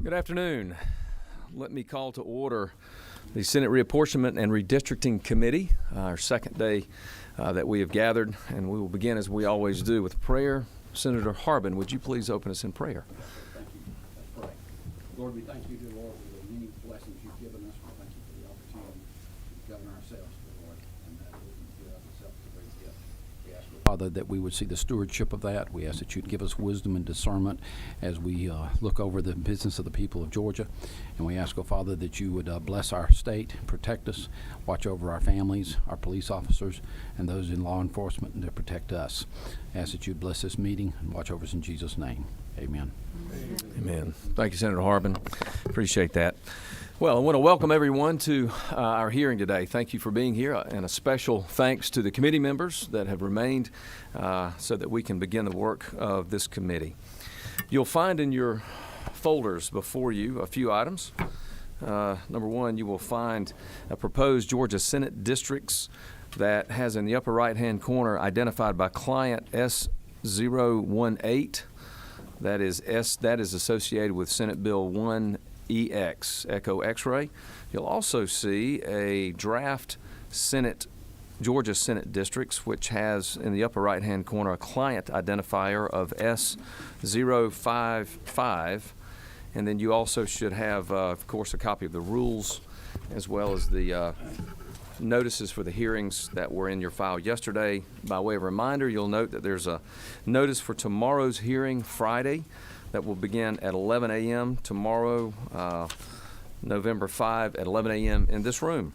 Good afternoon. Let me call to order the Senate Reapportionment and Redistricting Committee, our second day that we have gathered, and we will begin as we always do with prayer. Senator Harbin, would you please open us in prayer? Thank you. Let's pray. Lord, we thank you, dear Lord, for the many blessings you've given us. We thank you for the opportunity to govern ourselves, dear Lord, and that we give ourselves a great gift. We ask, Father, that we would see the stewardship of that. We ask that you'd give us wisdom and discernment as we look over the business of the people of Georgia. And we ask, oh Father, that you would bless our state, protect us, watch over our families, our police officers, and those in law enforcement, and to protect us. I ask that you'd bless this meeting and watch over us in Jesus' name. Amen. Amen. Thank you, Senator Harbin. Appreciate that. Well, I want to welcome everyone to our hearing today. Thank you for being here, and a special thanks to the committee members that have remained so that we can begin the work of this committee. You'll find in your folders before you a few items. Number one, you will find a proposed Georgia Senate districts that has in the upper right-hand corner identified by client S018. That is associated with Senate Bill 1EX, Echo X-ray. You'll also see a draft Georgia Senate districts, which has in the upper right-hand corner a client identifier of S055. And then you also should have, of course, a copy of the rules as well as the notices for the hearings that were in your file yesterday. By way of reminder, you'll note that there's a notice for tomorrow's hearing, Friday, that will begin at 11 a.m. tomorrow, November 5 at 11 a.m. in this room.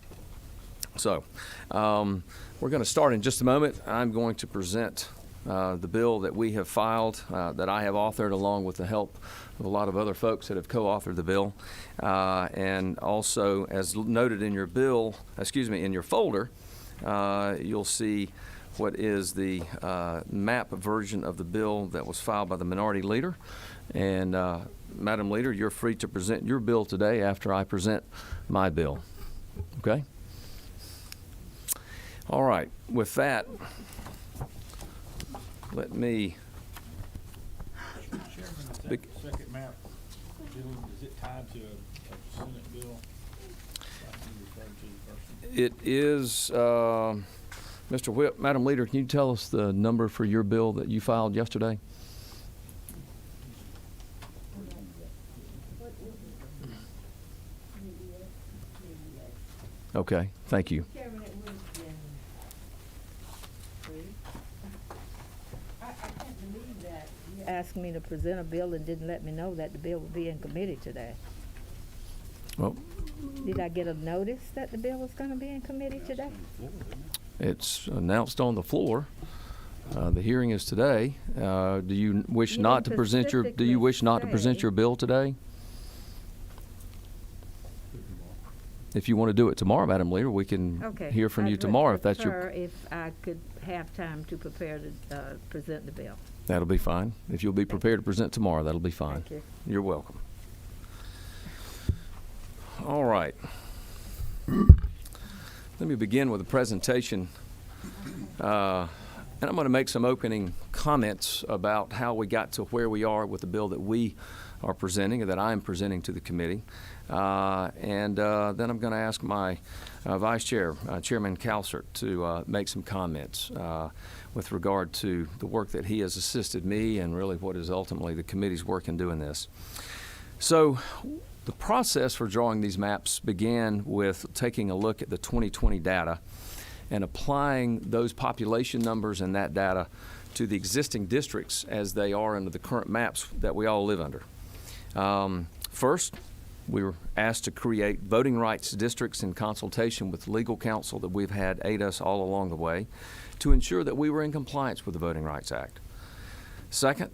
So we're going to start in just a moment. I'm going to present the bill that we have filed, that I have authored along with the help of a lot of other folks that have co-authored the bill. And also, as noted in your in your folder, you'll see what is the map version of the bill that was filed by the minority leader. And Madam Leader, you're free to present your bill today after I present my bill. Okay? All right. With that, let me. Chairman, is that second map bill, is it tied to a Senate bill? Like you referred to the first one? It is, Mr. Whip, Madam Leader, can you tell us the number for your bill that you filed yesterday? Okay, thank you. Chairman, it would have been free. I can't believe that you asked me to present a bill and didn't let me know that the bill would be in committee today. Well, Did I get a notice that the bill was going to be in committee today? it's announced on the floor. The hearing is today. Do you wish You not to didn't present your? Do you wish not to present say. your bill today? If you want to do it tomorrow, Madam Leader, we can Okay. hear from you I'd tomorrow if that's your. prefer if I could have time to prepare to present the bill. That'll be fine. If you'll be prepared to present tomorrow, that'll be fine. Thank you. You're welcome. All right. Let me begin with a presentation. And I'm going to make some opening comments about how we got to where we are with the bill that we are presenting, or that I'm presenting to the committee. And then I'm going to ask my Vice Chair, Chairman Calcert, to make some comments with regard to the work that he has assisted me and really what is ultimately the committee's work in doing this. So the process for drawing these maps began with taking a look at the 2020 data and applying those population numbers and that data to the existing districts as they are under the current maps that we all live under. First, we were asked to create voting rights districts in consultation with legal counsel that we've had aid us all along the way to ensure that we were in compliance with the Voting Rights Act. Second,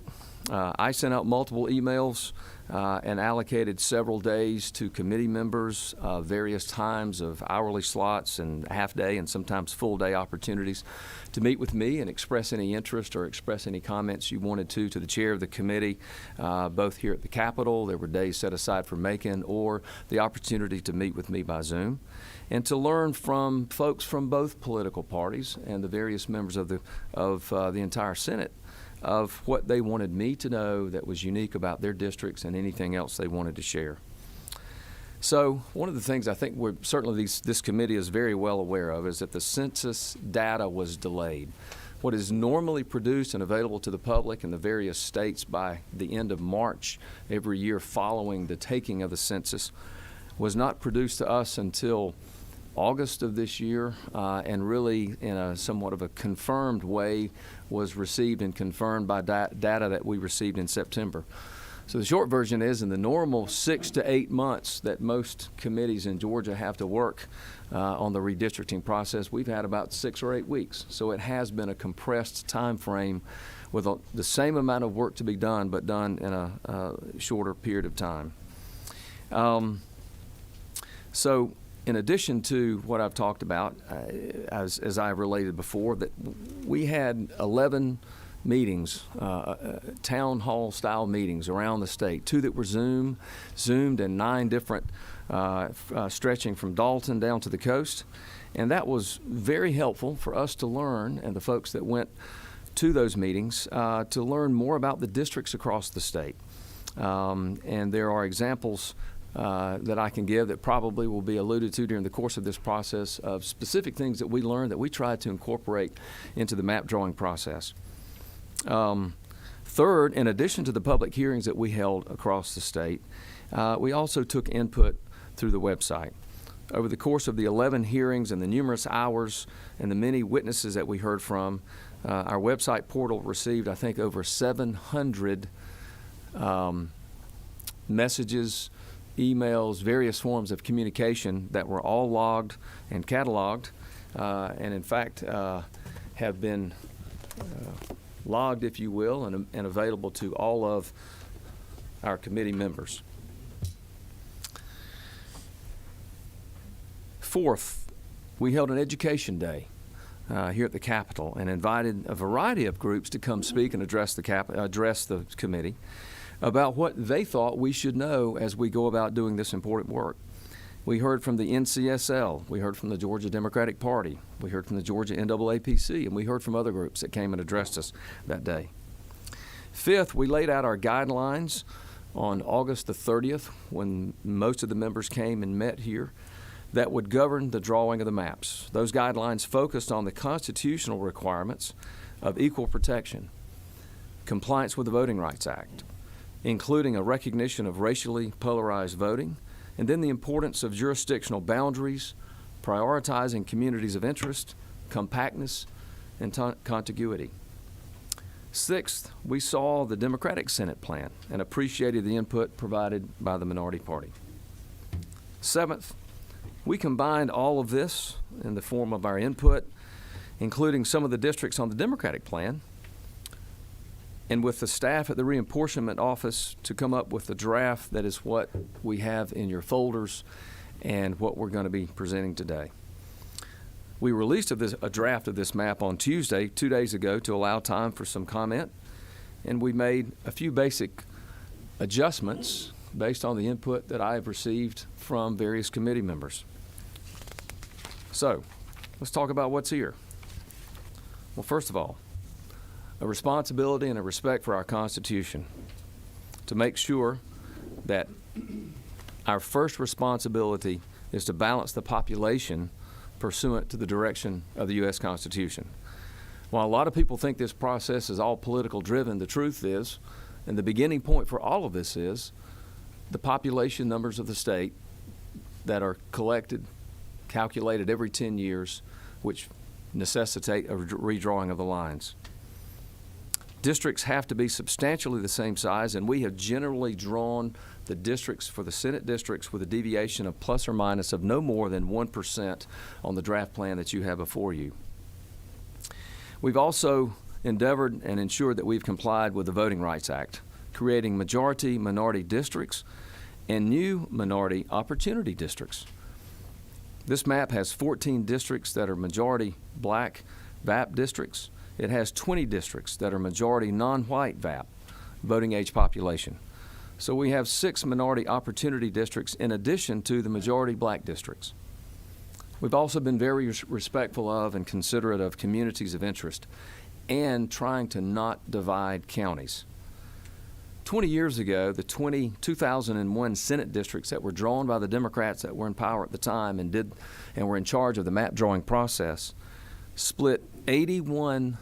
I sent out multiple emails and allocated several days to committee members, various times of hourly slots and half-day and sometimes full-day opportunities to meet with me and express any interest or express any comments you wanted to the chair of the committee, both here at the Capitol. There were days set aside for Macon, or the opportunity to meet with me by Zoom, and to learn from folks from both political parties and the various members of the entire Senate of what they wanted me to know that was unique about their districts and anything else they wanted to share. So one of the things I think this committee is very well aware of is that the census data was delayed. What is normally produced and available to the public in the various states by the end of March every year following the taking of the census was not produced to us until August of this year, and really in a somewhat of a confirmed way was received and confirmed by data that we received in September. So the short version is, in the normal 6 to 8 months that most committees in Georgia have to work on the redistricting process, we've had about 6 or 8 weeks. So it has been a compressed time frame with the same amount of work to be done, but done in a shorter period of time. So in addition to what I've talked about, as I related before, that we had 11 meetings, town hall style meetings around the state, 2 that were zoomed, and 9 different stretching from Dalton down to the coast. And that was very helpful for us to learn, and the folks that went to those meetings, to learn more about the districts across the state. And there are examples that I can give that probably will be alluded to during the course of this process of specific things that we learned that we tried to incorporate into the map drawing process. Third, in addition to the public hearings that we held across the state, we also took input through the website. Over the course of the 11 hearings and the numerous hours and the many witnesses that we heard from, our website portal received, I think, over 700 messages, emails, various forms of communication that were all logged and cataloged, and in fact have been logged, if you will, and available to all of our committee members. Fourth, we held an education day here at the Capitol and invited a variety of groups to come speak and address the committee about what they thought we should know as we go about doing this important work. We heard from the NCSL, we heard from the Georgia Democratic Party, we heard from the Georgia NAAPC, and we heard from other groups that came and addressed us that day. Fifth, we laid out our guidelines on August the 30th when most of the members came and met here that would govern the drawing of the maps. Those guidelines focused on the constitutional requirements of equal protection, compliance with the Voting Rights Act, including a recognition of racially polarized voting, and then the importance of jurisdictional boundaries, prioritizing communities of interest, compactness, and contiguity. Sixth, we saw the Democratic Senate plan and appreciated the input provided by the minority party. Seventh, we combined all of this in the form of our input, including some of the districts on the Democratic plan, and with the staff at the Reapportionment office to come up with a draft that is what we have in your folders and what we're going to be presenting today. We released a draft of this map on Tuesday, 2 days ago, to allow time for some comment, and we made a few basic adjustments based on the input that I have received from various committee members. So, let's talk about what's here. Well, first of all, a responsibility and a respect for our Constitution to make sure that our first responsibility is to balance the population pursuant to the direction of the U.S. Constitution. While a lot of people think this process is all political driven, the truth is, and the beginning point for all of this is, the population numbers of the state that are collected, calculated every 10 years, which necessitate a redrawing of the lines. Districts have to be substantially the same size, and we have generally drawn the districts for the Senate districts with a deviation of plus or minus of no more than 1% on the draft plan that you have before you. We've also endeavored and ensured that we've complied with the Voting Rights Act, creating majority-minority districts and new minority opportunity districts. This map has 14 districts that are majority black VAP districts. It has 20 districts that are majority non-white VAP, voting age population. So we have 6 minority opportunity districts in addition to the majority black districts. We've also been very respectful of and considerate of communities of interest. and trying to not divide counties. 20 years ago, the 2001 Senate districts that were drawn by the Democrats that were in power at the time and were in charge of the map drawing process split 81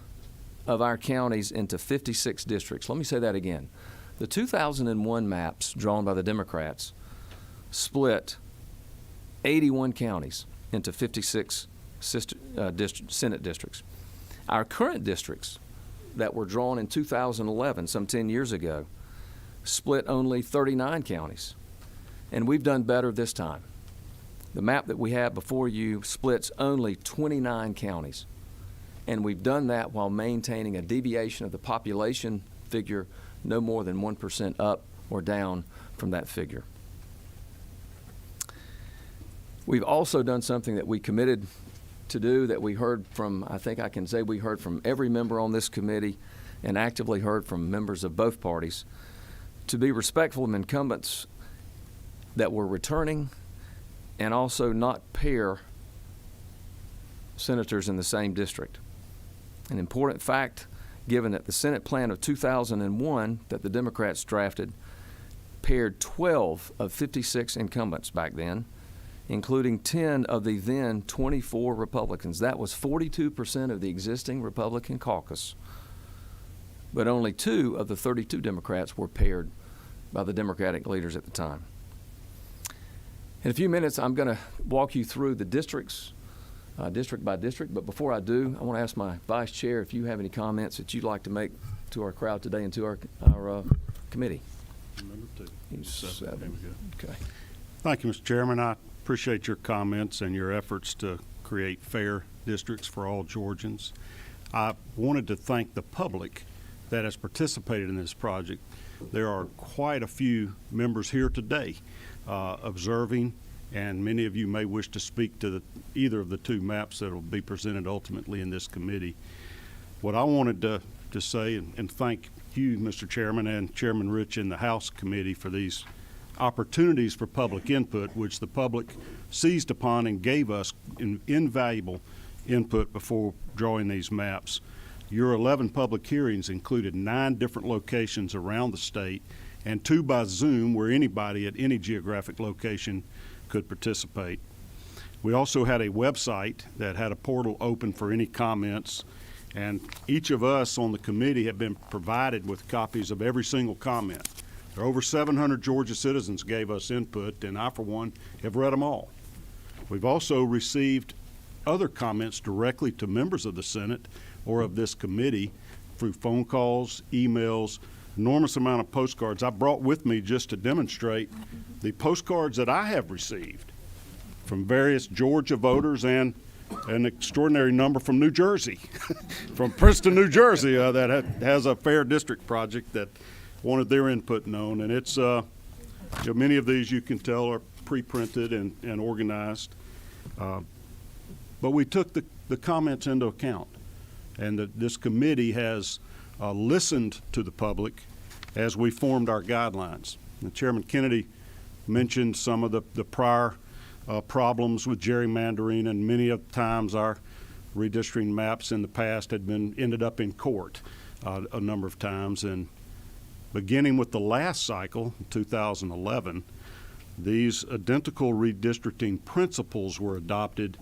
of our counties into 56 districts. Let me say that again. The 2001 maps drawn by the Democrats split 81 counties into 56 Senate districts. Our current districts that were drawn in 2011, some 10 years ago, split only 39 counties. And we've done better this time. The map that we have before you splits only 29 counties. And we've done that while maintaining a deviation of the population figure no more than 1% up or down from that figure. We've also done something that we committed to do that we heard from, I think I can say we heard from every member on this committee and actively heard from members of both parties, to be respectful of incumbents that were returning and also not pair senators in the same district. An important fact, given that the Senate plan of 2001 that the Democrats drafted paired 12 of 56 incumbents back then, including 10 of the then 24 Republicans. That was 42% of the existing Republican caucus. But only 2 of the 32 Democrats were paired by the Democratic leaders at the time. In a few minutes, I'm going to walk you through the districts, district by district. But before I do, I want to ask my vice chair if you have any comments that you'd like to make to our crowd today and to our committee. Number 2. He's 7. There we go. Okay. Thank you, Mr. Chairman. I appreciate your comments and your efforts to create fair districts for all Georgians. I wanted to thank the public that has participated in this project. There are quite a few members here today observing, and many of you may wish to speak to either of the 2 maps that will be presented ultimately in this committee. What I wanted to say and thank you, Mr. Chairman, and Chairman Rich in the House Committee for these opportunities for public input, which the public seized upon and gave us invaluable input before drawing these maps. Your 11 public hearings included 9 different locations around the state and 2 by Zoom where anybody at any geographic location could participate. We also had a website that had a portal open for any comments, and each of us on the committee have been provided with copies of every single comment. There are over 700 Georgia citizens gave us input, and I, for one, have read them all. We've also received other comments directly to members of the Senate or of this committee through phone calls, emails, enormous amount of postcards. I brought with me just to demonstrate the postcards that I have received from various Georgia voters and an extraordinary number from New Jersey, from Princeton, New Jersey, that has a fair district project that wanted their input known. And it's, many of these you can tell are pre-printed and organized. But we took the comments into account, and this committee has listened to the public as we formed our guidelines. And Chairman Kennedy mentioned some of the prior problems with gerrymandering, and many of the times our redistricting maps in the past had ended up in court a number of times. And beginning with the last cycle, 2011, these identical redistricting principles were adopted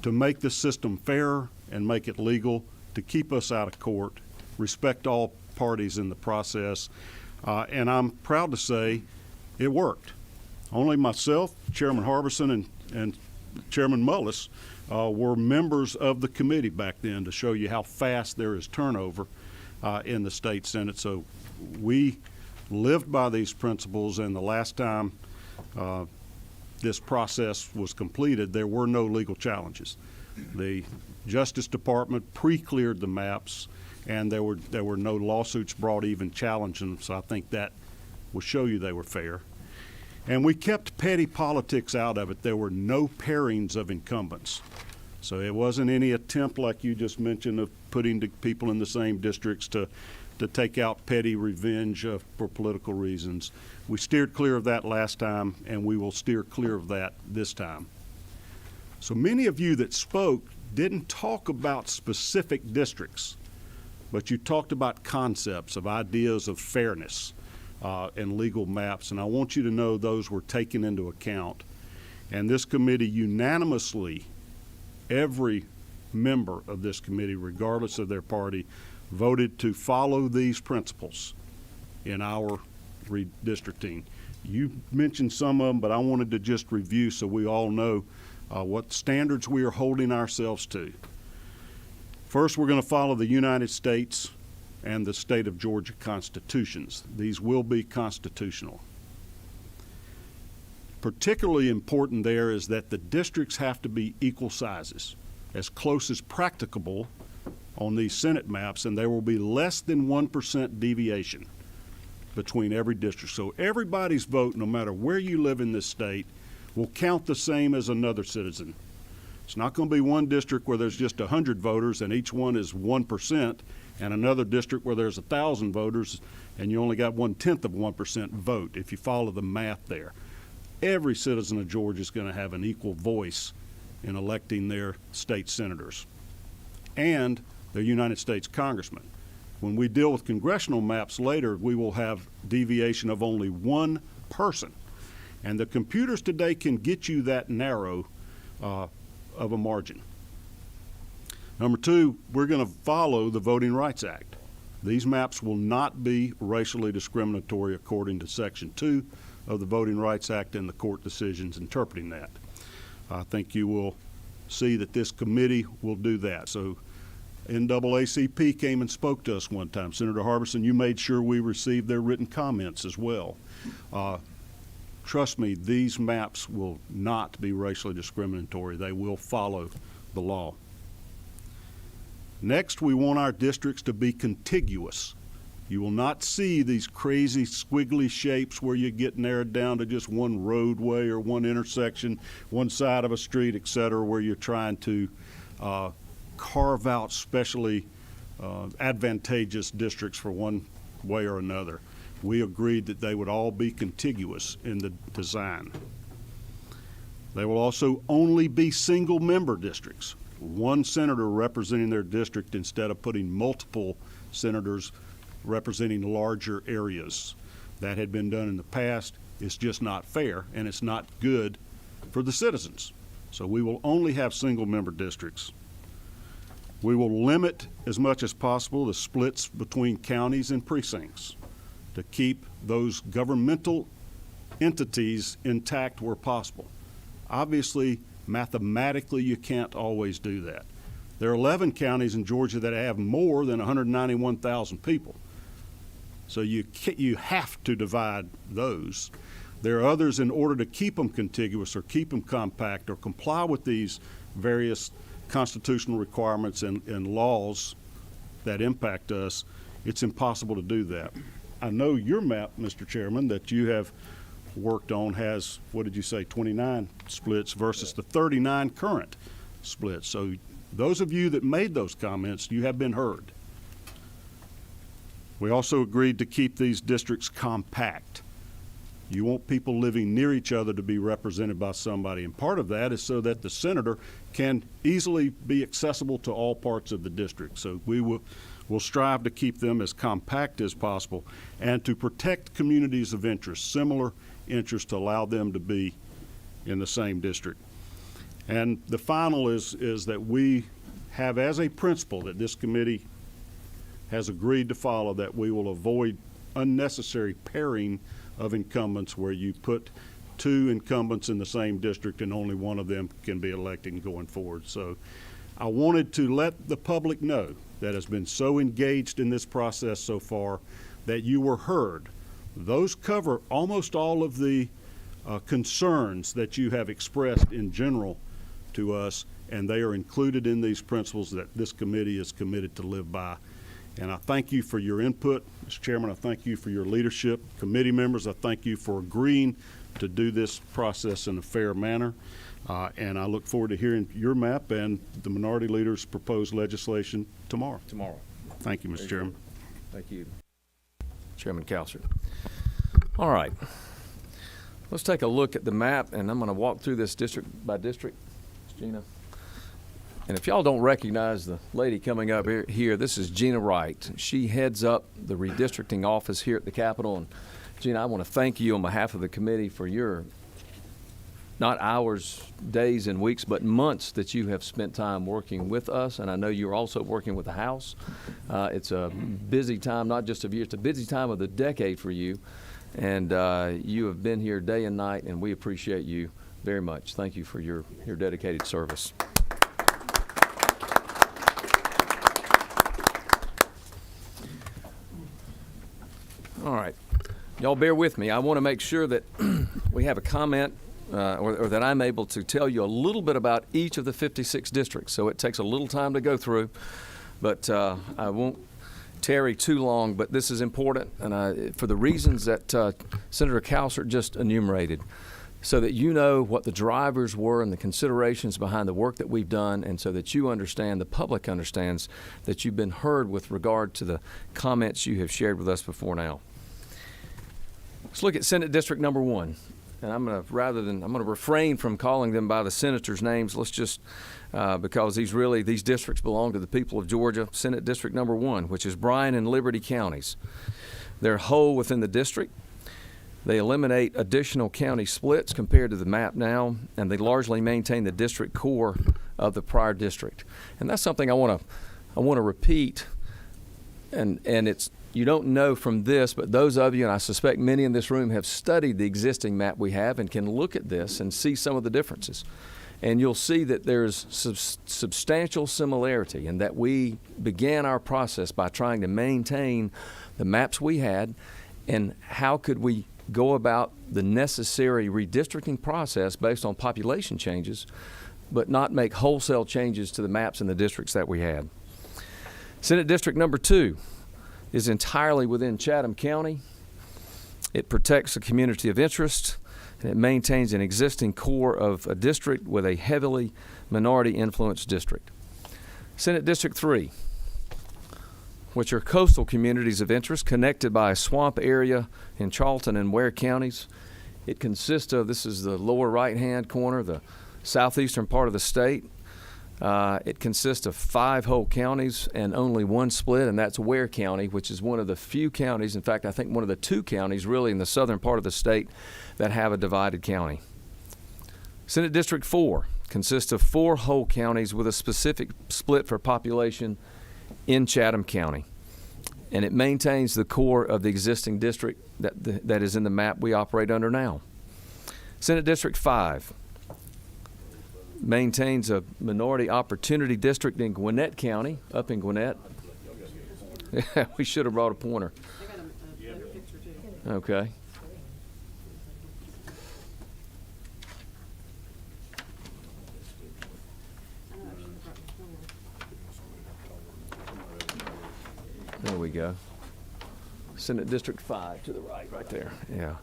to make the system fairer and make it legal, to keep us out of court, respect all parties in the process, and I'm proud to say it worked. Only myself, Chairman Harbison, and Chairman Mullis were members of the committee back then, to show you how fast there is turnover in the state Senate. So we lived by these principles, and the last time this process was completed, there were no legal challenges. The Justice Department pre-cleared the maps, and there were no lawsuits brought even challenging them, so I think that will show you they were fair. And we kept petty politics out of it. There were no pairings of incumbents. So it wasn't any attempt, like you just mentioned, of putting the people in the same districts to take out petty revenge for political reasons. We steered clear of that last time, and we will steer clear of that this time. So many of you that spoke didn't talk about specific districts, but you talked about concepts of ideas of fairness and legal maps, and I want you to know those were taken into account. And this committee unanimously, every member of this committee, regardless of their party, voted to follow these principles in our redistricting. You mentioned some of them, but I wanted to just review so we all know what standards we are holding ourselves to. First, we're going to follow the United States and the state of Georgia constitutions. These will be constitutional. Particularly important there is that the districts have to be equal sizes, as close as practicable on these Senate maps, and there will be less than 1% deviation between every district. So everybody's vote, no matter where you live in this state, will count the same as another citizen. It's not going to be one district where there's just 100 voters and each one is 1%, and another district where there's 1,000 voters and you only got 1/10 of 1% vote, if you follow the math there. Every citizen of Georgia is going to have an equal voice in electing their state senators and their United States congressmen. When we deal with congressional maps later, we will have deviation of only one person. And the computers today can get you that narrow of a margin. Number two, we're going to follow the Voting Rights Act. These maps will not be racially discriminatory according to Section 2 of the Voting Rights Act and the court decisions interpreting that. I think you will see that this committee will do that. So NAACP came and spoke to us one time. Senator Harbison, you made sure we received their written comments as well. Trust me, these maps will not be racially discriminatory. They will follow the law. Next, we want our districts to be contiguous. You will not see these crazy squiggly shapes where you get narrowed down to just one roadway or one intersection, one side of a street, et cetera, where you're trying to carve out specially advantageous districts for one way or another. We agreed that they would all be contiguous in the design. They will also only be single-member districts. One senator representing their district instead of putting multiple senators representing larger areas. That had been done in the past. It's just not fair, and it's not good for the citizens. So we will only have single-member districts. We will limit as much as possible the splits between counties and precincts to keep those governmental entities intact where possible. Obviously, mathematically, you can't always do that. There are 11 counties in Georgia that have more than 191,000 people. So you have to divide those. There are others, in order to keep them contiguous or keep them compact or comply with these various constitutional requirements and laws that impact us, it's impossible to do that. I know your map, Mr. Chairman, that you have worked on has, what did you say, 29 splits versus the 39 current splits. So those of you that made those comments, you have been heard. We also agreed to keep these districts compact. You want people living near each other to be represented by somebody, and part of that is so that the senator can easily be accessible to all parts of the district. So we'll strive to keep them as compact as possible and to protect communities of interest, similar interest, to allow them to be in the same district. And the final is that we have as a principle that this committee has agreed to follow, that we will avoid unnecessary pairing of incumbents where you put two incumbents in the same district and only one of them can be elected going forward. So I wanted to let the public know that has been so engaged in this process so far that you were heard. Those cover almost all of the concerns that you have expressed in general to us, and they are included in these principles that this committee is committed to live by. And I thank you for your input. Mr. Chairman, I thank you for your leadership. Committee members, I thank you for agreeing to do this process in a fair manner. And I look forward to hearing your map and the minority leader's proposed legislation tomorrow. Thank you, Mr. Chairman. Thank you, Chairman Cowsert. All right. Let's take a look at the map, and I'm going to walk through this district by district. Gina. And if y'all don't recognize the lady coming up here, this is Gina Wright. She heads up the redistricting office here at the Capitol. And Gina, I want to thank you on behalf of the committee for your, not hours, days, and weeks, but months that you have spent time working with us. And I know you're also working with the House. It's a busy time, not just of year, it's a busy time of the decade for you. And you have been here day and night, and we appreciate you very much. Thank you for your dedicated service. All right. Y'all bear with me. I want to make sure that we have a comment or that I'm able to tell you a little bit about each of the 56 districts. So it takes a little time to go through, but I won't tarry too long. But this is important, and for the reasons that Senator Cowsert just enumerated, so that you know what the drivers were and the considerations behind the work that we've done, and so that you understand, the public understands, that you've been heard with regard to the comments you have shared with us before now. Let's look at Senate District number 1. And I'm going to refrain from calling them by the senators' names. Let's just, because these districts belong to the people of Georgia. Senate District number 1, which is Bryan and Liberty counties. They're whole within the district. They eliminate additional county splits compared to the map now, and they largely maintain the district core of the prior district. And that's something I want to repeat, and it's, you don't know from this, but those of you, and I suspect many in this room, have studied the existing map we have and can look at this and see some of the differences. And you'll see that there's substantial similarity in that we began our process by trying to maintain the maps we had, and how could we go about the necessary redistricting process based on population changes, but not make wholesale changes to the maps in the districts that we had. Senate District number 2 is entirely within Chatham County. It protects a community of interest, and it maintains an existing core of a district with a heavily minority-influenced district. Senate District 3, which are coastal communities of interest connected by a swamp area in Charlton and Ware counties. It consists of, this is the lower right-hand corner, the southeastern part of the state. It consists of 5 whole counties and only one split, and that's Ware County, which is one of the few counties, in fact, I think one of the 2 counties really in the southern part of the state that have a divided county. Senate District 4 consists of 4 whole counties with a specific split for population in Chatham County, and it maintains the core of the existing district that is in the map we operate under now. Senate District 5 maintains a minority opportunity district in Gwinnett County, up in Gwinnett. We should have brought a pointer. I got a better picture too. Okay. There we go. Senate District 5 to the right there. Yeah.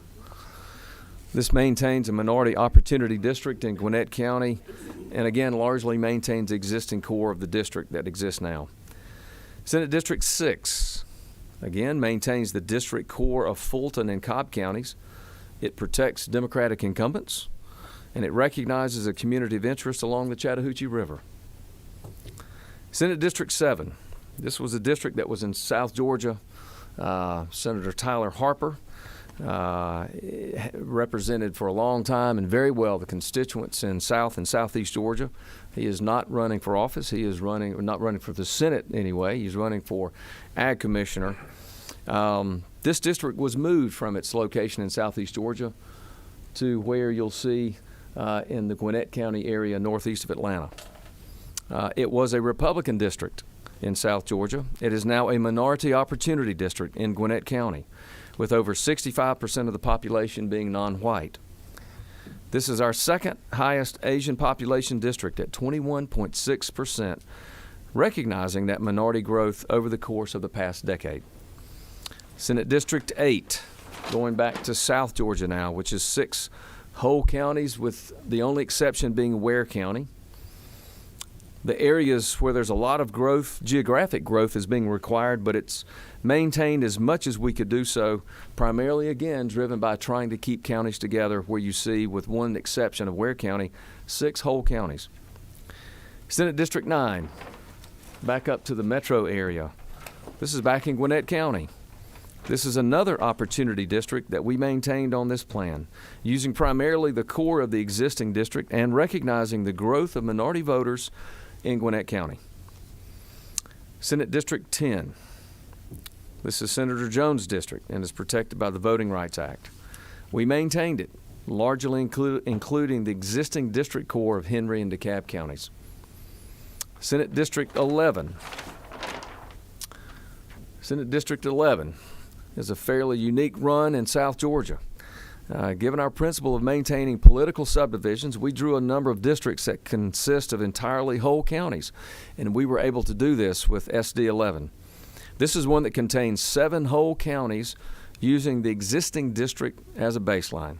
This maintains a minority opportunity district in Gwinnett County, and again, largely maintains the existing core of the district that exists now. Senate District 6, again, maintains the district core of Fulton and Cobb counties. It protects Democratic incumbents, and it recognizes a community of interest along the Chattahoochee River. Senate District 7, this was a district that was in South Georgia. Senator Tyler Harper represented for a long time and very well the constituents in South and Southeast Georgia. He is not running for office. He is not running for the Senate anyway. He's running for Ag Commissioner. This district was moved from its location in Southeast Georgia to where you'll see in the Gwinnett County area northeast of Atlanta. It was a Republican district in South Georgia. It is now a minority opportunity district in Gwinnett County, with over 65% of the population being non-white. This is our second highest Asian population district at 21.6%, recognizing that minority growth over the course of the past decade. Senate District 8, going back to South Georgia now, which is 6 whole counties, with the only exception being Ware County. The areas where there's a lot of growth, geographic growth, is being required, but it's maintained as much as we could do so, primarily, again, driven by trying to keep counties together, where you see, with one exception of Ware County, 6 whole counties. Senate District 9, back up to the metro area. This is back in Gwinnett County. This is another opportunity district that we maintained on this plan, using primarily the core of the existing district and recognizing the growth of minority voters in Gwinnett County. Senate District 10. This is Senator Jones' district and is protected by the Voting Rights Act. We maintained it, largely including the existing district core of Henry and DeKalb counties. Senate District 11. Senate District 11 is a fairly unique run in South Georgia. Given our principle of maintaining political subdivisions, we drew a number of districts that consist of entirely whole counties, and we were able to do this with SD 11. This is one that contains 7 whole counties using the existing district as a baseline.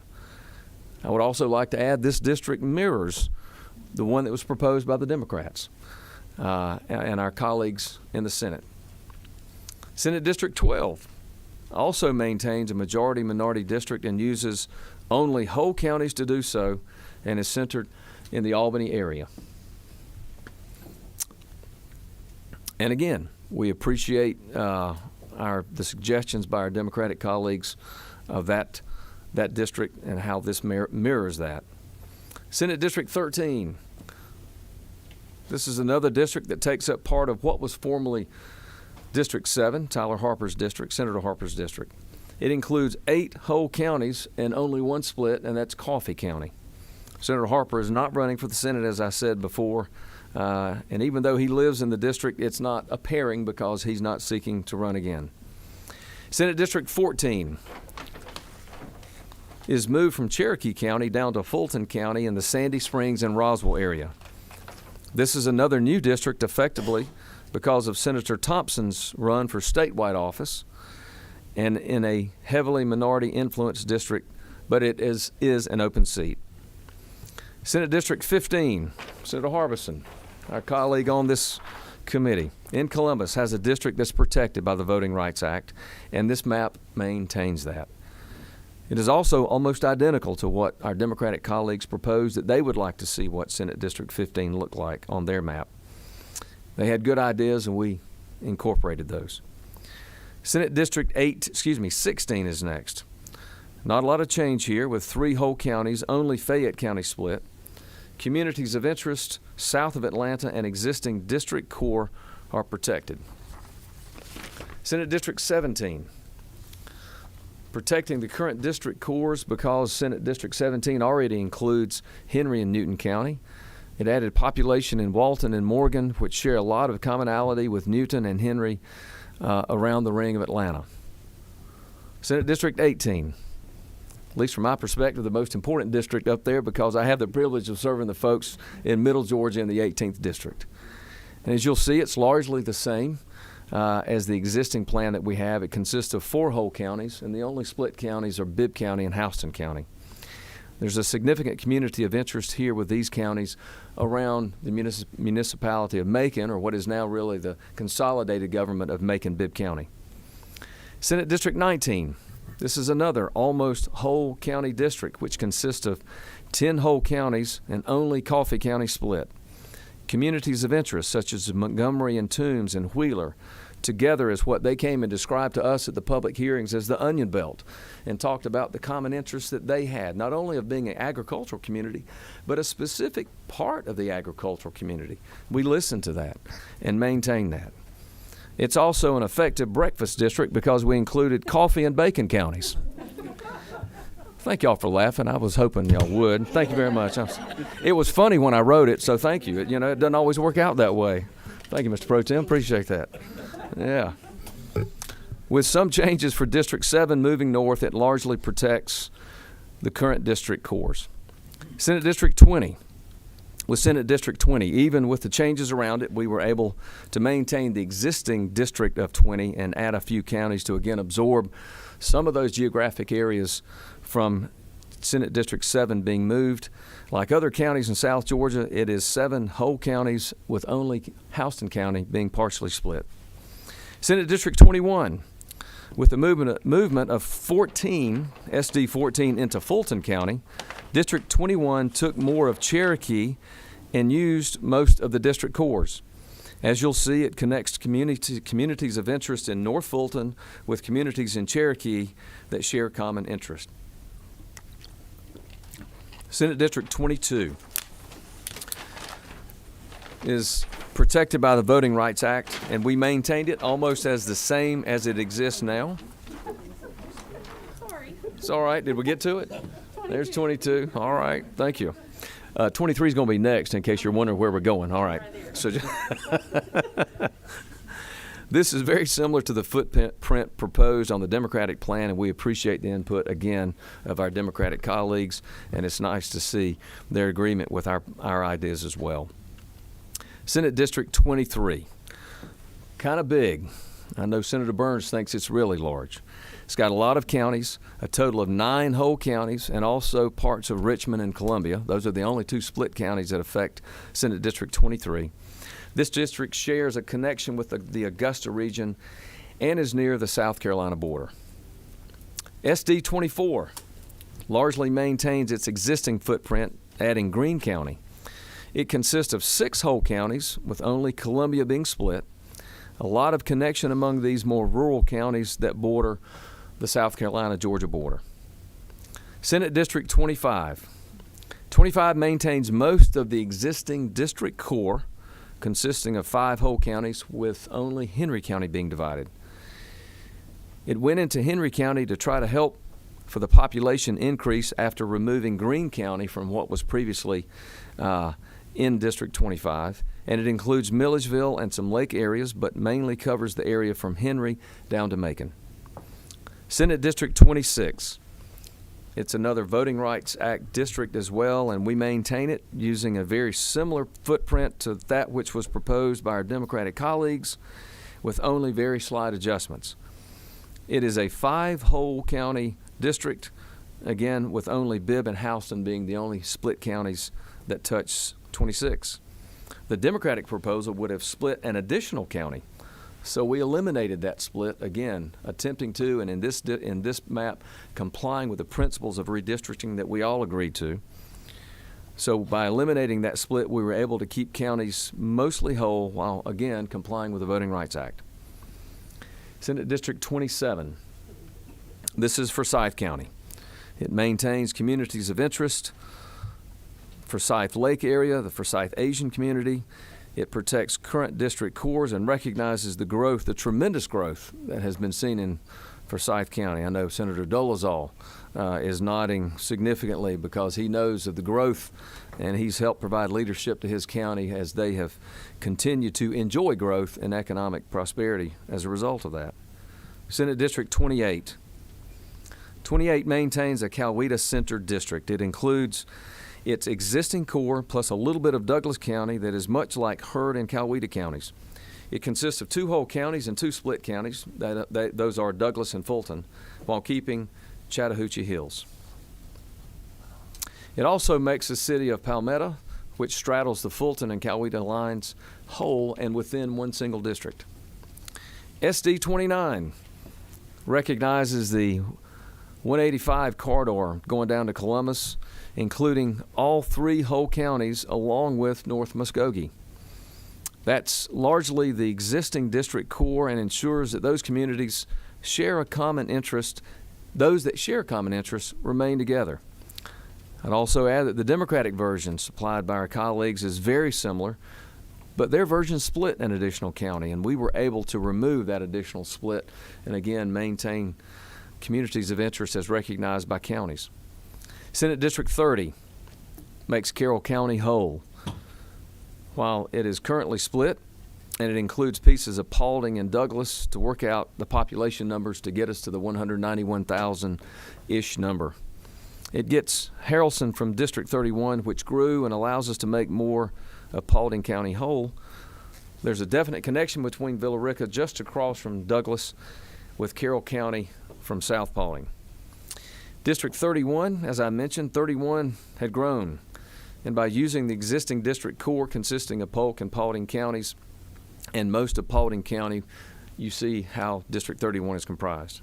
I would also like to add this district mirrors the one that was proposed by the Democrats and our colleagues in the Senate. Senate District 12 also maintains a majority-minority district and uses only whole counties to do so, and is centered in the Albany area. And again, we appreciate the suggestions by our Democratic colleagues of that district and how this mirrors that. Senate District 13. This is another district that takes up part of what was formerly District 7, Tyler Harper's district, Senator Harper's district. It includes 8 whole counties and only one split, and that's Coffee County. Senator Harper is not running for the Senate, as I said before, and even though he lives in the district, it's not a pairing because he's not seeking to run again. Senate District 14 is moved from Cherokee County down to Fulton County in the Sandy Springs and Roswell area. This is another new district, effectively, because of Senator Thompson's run for statewide office, and in a heavily minority-influenced district, but it is an open seat. Senate District 15, Senator Harbison, our colleague on this committee, in Columbus, has a district that's protected by the Voting Rights Act, and this map maintains that. It is also almost identical to what our Democratic colleagues proposed that they would like to see what Senate District 15 looked like on their map. They had good ideas, and we incorporated those. Senate District 16 is next. Not a lot of change here, with 3 whole counties, only Fayette County split. Communities of interest south of Atlanta and existing district core are protected. Senate District 17. Protecting the current district cores because Senate District 17 already includes Henry and Newton County. It added population in Walton and Morgan, which share a lot of commonality with Newton and Henry around the ring of Atlanta. Senate District 18, at least from my perspective, the most important district up there because I have the privilege of serving the folks in Middle Georgia in the 18th District. And as you'll see, it's largely the same as the existing plan that we have. It consists of 4 whole counties, and the only split counties are Bibb County and Houston County. There's a significant community of interest here with these counties around the municipality of Macon, or what is now really the consolidated government of Macon-Bibb County. Senate District 19. This is another almost whole county district, which consists of 10 whole counties and only Coffee County split. Communities of interest such as Montgomery and Toombs and Wheeler together is what they came and described to us at the public hearings as the Onion Belt, and talked about the common interests that they had, not only of being an agricultural community, but a specific part of the agricultural community. We listened to that and maintained that. It's also an effective breakfast district because we included coffee and bacon counties. Thank y'all for laughing. I was hoping y'all would. Thank you very much. It was funny when I wrote it, so thank you. It doesn't always work out that way. Thank you, Mr. Pro Tem. Appreciate that. Yeah. With some changes for District 7 moving north, it largely protects the current district cores. Senate District 20. With Senate District 20, even with the changes around it, we were able to maintain the existing District of 20 and add a few counties to again absorb some of those geographic areas from Senate District 7 being moved. Like other counties in South Georgia, it is 7 whole counties with only Houston County being partially split. Senate District 21, with the movement of 14, SD 14 into Fulton County, District 21 took more of Cherokee and used most of the district cores. As you'll see, it connects communities of interest in North Fulton with communities in Cherokee that share common interest. Senate District 22 is protected by the Voting Rights Act, and we maintained it almost as the same as it exists now. Sorry. It's all right. Did we get to it? There's 22. All right. Thank you. 23 is going to be next in case you're wondering where we're going. All right. So this is very similar to the footprint proposed on the Democratic plan, and we appreciate the input, again, of our Democratic colleagues, and it's nice to see their agreement with our ideas as well. Senate District 23, kind of big. I know Senator Burns thinks it's really large. It's got a lot of counties, a total of 9 whole counties, and also parts of Richmond and Columbia. Those are the only 2 split counties that affect Senate District 23. This district shares a connection with the Augusta region and is near the South Carolina border. SD 24 largely maintains its existing footprint, adding Greene County. It consists of 6 whole counties, with only Columbia being split. A lot of connection among these more rural counties that border the South Carolina-Georgia border. Senate District 25. 25 maintains most of the existing district core, consisting of 5 whole counties, with only Henry County being divided. It went into Henry County to try to help for the population increase after removing Greene County from what was previously in District 25, and it includes Milledgeville and some lake areas, but mainly covers the area from Henry down to Macon. Senate District 26. It's another Voting Rights Act district as well, and we maintain it using a very similar footprint to that which was proposed by our Democratic colleagues, with only very slight adjustments. It is a 5 whole county district, again, with only Bibb and Houston being the only split counties that touch 26. The Democratic proposal would have split an additional county, so we eliminated that split, again, attempting to, and in this map, complying with the principles of redistricting that we all agreed to. So by eliminating that split, we were able to keep counties mostly whole while, again, complying with the Voting Rights Act. Senate District 27. This is Forsyth County. It maintains communities of interest, Forsyth Lake area, the Forsyth Asian community. It protects current district cores and recognizes the growth, the tremendous growth that has been seen in Forsyth County. I know Senator Dolezal is nodding significantly because he knows of the growth, and he's helped provide leadership to his county as they have continued to enjoy growth and economic prosperity as a result of that. Senate District 28. 28 maintains a Coweta-centered district. It includes its existing core plus a little bit of Douglas County that is much like Heard and Coweta counties. It consists of 2 whole counties and 2 split counties. Those are Douglas and Fulton, while keeping Chattahoochee Hills. It also makes the city of Palmetto, which straddles the Fulton and Coweta lines, whole and within one single district. SD 29 recognizes the 185 corridor going down to Columbus, including all 3 whole counties along with North Muskogee. That's largely the existing district core and ensures that those communities share a common interest. Those that share common interests remain together. I'd also add that the Democratic version supplied by our colleagues is very similar, but their version split an additional county, and we were able to remove that additional split and again maintain communities of interest as recognized by counties. Senate District 30 makes Carroll County whole. While it is currently split, and it includes pieces of Paulding and Douglas to work out the population numbers to get us to the 191,000-ish number. It gets Harrelson from District 31, which grew and allows us to make more of Paulding County whole. There's a definite connection between Villa Rica just across from Douglas with Carroll County from South Paulding. District 31, as I mentioned, 31 had grown, and by using the existing district core consisting of Polk and Paulding counties and most of Paulding County, you see how District 31 is comprised.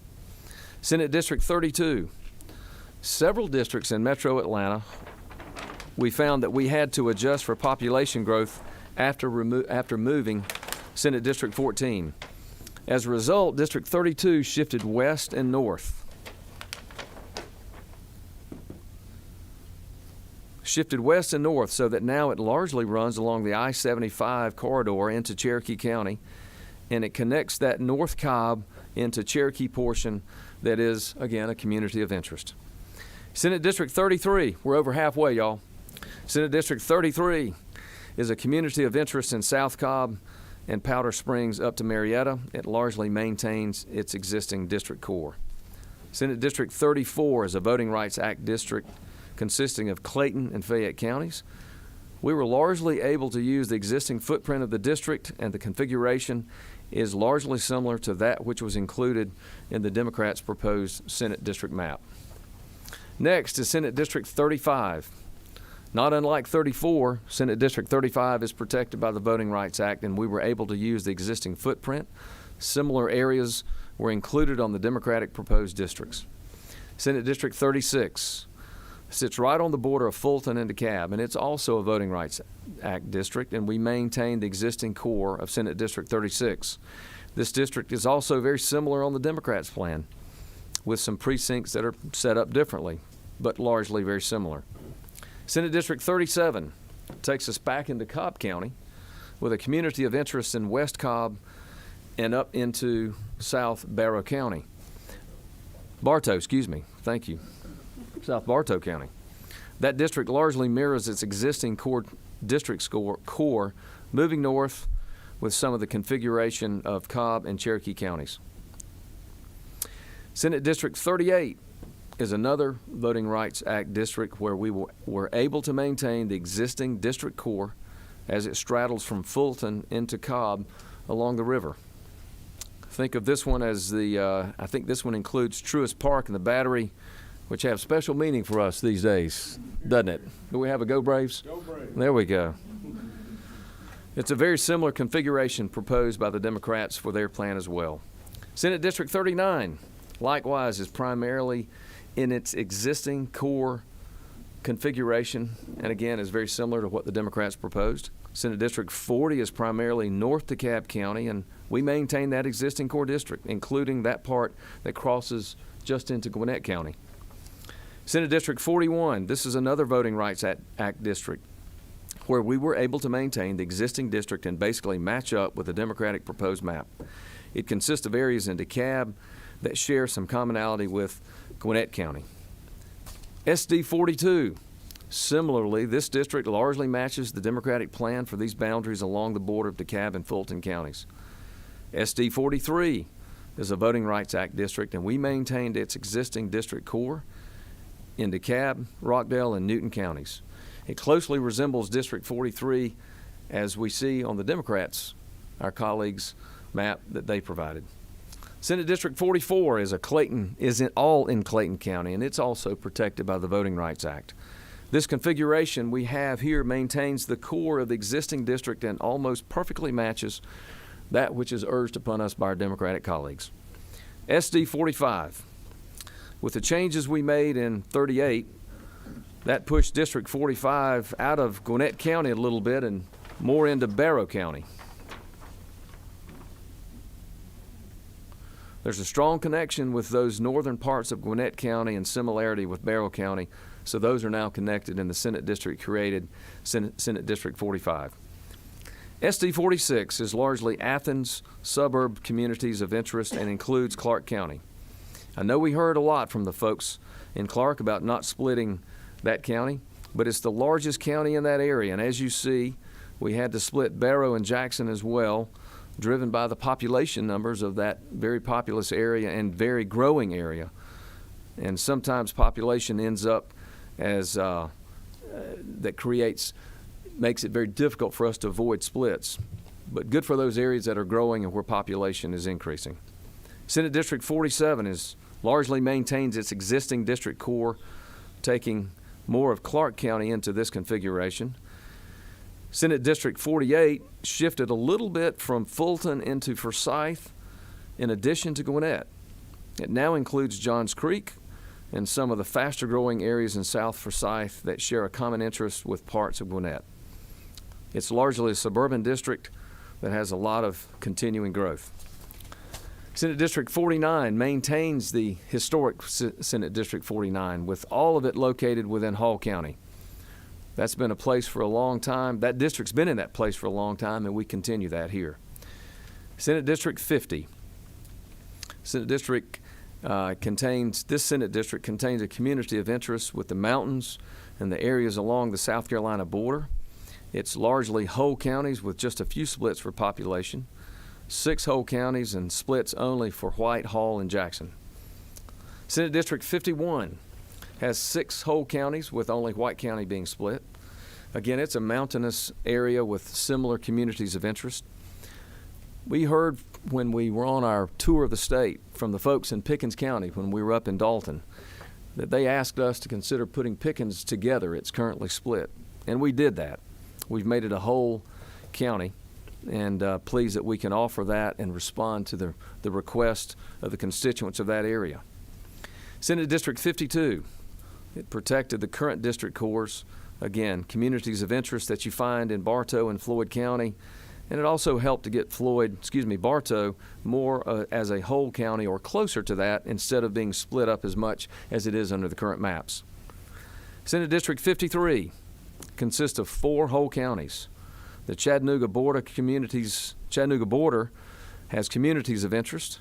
Senate District 32, several districts in metro Atlanta we found that we had to adjust for population growth after moving Senate District 14. As a result, District 32 shifted west and north. Shifted west and north so that now it largely runs along the I-75 corridor into Cherokee County, and it connects that North Cobb into Cherokee portion that is, again, a community of interest. Senate District 33, we're over halfway, y'all. Senate District 33 is a community of interest in South Cobb and Powder Springs up to Marietta. It largely maintains its existing district core. Senate District 34 is a Voting Rights Act district consisting of Clayton and Fayette counties. We were largely able to use the existing footprint of the district, and the configuration is largely similar to that which was included in the Democrats' proposed Senate district map. Next is Senate District 35. Not unlike 34, Senate District 35 is protected by the Voting Rights Act, and we were able to use the existing footprint. Similar areas were included on the Democratic proposed districts. Senate District 36 sits right on the border of Fulton and DeKalb, and it's also a Voting Rights Act district, and we maintain the existing core of Senate District 36. This district is also very similar on the Democrats' plan, with some precincts that are set up differently, but largely very similar. Senate District 37 takes us back into Cobb County with a community of interest in West Cobb and up into South Bartow County. Thank you. South Bartow County. That district largely mirrors its existing core district core, moving north with some of the configuration of Cobb and Cherokee counties. Senate District 38 is another Voting Rights Act district where we were able to maintain the existing district core as it straddles from Fulton into Cobb along the river. Think of this one as I think this one includes Truist Park and the Battery, which have special meaning for us these days, doesn't it? Do we have a Go Braves? Go Braves. There we go. It's a very similar configuration proposed by the Democrats for their plan as well. Senate District 39, likewise, is primarily in its existing core configuration, and again is very similar to what the Democrats proposed. Senate District 40 is primarily north DeKalb County, and we maintain that existing core district, including that part that crosses just into Gwinnett County. Senate District 41, this is another Voting Rights Act district where we were able to maintain the existing district and basically match up with the Democratic proposed map. It consists of areas in DeKalb that share some commonality with Gwinnett County. SD 42, similarly, this district largely matches the Democratic plan for these boundaries along the border of DeKalb and Fulton counties. SD 43 is a Voting Rights Act district, and we maintained its existing district core in DeKalb, Rockdale, and Newton counties. It closely resembles District 43 as we see on the Democrats, our colleagues' map that they provided. Senate District 44 is all in Clayton County, and it's also protected by the Voting Rights Act. This configuration we have here maintains the core of the existing district and almost perfectly matches that which is urged upon us by our Democratic colleagues. SD 45. With the changes we made in 38, that pushed District 45 out of Gwinnett County a little bit and more into Bartow County. There's a strong connection with those northern parts of Gwinnett County and similarity with Bartow County, so those are now connected in the Senate district created, Senate District 45. SD 46 is largely Athens suburb communities of interest and includes Clark County. I know we heard a lot from the folks in Clark about not splitting that county, but it's the largest county in that area, and as you see, we had to split Barrow and Jackson as well, driven by the population numbers of that very populous area and very growing area. And sometimes population ends up as makes it very difficult for us to avoid splits, but good for those areas that are growing and where population is increasing. Senate District 47 largely maintains its existing district core, taking more of Clark County into this configuration. Senate District 48 shifted a little bit from Fulton into Forsyth in addition to Gwinnett. It now includes Johns Creek and some of the faster growing areas in South Forsyth that share a common interest with parts of Gwinnett. It's largely a suburban district that has a lot of continuing growth. Senate District 49 maintains the historic Senate District 49, with all of it located within Hall County. That's been a place for a long time. That district's been in that place for a long time, and we continue that here. Senate District 50. Senate District this Senate District contains a community of interest with the mountains and the areas along the South Carolina border. It's largely whole counties with just a few splits for population, 6 whole counties and splits only for White, Hall, and Jackson. Senate District 51 has 6 whole counties with only White County being split. Again, it's a mountainous area with similar communities of interest. We heard when we were on our tour of the state from the folks in Pickens County when we were up in Dalton that they asked us to consider putting Pickens together. It's currently split, and we did that. We've made it a whole county, and pleased that we can offer that and respond to the request of the constituents of that area. Senate District 52, it protected the current district cores, again, communities of interest that you find in Bartow and Floyd County, and it also helped to get Bartow more as a whole county or closer to that instead of being split up as much as it is under the current maps. Senate District 53 consists of 4 whole counties. The Chattanooga border has communities of interest.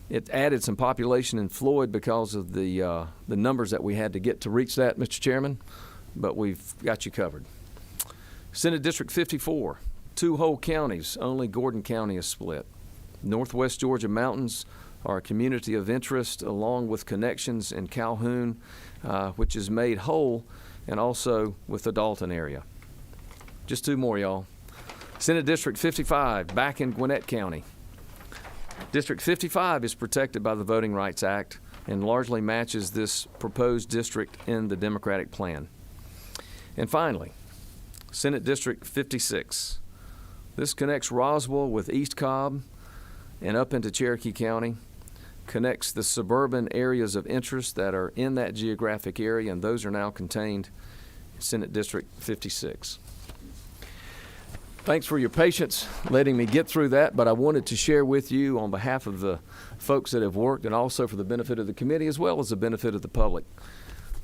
It added some population in Floyd because of the numbers that we had to get to reach that, Mr. Chairman, but we've got you covered. Senate District 54, 2 whole counties, only Gordon County is split. Northwest Georgia mountains are a community of interest along with connections in Calhoun, which is made whole, and also with the Dalton area. Just 2 more, y'all. Senate District 55, back in Gwinnett County. District 55 is protected by the Voting Rights Act and largely matches this proposed district in the Democratic plan. And finally, Senate District 56. This connects Roswell with East Cobb and up into Cherokee County, connects the suburban areas of interest that are in that geographic area, and those are now contained in Senate District 56. Thanks for your patience letting me get through that, but I wanted to share with you on behalf of the folks that have worked and also for the benefit of the committee as well as the benefit of the public,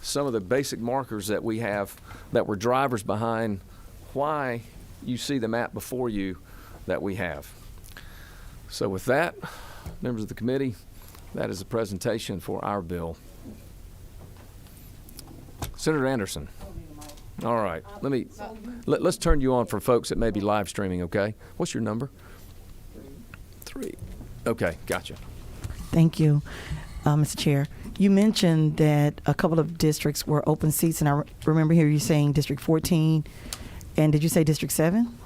some of the basic markers that we have that were drivers behind why you see the map before you that we have. So with that, members of the committee, that is a presentation for our bill. Senator Anderson. All right, let's turn you on for folks that may be live streaming, okay? What's your number? 3. Okay, gotcha. Thank you, Mr. Chair. You mentioned that a couple of districts were open seats, and I remember here you saying District 14, and did you say District 7?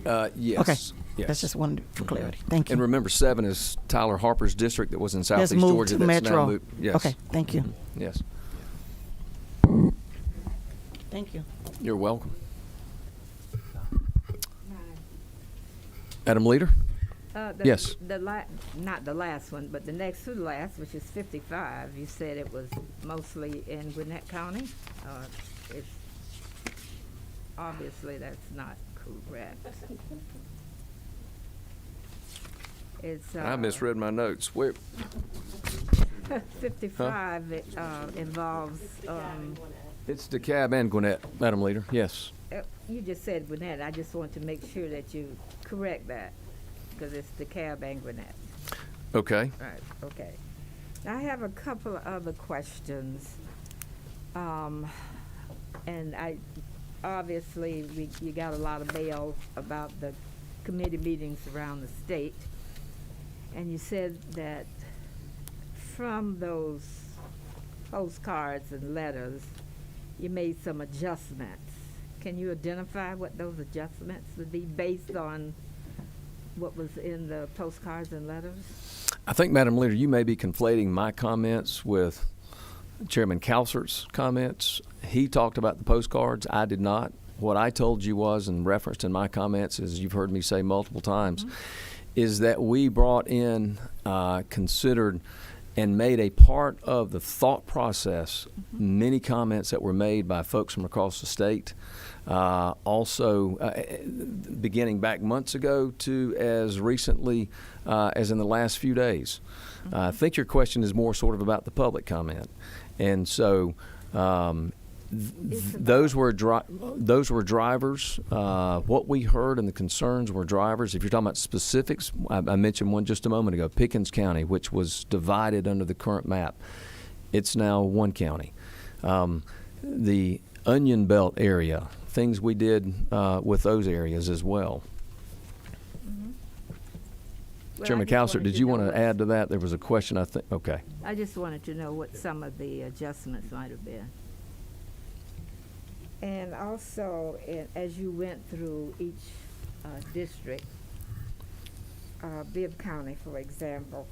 Yes. Okay. Yes. That's just one for clarity. Thank you. And remember, 7 is Tyler Harper's district that was in Southeast moved Georgia. to That's Metro. now moved. Yes. Okay, thank you. Yes. Thank you. You're welcome. Madam Leader? Yes. Not the last one, but the next to the last, which is 55, you said it was mostly in Gwinnett County. It's obviously that's not correct. It's I misread my notes. Where? 55 it, involves. It's DeKalb and Gwinnett, Madam Leader. Yes. You just said Gwinnett. I just want to make sure that you correct that because it's DeKalb and Gwinnett. Okay. Right. Okay. I have a couple of other questions, and obviously you got a lot of mail about the committee meetings around the state, and you said that from those postcards and letters, you made some adjustments. Can you identify what those adjustments would be based on what was in the postcards and letters? I think, Madam Leader, you may be conflating my comments with Chairman Calcert's comments. He talked about the postcards. I did not. What I told you was, and referenced in my comments, as you've heard me say multiple times, is that we brought in, considered and made a part of the thought process many comments that were made by folks from across the state. Also, beginning back months ago to as recently as in the last few days. I think your question is more sort of about the public comment. And so those were drivers. What we heard and the concerns were drivers. If you're talking about specifics, I mentioned one just a moment ago, Pickens County, which was divided under the current map. It's now one county. The Onion Belt area, things we did with those areas as well. Well, Chairman I just Cowser, wanted did to you know want to what- add to that? There was a question, I think. Okay. I just wanted to know what some of the adjustments might have been. And also, as you went through each district, Bibb County, for example,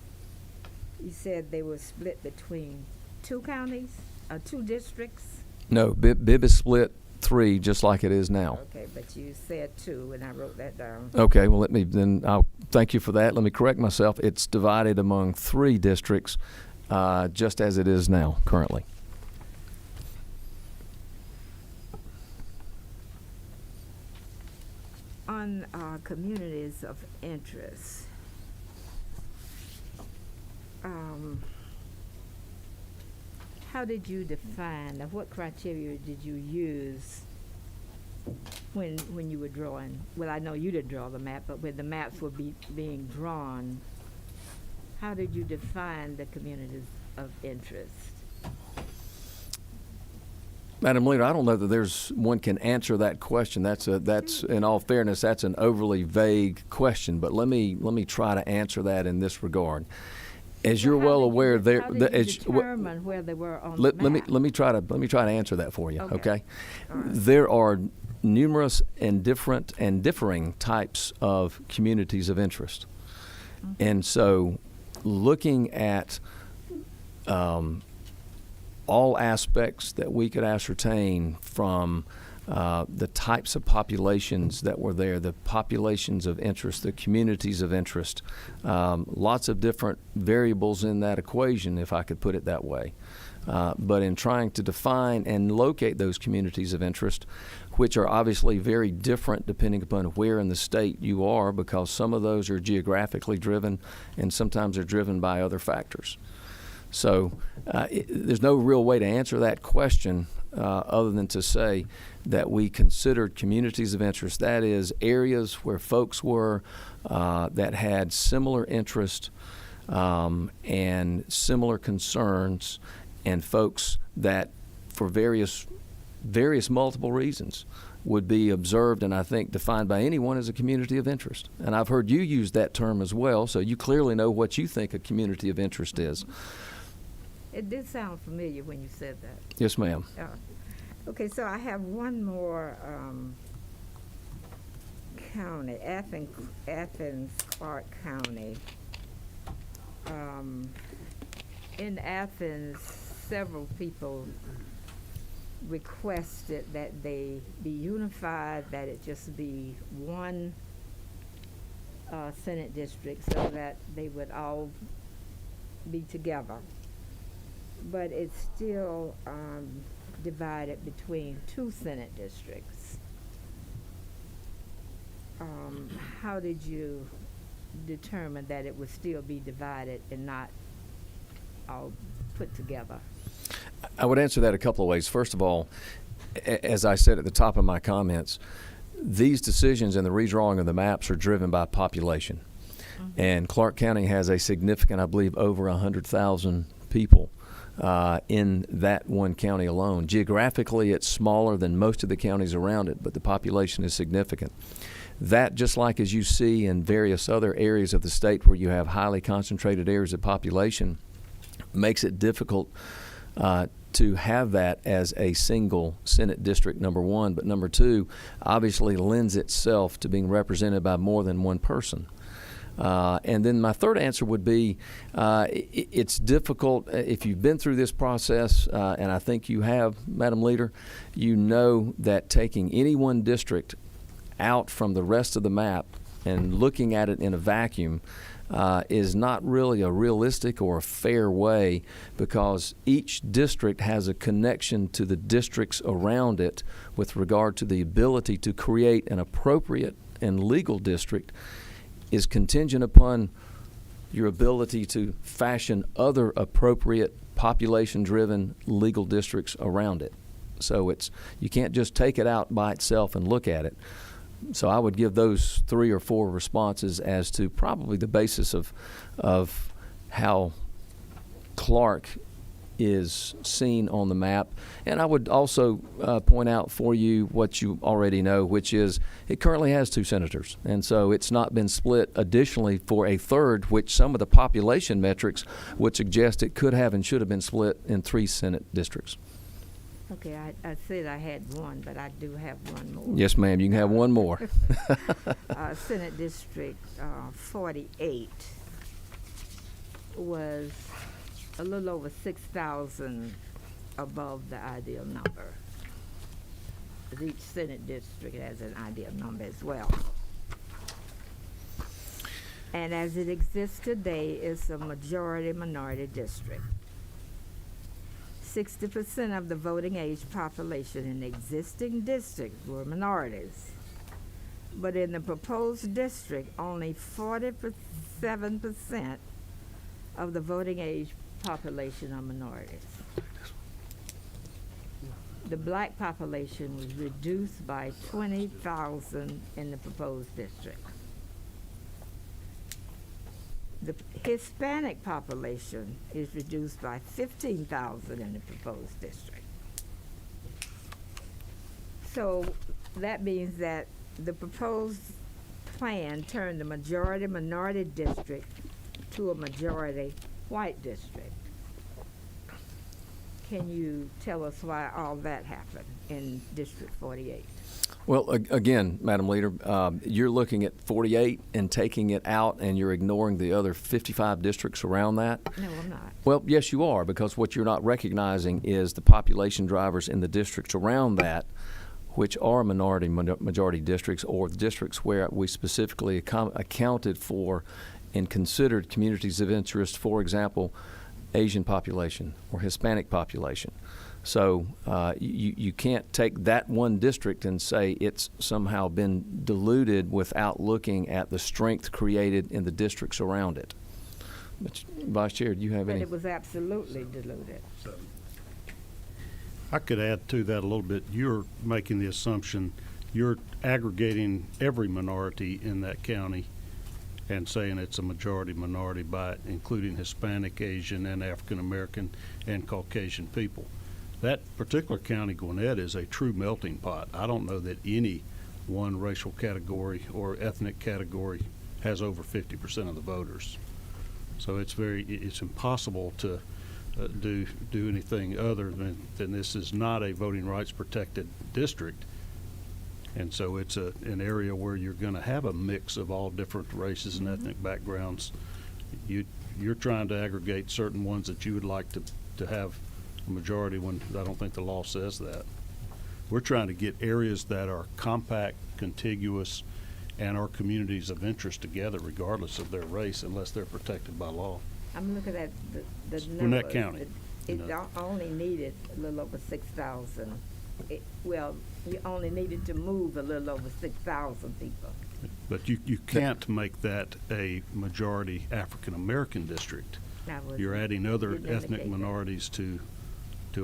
you said they were split between two counties, two districts? No, Bibb is split 3, just like it is now. Okay, but you said 2, and I wrote that down. Okay, well, I'll thank you for that. Let me correct myself. It's divided among 3 districts, just as it is now, currently. On communities of interest, how did you define, what criteria did you use when you were drawing? Well, I know you didn't draw the map, but when the maps were being drawn, how did you define the communities of interest? Madam Leader, I don't know that one can answer that question. That's in all fairness, that's an overly vague question. But let me try to answer that in this regard. As you're well aware, how did you determine where they were on the map? let me try to answer that for you. Okay. All right. There are numerous and differing types of communities of interest, and so looking at all aspects that we could ascertain from the types of populations that were there, the populations of interest, the communities of interest, lots of different variables in that equation, if I could put it that way. But in trying to define and locate those communities of interest, which are obviously very different depending upon where in the state you are, because some of those are geographically driven and sometimes are driven by other factors. So there's no real way to answer that question other than to say that we considered communities of interest. That is, areas where folks were that had similar interest and similar concerns, and folks that, for various multiple reasons, would be observed and I think defined by anyone as a community of interest. And I've heard you use that term as well, so you clearly know what you think a community of interest is. It did sound familiar when you said that. Yes, ma'am. Okay, so I have one more county, Athens, Clark County. In Athens, several people requested that they be unified, that it just be one Senate district so that they would all be together. But it's still divided between 2 Senate districts. How did you determine that it would still be divided and not all put together? I would answer that a couple of ways. First of all, as I said at the top of my comments, these decisions and the redrawing of the maps are driven by population. And Clark County has a significant, I believe, over 100,000 people in that one county alone. Geographically, it's smaller than most of the counties around it, but the population is significant. That, just like as you see in various other areas of the state where you have highly concentrated areas of population, makes it difficult to have that as a single Senate district, number one. But number two, obviously lends itself to being represented by more than one person. And then my third answer would be it's difficult if you've been through this process, and I think you have, Madam Leader, you know that taking any one district out from the rest of the map and looking at it in a vacuum is not really a realistic or a fair way, because each district has a connection to the districts around it with regard to the ability to create an appropriate and legal district is contingent upon your ability to fashion other appropriate population-driven legal districts around it. So you can't just take it out by itself and look at it. So I would give those 3 or 4 responses as to probably the basis of how Clark is seen on the map. And I would also point out for you what you already know, which is it currently has 2 senators. And so it's not been split additionally for a third, which some of the population metrics would suggest it could have and should have been split in 3 Senate districts. Okay, I said I had one, but I do have one more. Yes, ma'am, you can have one more. Senate District 48 was a little over 6,000 above the ideal number. Each Senate district has an ideal number as well. And as it exists today, it's a majority-minority district. 60% of the voting age population in the existing district were minorities. But in the proposed district, only 47% of the voting age population are minorities. The black population was reduced by 20,000 in the proposed district. The Hispanic population is reduced by 15,000 in the proposed district. So that means that the proposed plan turned the majority-minority district to a majority-white district. Can you tell us why all that happened in District 48? Well, again, Madam Leader, you're looking at 48 and taking it out, and you're ignoring the other 55 districts around that. No, I'm not. Well, yes, you are, because what you're not recognizing is the population drivers in the districts around that, which are majority districts, or the districts where we specifically accounted for and considered communities of interest, for example, Asian population or Hispanic population. So you can't take that one district and say it's somehow been diluted without looking at the strength created in the districts around it. But Vice Chair, do you have any? But it was absolutely diluted. I could add to that a little bit. You're making the assumption you're aggregating every minority in that county and saying it's a majority-minority by including Hispanic, Asian, and African American and Caucasian people. That particular county, Gwinnett, is a true melting pot. I don't know that any one racial category or ethnic category has over 50% of the voters. So it's impossible to do anything other than this is not a voting rights protected district. And so it's an area where you're going to have a mix of all different races and ethnic backgrounds. You're trying to aggregate certain ones that you would like to have a majority when I don't think the law says that. We're trying to get areas that are compact, contiguous, and are communities of interest together regardless of their race unless they're protected by law. I'm looking at the numbers. Gwinnett County. It only needed a little over 6,000. Well, you only needed to move a little over 6,000 people. But you can't make that a majority African American district. You're adding other ethnic minorities to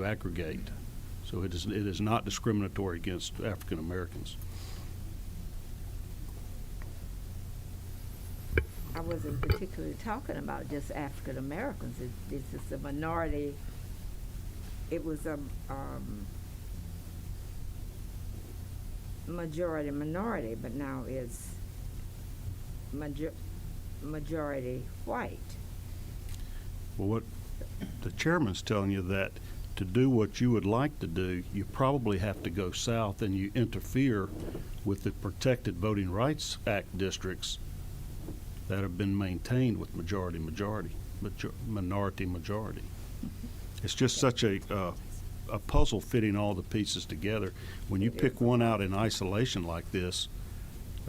aggregate. So it is not discriminatory against African Americans. I wasn't particularly talking about just African Americans. It's just a minority. It was a majority-minority, but now it's majority white. Well, what the chairman's telling you that to do what you would like to do, you probably have to go south and you interfere with the Protected Voting Rights Act districts that have been maintained with minority-majority. It's just such a puzzle fitting all the pieces together. When you pick one out in isolation like this,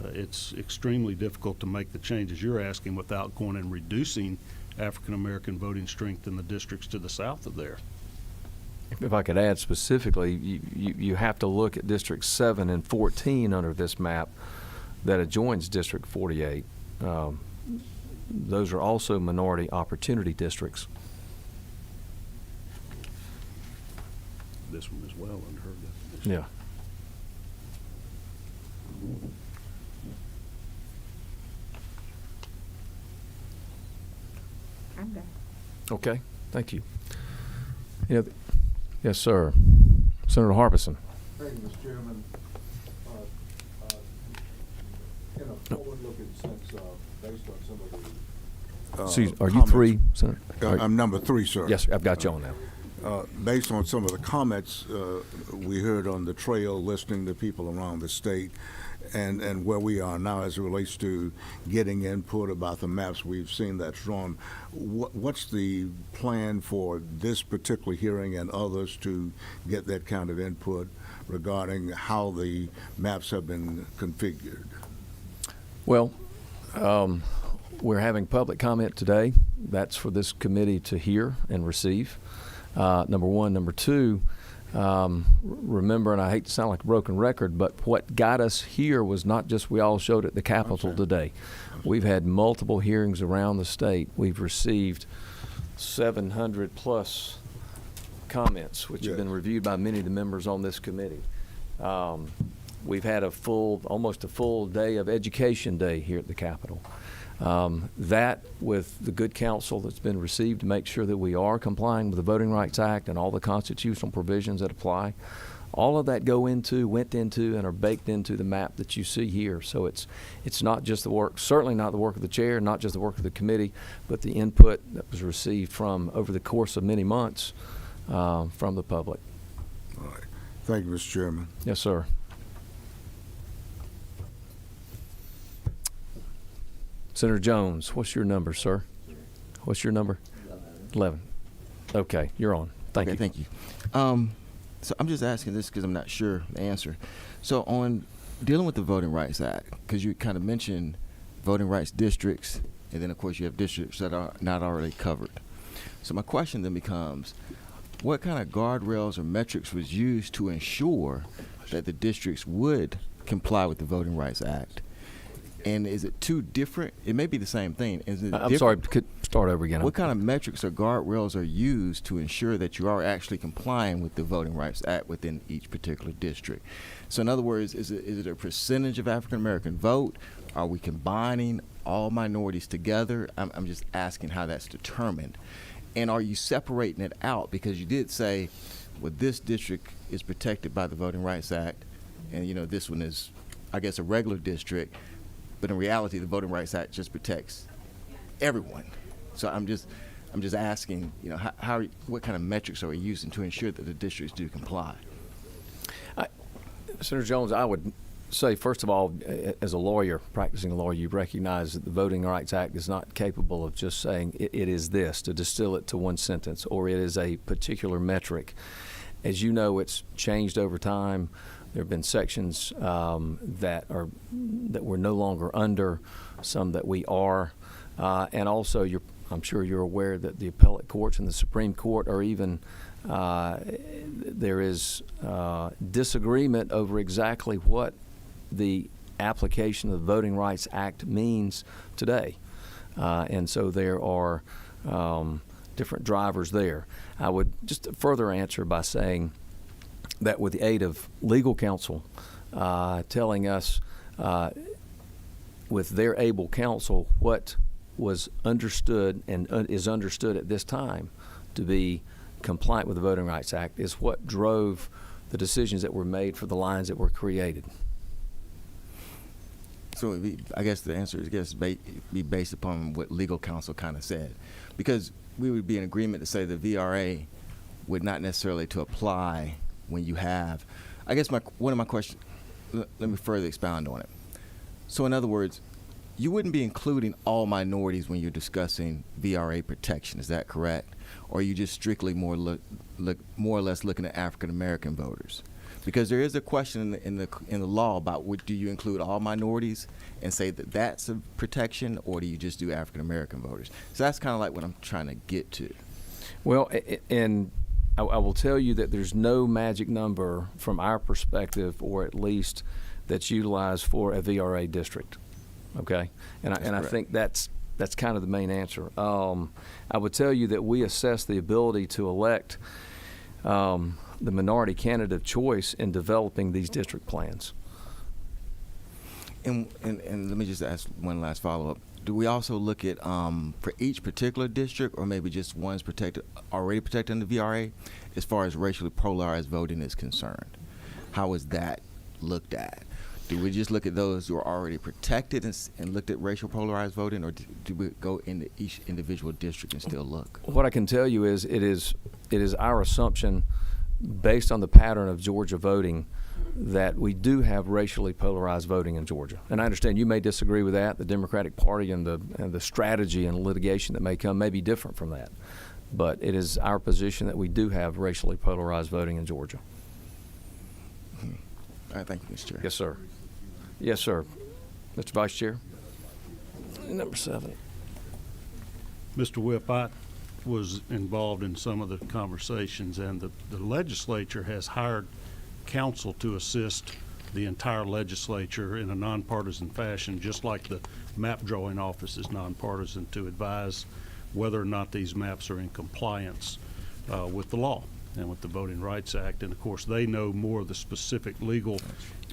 It's extremely difficult to make the changes you're asking without going and reducing African-American voting strength in the districts to the south of there. If I could add specifically, you have to look at District 7 and 14 under this map that adjoins District 48. Those are also minority opportunity districts. This one as well under her definition. Yeah. I'm done. Okay, thank you. Yeah, yes, sir. Senator Harbison. Thank you, Mr. Chairman. In a forward-looking sense, based on some of the Excuse, are you comments- three, Senator? Are- I'm number 3, sir. Yes, sir, I've got you on now. Based on some of the comments we heard on the trail, listening to people around the state, and where we are now as it relates to getting input about the maps we've seen that's drawn, what's the plan for this particular hearing and others to get that kind of input regarding how the maps have been configured? Well, we're having public comment today. That's for this committee to hear and receive. Number one. Number two, remember, and I hate to sound like a broken record, but what got us here was not just we all showed at the Capitol today. We've had multiple hearings around the state. We've received 700 plus comments, which have been reviewed by many of the members on this committee. We've had almost a full day of education day here at the Capitol. That, with the good counsel that's been received to make sure that we are complying with the Voting Rights Act and all the constitutional provisions that apply, all of that went into, and are baked into the map that you see here. So it's not just the work, certainly not the work of the chair, not just the work of the committee, but the input that was received from over the course of many months from the public. All right. Thank you, Mr. Chairman. Yes, sir. Senator Jones, what's your number, sir? What's your number? 11. Okay, you're on. Thank you. Thank you. So I'm just asking this because I'm not sure the answer. So on dealing with the Voting Rights Act, because you kind of mentioned voting rights districts, and then of course you have districts that are not already covered. So my question then becomes, what kind of guardrails or metrics was used to ensure that the districts would comply with the Voting Rights Act? And is it two different? It may be the same thing. Is it I'm sorry, could start over again. What kind of metrics or guardrails are used to ensure that you are actually complying with the Voting Rights Act within each particular district? So in other words, is it a percentage of African American vote? Are we combining all minorities together? I'm just asking how that's determined. And are you separating it out? Because you did say, well, this district is protected by the Voting Rights Act, and this one is, I guess, a regular district. But in reality, the Voting Rights Act just protects everyone. So I'm just asking, what kind of metrics are we using to ensure that the districts do comply? Senator Jones, I would say, first of all, as a lawyer, practicing lawyer, you recognize that the Voting Rights Act is not capable of just saying it is this, to distill it to one sentence, or it is a particular metric. As you know, it's changed over time. There have been sections that we're no longer under, some that we are, and also I'm sure you're aware that the appellate courts and the Supreme Court are even there is disagreement over exactly what the application of the Voting Rights Act means today, and so there are different drivers there. I would just further answer by saying that with the aid of legal counsel telling us with their able counsel what was understood and is understood at this time to be compliant with the Voting Rights Act is what drove the decisions that were made for the lines that were created. So I guess the answer is be based upon what legal counsel kind of said, because we would be in agreement to say the VRA would not necessarily to apply when you have, I guess one of my questions, let me further expound on it. So in other words, you wouldn't be including all minorities when you're discussing VRA protection, is that correct? Or are you just strictly more or less looking at African American voters? Because there is a question in the law about do you include all minorities and say that that's a protection, or do you just do African American voters? So that's kind of like what I'm trying to get to. Well, and I will tell you that there's no magic number from our perspective, or at least that's utilized for a VRA district. Okay, and I correct. think that's kind of the main answer. I would tell you that we assess the ability to elect the minority candidate of choice in developing these district plans. And let me just ask one last follow-up. Do we also look at for each particular district, or maybe just one's already protected under VRA, as far as racially polarized voting is concerned? How is that looked at? Do we just look at those who are already protected and looked at racial polarized voting, or do we go into each individual district and still look? What I can tell you is it is our assumption, based on the pattern of Georgia voting, that we do have racially polarized voting in Georgia. And I understand you may disagree with that. The Democratic Party and the strategy and litigation that may come may be different from that. But it is our position that we do have racially polarized voting in Georgia. All right, thank you, Mr. Chair. Yes, sir. Yes, sir. Mr. Vice Chair. Number 7. Mr. Whip, I was involved in some of the conversations, and the legislature has hired counsel to assist the entire legislature in a nonpartisan fashion, just like the map drawing office is nonpartisan, to advise whether or not these maps are in compliance with the law and with the Voting Rights Act. And of course, they know more of the specific legal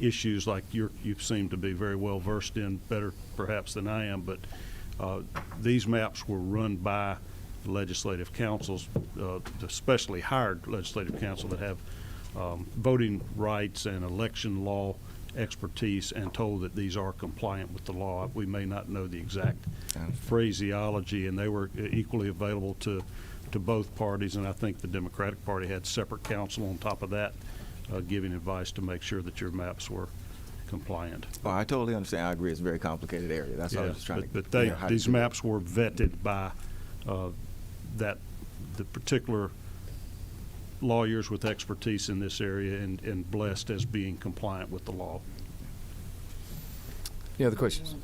issues, like you seem to be very well versed in, better perhaps than I am. But these maps were run by legislative councils, especially hired legislative council that have voting rights and election law expertise, and told that these are compliant with the law. We may not know the exact phraseology, and they were equally available to both parties, and I think the Democratic Party had separate counsel on top of that, giving advice to make sure that your maps were compliant. Oh, I totally understand. I agree. It's a very complicated area. That's what I was just trying to. But figure out how to these do it. maps were vetted by the particular lawyers with expertise in this area, and blessed as being compliant with the law. Any other questions?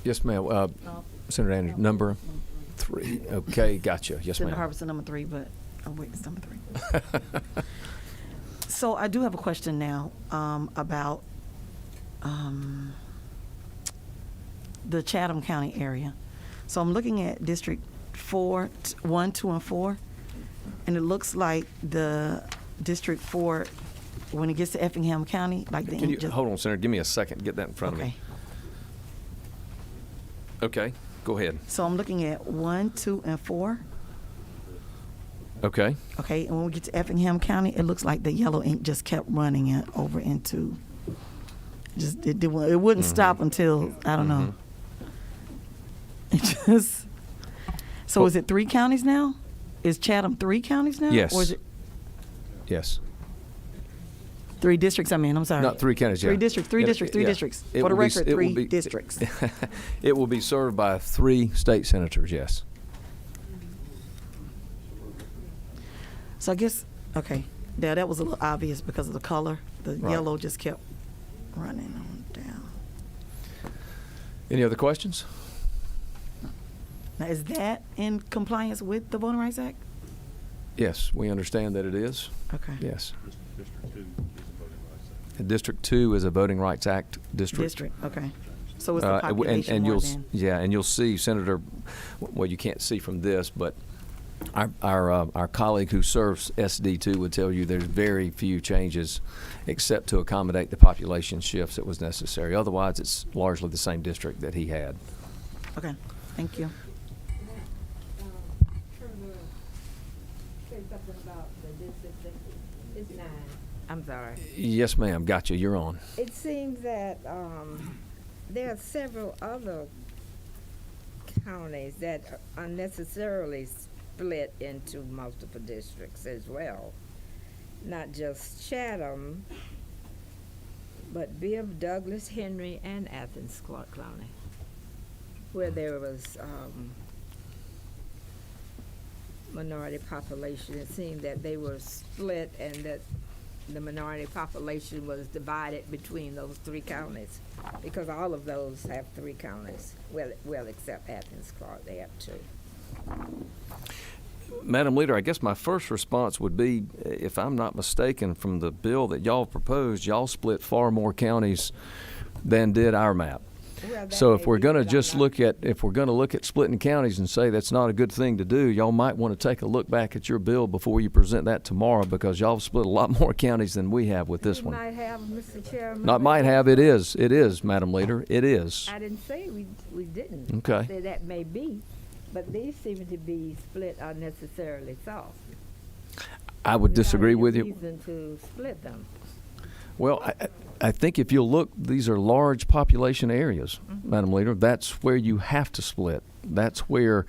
Yes, ma'am. Senator Andrews, number 3. Okay, gotcha. Yes, Senator ma'am. Harbison, number 3, but wait, it's number 3. So I do have a question now about the Chatham County area. So I'm looking at District 4, 1, 2, and 4, and it looks like the District 4, when it gets to Effingham County, like the Can you hold on, Senator? Give me a second. Get that in front of okay. me. Okay, go ahead. So I'm looking at 1, 2, and 4. Okay. Okay, and when we get to Effingham County, it looks like the yellow ink just kept running it over into. It wouldn't stop until I don't know. It just. So is it 3 counties now? Is Chatham 3 counties now? Yes. Or is it Yes. 3 districts? I mean, I'm sorry. Not 3 counties. 3 yeah. districts. 3 Yeah, districts. 3 yeah. districts. It For the will be- record, it will 3 be- districts. It will be served by 3 state senators. Yes. So I guess yeah, that was a little obvious because of the color. The Right. yellow just kept running on down. Any other questions? Now, is that in compliance with the Voting Rights Act? Yes, we understand that it is. Okay. Yes. District 2 is a Voting Rights Act. And District 2 is a Voting Rights Act district. District. Okay. So it's the And population more than. and you'll see, Senator. Well, you can't see from this, but our colleague who serves SD2 would tell you there's very few changes, except to accommodate the population shifts that was necessary. Otherwise, it's largely the same district that he had. Okay. Thank you. Say something about the district that is 9. I'm sorry. Yes, ma'am. Gotcha. You're on. It seems that there are several other counties that are unnecessarily split into multiple districts as well. Not just Chatham, but Bibb, Douglas, Henry, and Athens, Clark County, where there was minority population. It seemed that they were split and that the minority population was divided between those 3 counties, because all of those have 3 counties, well, except Athens, Clark, they have 2. Madam Leader, I guess my first response would be, if I'm not mistaken, from the bill that y'all proposed, y'all split far more counties than did our map. Well, that So if may we're be, going to but I'm just not- look at splitting counties and say that's not a good thing to do, y'all might want to take a look back at your bill before you present that tomorrow, because y'all have split a lot more counties than we have with this We one. might have, Mr. Chairman. Not but might have, it is, Madam Leader, it is. I didn't say we didn't. Okay. I said that may be, but these seem to be split unnecessarily so. I would disagree with Without you. any reason to split them. Well, I think if you'll look, these are large population areas, Madam Leader. That's where you have to split. That's where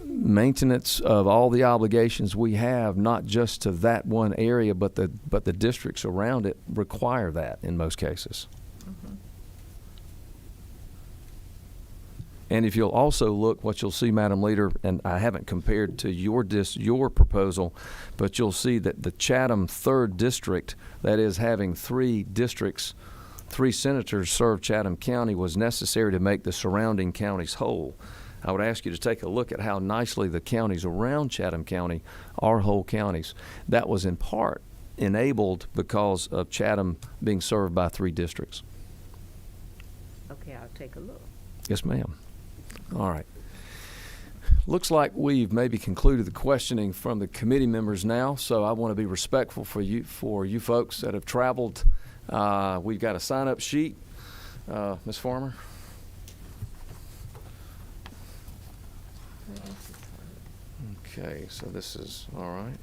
maintenance of all the obligations we have, not just to that one area, but the districts around it, require that in most cases. And if you'll also look, what you'll see, Madam Leader, and I haven't compared to your proposal, but you'll see that the Chatham 3rd District, that is having 3 districts, 3 senators serve Chatham County, was necessary to make the surrounding counties whole. I would ask you to take a look at how nicely the counties around Chatham County are whole counties. That was in part enabled because of Chatham being served by 3 districts. Okay, I'll take a look. Yes, ma'am. All right. Looks like we've maybe concluded the questioning from the committee members now, so I want to be respectful for you folks that have traveled. We've got a sign-up sheet. Ms. Farmer? Okay, so this is, all right.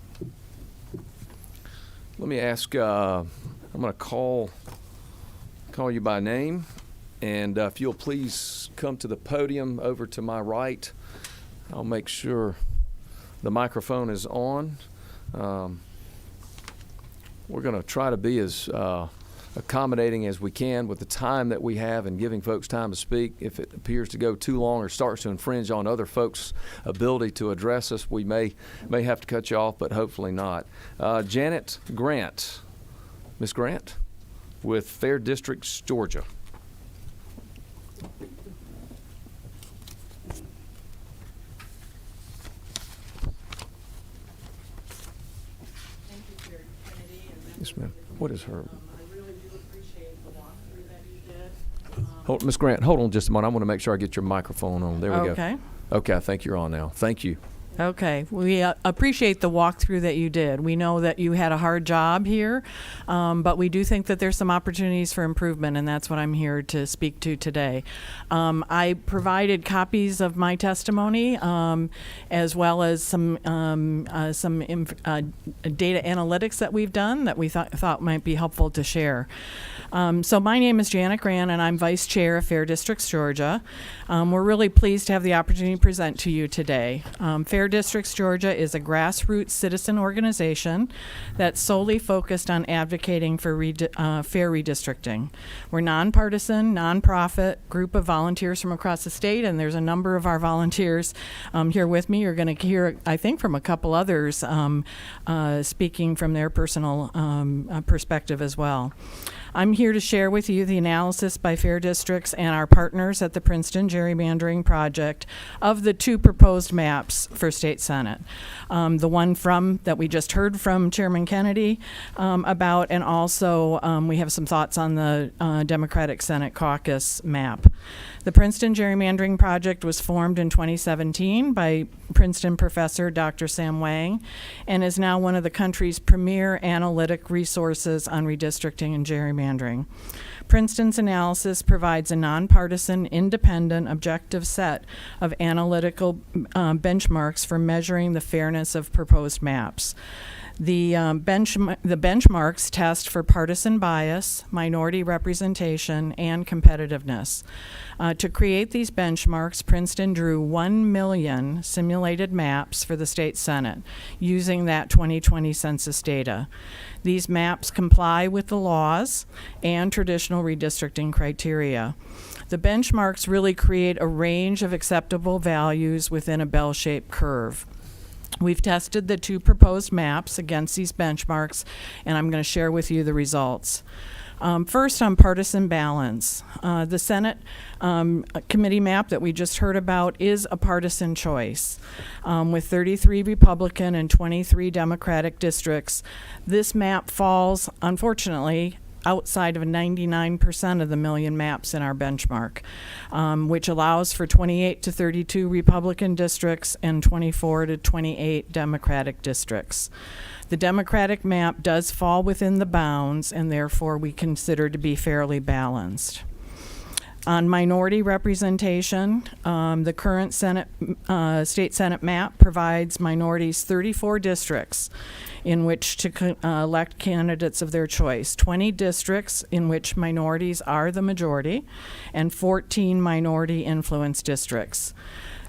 Let me ask, I'm going to call you by name. And if you'll please come to the podium over to my right, I'll make sure the microphone is on. We're going to try to be as accommodating as we can with the time that we have and giving folks time to speak. If it appears to go too long or starts to infringe on other folks' ability to address us, we may have to cut you off, but hopefully not. Janet Grant, Ms. Grant, with Fair Districts, Georgia. Thank you, Chair Kennedy and members Yes, of ma'am. the What is committee. her? I really do appreciate the walkthrough that you did. Ms. Grant, hold on just a moment. I want to make sure I get your microphone on. There we go. Okay. Okay, I think you're on now. Thank you. Okay. We appreciate the walkthrough that you did. We know that you had a hard job here, but we do think that there's some opportunities for improvement, and that's what I'm here to speak to today. I provided copies of my testimony, as well as some data analytics that we've done that we thought might be helpful to share. So my name is Janet Grant, and I'm Vice Chair of Fair Districts, Georgia. We're really pleased to have the opportunity to present to you today. Fair Districts, Georgia is a grassroots citizen organization that's solely focused on advocating for fair redistricting. We're nonpartisan, nonprofit group of volunteers from across the state, and there's a number of our volunteers here with me. You're going to hear, I think, from a couple others speaking from their personal perspective as well. I'm here to share with you the analysis by Fair Districts and our partners at the Princeton Gerrymandering Project of the 2 proposed maps for State Senate. The one that we just heard from Chairman Kennedy about, and also we have some thoughts on the Democratic Senate Caucus map. The Princeton Gerrymandering Project was formed in 2017 by Princeton professor Dr. Sam Wang, and is now one of the country's premier analytic resources on redistricting and gerrymandering. Princeton's analysis provides a nonpartisan, independent, objective set of analytical benchmarks for measuring the fairness of proposed maps. The benchmarks test for partisan bias, minority representation, and competitiveness. To create these benchmarks, Princeton drew 1 million simulated maps for the state Senate using that 2020 census data. These maps comply with the laws and traditional redistricting criteria. The benchmarks really create a range of acceptable values within a bell-shaped curve. We've tested the 2 proposed maps against these benchmarks, and I'm going to share with you the results. First, on partisan balance. The Senate committee map that we just heard about is a partisan choice. With 33 Republican and 23 Democratic districts, this map falls, unfortunately, outside of 99% of the million maps in our benchmark, which allows for 28 to 32 Republican districts and 24 to 28 Democratic districts. The Democratic map does fall within the bounds, and therefore we consider to be fairly balanced. On minority representation, the current state Senate map provides minorities 34 districts in which to elect candidates of their choice, 20 districts in which minorities are the majority, and 14 minority influence districts.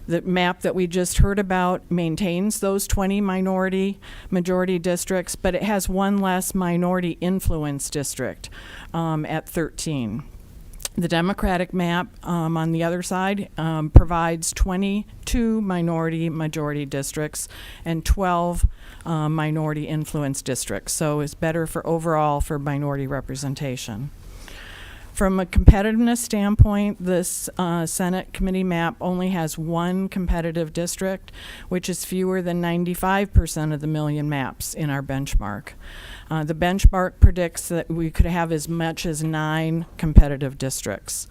The map that we just heard about maintains those 20 majority districts, but it has one less minority influence district at 13. The Democratic map, on the other side, provides 22 majority districts and 12 minority influence districts, so it's better for overall for minority representation. From a competitiveness standpoint, this Senate committee map only has 1 competitive district, which is fewer than 95% of the million maps in our benchmark. The benchmark predicts that we could have as much as 9 competitive districts.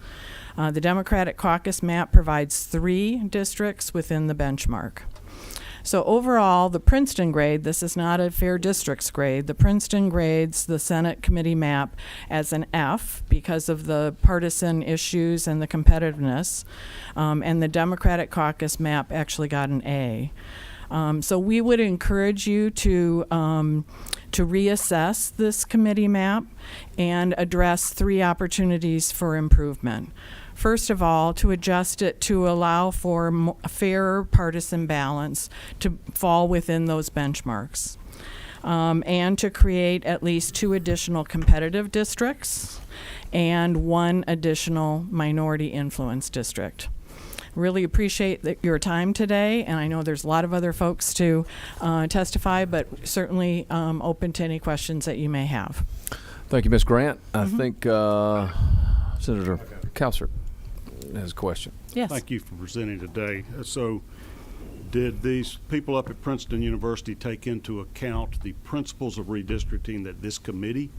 The Democratic caucus map provides 3 districts within the benchmark. So overall, the Princeton grade, this is not a fair districts grade, the Princeton grades the Senate committee map as an F because of the partisan issues and the competitiveness, and the Democratic caucus map actually got an A. So we would encourage you to reassess this committee map and address 3 opportunities for improvement. First of all, to adjust it to allow for a fairer partisan balance to fall within those benchmarks, and to create at least 2 additional competitive districts and 1 additional minority influence district. Really appreciate your time today, and I know there's a lot of other folks to testify, but certainly open to any questions that you may have. Thank you, Ms. Grant. I think Senator Cowser has a question. Yes. Thank you for presenting today. So did these people up at Princeton University take into account the principles of redistricting that this committee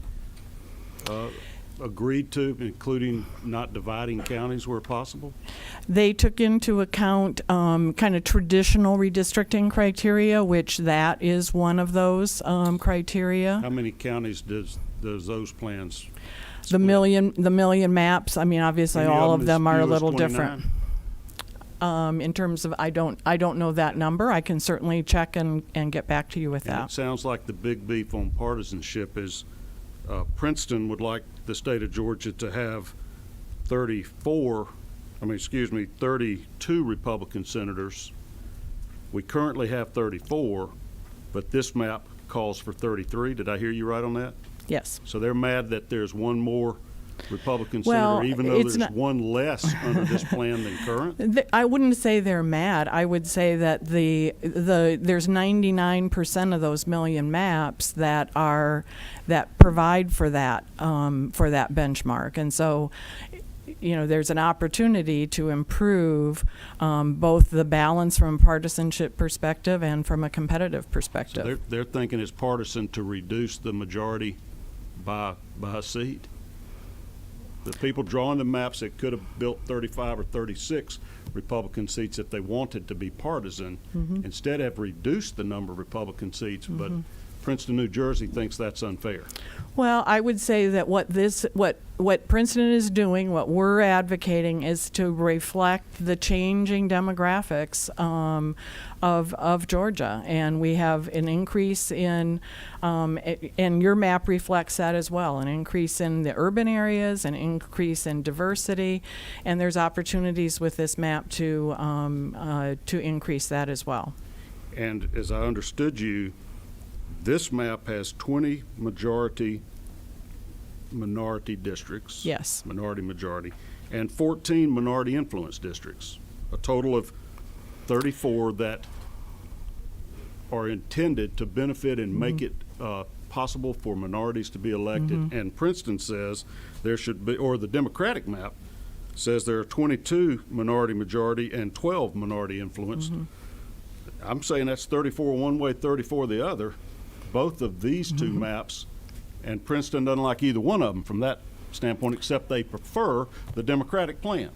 agreed to, including not dividing counties where possible? They took into account kind of traditional redistricting criteria, which that is one of those criteria. How many counties does those plans The million maps, I mean, obviously Any all of of them them as are a few as little 29? different. In terms of, I don't know that number. I can certainly check and get back to you with And that. it sounds like the big beef on partisanship is Princeton would like the state of Georgia to have 32 Republican senators. We currently have 34, but this map calls for 33. Did I hear you right on that? Yes. So they're mad that there's one more Republican Well, senator, even though it's there's not- one less under this plan than current? I wouldn't say they're mad. I would say that there's 99% of those million maps that provide for that benchmark, and so there's an opportunity to improve both the balance from a partisanship perspective and from a competitive perspective. So they're thinking it's partisan to reduce the majority by a seat. The people drawing the maps that could have built 35 or 36 Republican seats if they wanted to be partisan, instead have reduced the number of Republican seats, but Princeton, New Jersey thinks that's unfair. Well, I would say that what Princeton is doing, what we're advocating, is to reflect the changing demographics of Georgia, and we have an increase in, and your map reflects that as well, an increase in the urban areas, an increase in diversity, and there's opportunities with this map to increase that as well. And as I understood you, this map has 20 minority districts. Yes. Majority, and 14 minority influence districts. A total of 34 that are intended to benefit and make it possible for minorities to be elected. And Princeton says there should be, or the Democratic map says there are 22 minority majority and 12 minority influenced. I'm saying that's 34 one way, 34 the other. Both of these two maps, and Princeton doesn't like either one of them from that standpoint, except they prefer the Democratic plan.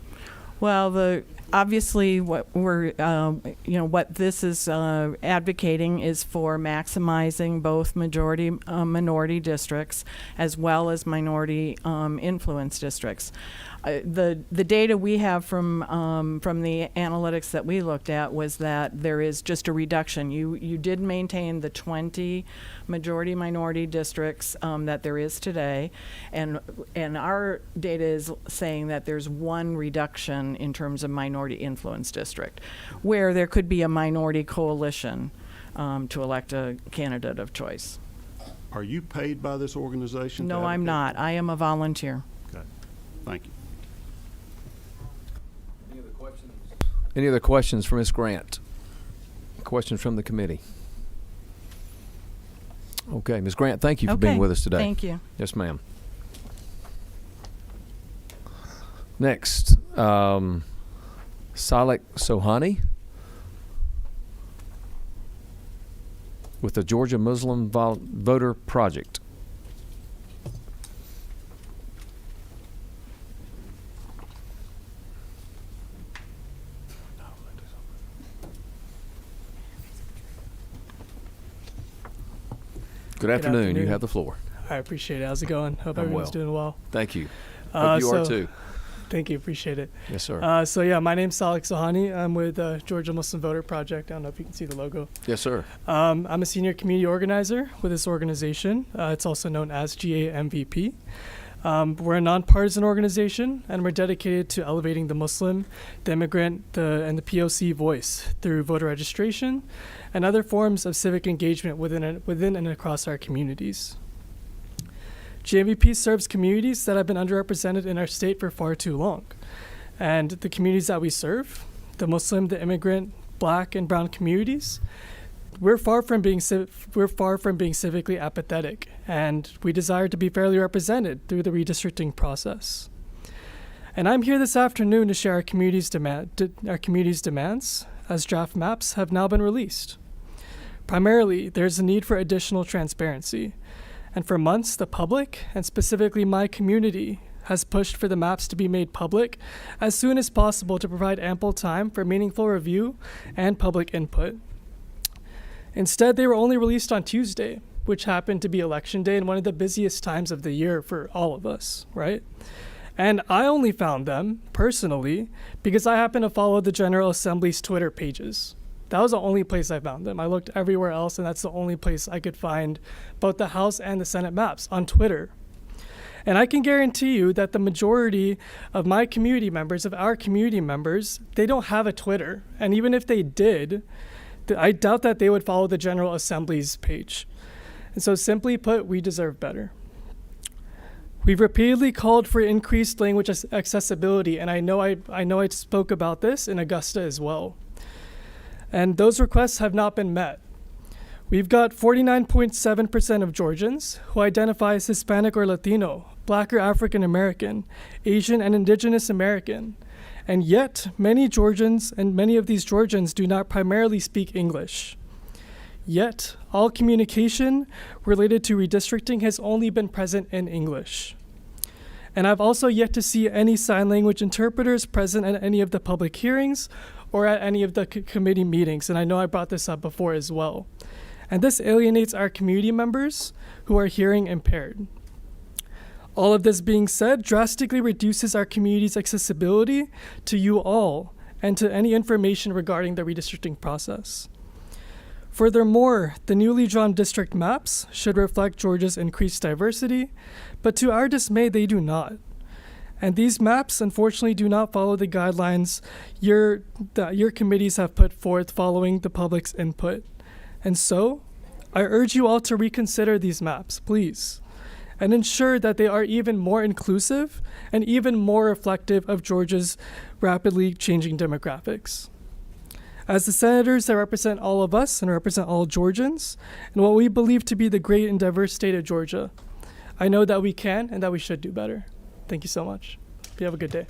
Well, obviously what we're, what this is advocating is for maximizing both majority minority districts as well as minority influence districts. The data we have from the analytics that we looked at was that there is just a reduction. You did maintain the 20 majority minority districts that there is today, and our data is saying that there's one reduction in terms of minority influence district, where there could be a minority coalition to elect a candidate of choice. Are you paid by this organization? No, I'm not. I am a volunteer. Okay, thank you. Any other questions for Ms. Grant? Questions from the committee? Okay, Ms. Grant, thank you for being with us today. Thank you. Yes, ma'am. Next, Salek Sohani with the Georgia Muslim Voter Project. Good afternoon. You have the floor. I appreciate it. How's it going? Hope everyone's doing well. Thank you. Hope you are too. Thank you. Appreciate it. Yes, sir. My name's Salek Sohani. I'm with Georgia Muslim Voter Project. I don't know if you can see the logo. Yes, sir. I'm a senior community organizer with this organization. It's also known as GAMVP. We're a nonpartisan organization, and we're dedicated to elevating the Muslim, the immigrant, and the POC voice through voter registration and other forms of civic engagement within and across our communities. GMVP serves communities that have been underrepresented in our state for far too long. And the communities that we serve, the Muslim, the immigrant, Black, and brown communities, we're far from being civically apathetic, and we desire to be fairly represented through the redistricting process. And I'm here this afternoon to share our community's demands, as draft maps have now been released. Primarily, there's a need for additional transparency, and for months, the public, and specifically my community, has pushed for the maps to be made public as soon as possible to provide ample time for meaningful review and public input. Instead, they were only released on Tuesday, which happened to be election day and one of the busiest times of the year for all of us, right? And I only found them, personally, because I happen to follow the General Assembly's Twitter pages. That was the only place I found them. I looked everywhere else, and that's the only place I could find both the House and the Senate maps, on Twitter. And I can guarantee you that the majority of my community members, of our community members, they don't have a Twitter. And even if they did, I doubt that they would follow the General Assembly's page. And so simply put, we deserve better. We've repeatedly called for increased language accessibility, and I know I spoke about this in Augusta as well. And those requests have not been met. We've got 49.7% of Georgians who identify as Hispanic or Latino, Black or African American, Asian and Indigenous American. And yet, many Georgians and many of these Georgians do not primarily speak English. Yet, all communication related to redistricting has only been present in English. And I've also yet to see any sign language interpreters present at any of the public hearings or at any of the committee meetings, and I know I brought this up before as well. And this alienates our community members who are hearing impaired. All of this being said drastically reduces our community's accessibility to you all and to any information regarding the redistricting process. Furthermore, the newly drawn district maps should reflect Georgia's increased diversity, but to our dismay, they do not. And these maps, unfortunately, do not follow the guidelines that your committees have put forth following the public's input. And so, I urge you all to reconsider these maps, please, and ensure that they are even more inclusive and even more reflective of Georgia's rapidly changing demographics. as the senators that represent all of us and represent all Georgians and what we believe to be the great and diverse state of Georgia. I know that we can and that we should do better. Thank you so much. You have a good day.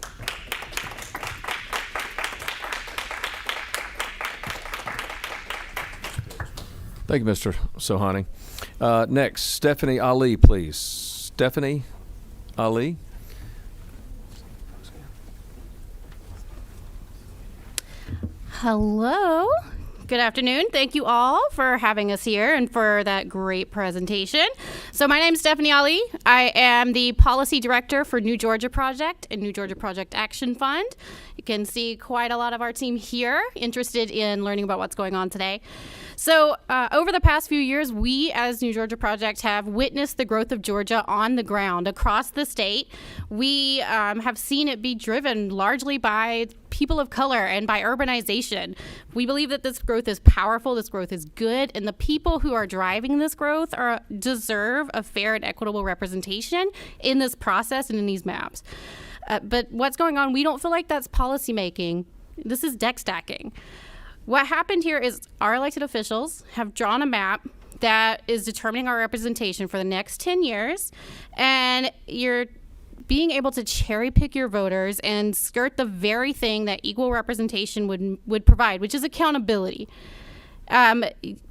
Thank you, Mr. Sohani. Next, Stephanie Ali, please. Stephanie Ali. Hello. Good afternoon. Thank you all for having us here and for that great presentation. So my name is Stephanie Ali. I am the Policy Director for New Georgia Project and New Georgia Project Action Fund. You can see quite a lot of our team here interested in learning about what's going on today. So over the past few years, we as New Georgia Project have witnessed the growth of Georgia on the ground across the state. We have seen it be driven largely by people of color and by urbanization. We believe that this growth is powerful, this growth is good, and the people who are driving this growth deserve a fair and equitable representation in this process and in these maps. But what's going on, we don't feel like that's policymaking. This is deck stacking. What happened here is our elected officials have drawn a map that is determining our representation for the next 10 years, and you're being able to cherry pick your voters and skirt the very thing that equal representation would provide, which is accountability.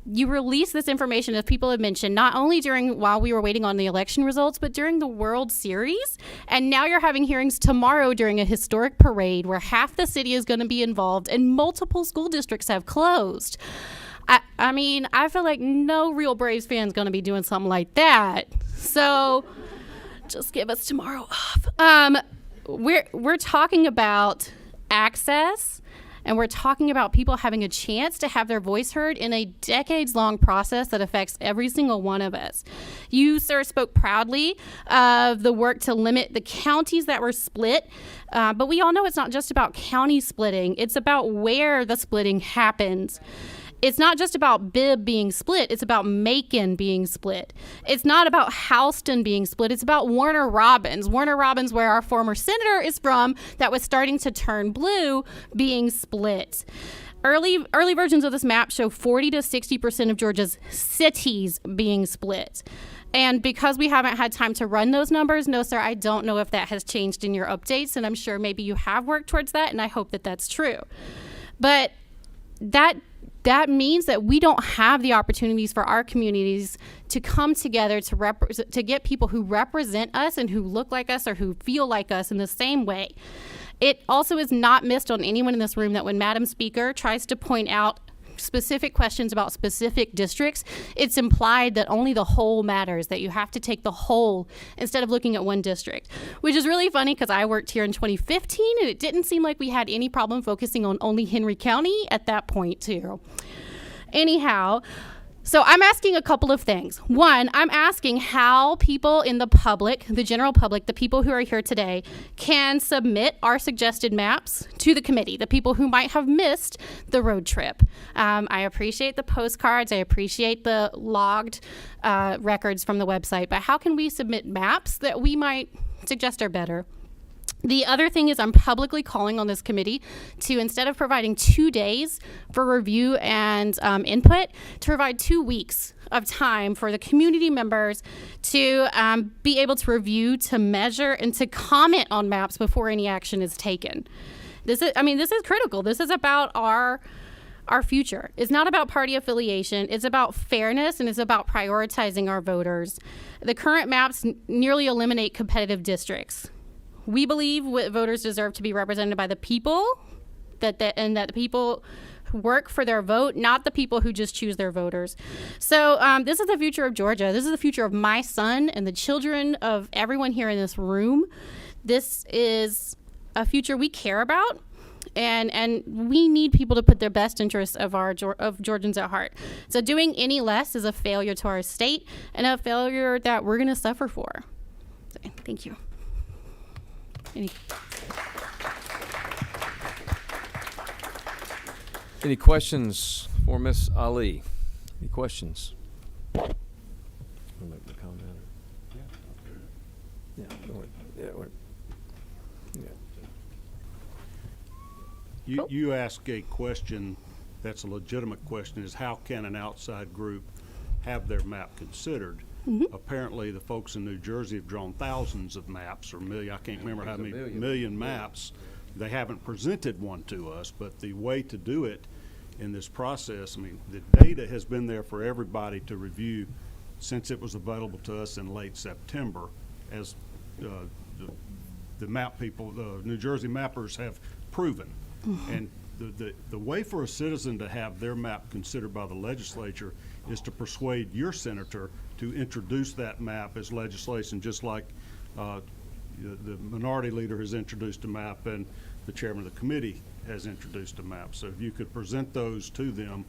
You release this information, as people have mentioned, not only while we were waiting on the election results, but during the World Series. And now you're having hearings tomorrow during a historic parade where half the city is going to be involved and multiple school districts have closed. I mean, I feel like no real Braves fan is going to be doing something like that. So just give us tomorrow off. We're talking about access. And we're talking about people having a chance to have their voice heard in a decades-long process that affects every single one of us. You, sir, spoke proudly of the work to limit the counties that were split, but we all know it's not just about county splitting. It's about where the splitting happens. It's not just about Bibb being split. It's about Macon being split. It's not about Houston being split. It's about Warner Robins. Warner Robins, where our former senator is from, that was starting to turn blue, being split. Early versions of this map show 40 to 60% of Georgia's cities being split. And because we haven't had time to run those numbers, no, sir, I don't know if that has changed in your updates, and I'm sure maybe you have worked towards that, and I hope that that's true. But that means that we don't have the opportunities for our communities to come together to get people who represent us and who look like us or who feel like us in the same way. It also is not missed on anyone in this room that when Madam Speaker tries to point out specific questions about specific districts, it's implied that only the whole matters, that you have to take the whole instead of looking at one district, which is really funny because I worked here in 2015 and it didn't seem like we had any problem focusing on only Henry County at that point too. Anyhow, so I'm asking a couple of things. One, I'm asking how people in the public, the general public, the people who are here today, can submit our suggested maps to the committee, the people who might have missed the road trip. I appreciate the postcards. I appreciate the logged records from the website, but how can we submit maps that we might suggest are better? The other thing is I'm publicly calling on this committee to, instead of providing 2 days for review and input, to provide 2 weeks of time for the community members to be able to review, to measure, and to comment on maps before any action is taken. This is critical. This is about our future. It's not about party affiliation. It's about fairness, and it's about prioritizing our voters. The current maps nearly eliminate competitive districts. We believe voters deserve to be represented by the people, and that the people work for their vote, not the people who just choose their voters. So this is the future of Georgia. This is the future of my son and the children of everyone here in this room. This is a future we care about, and we need people to put their best interests of Georgians at heart. So doing any less is a failure to our state and a failure that we're going to suffer for. So, thank you. Any questions for Ms. Ali? Any questions? Make the comment. You asked a question that's a legitimate question, is how can an outside group have their map considered? Apparently, the folks in New Jersey have drawn thousands of maps, or million, I can't remember how many, million maps. They haven't presented one to us, but the way to do it in this process, I mean, the data has been there for everybody to review since it was available to us in late September, as the map people, the New Jersey mappers have proven. And the way for a citizen to have their map considered by the legislature is to persuade your senator to introduce that map as legislation, just like the minority leader has introduced a map and the chairman of the committee has introduced a map. So if you could present those to them,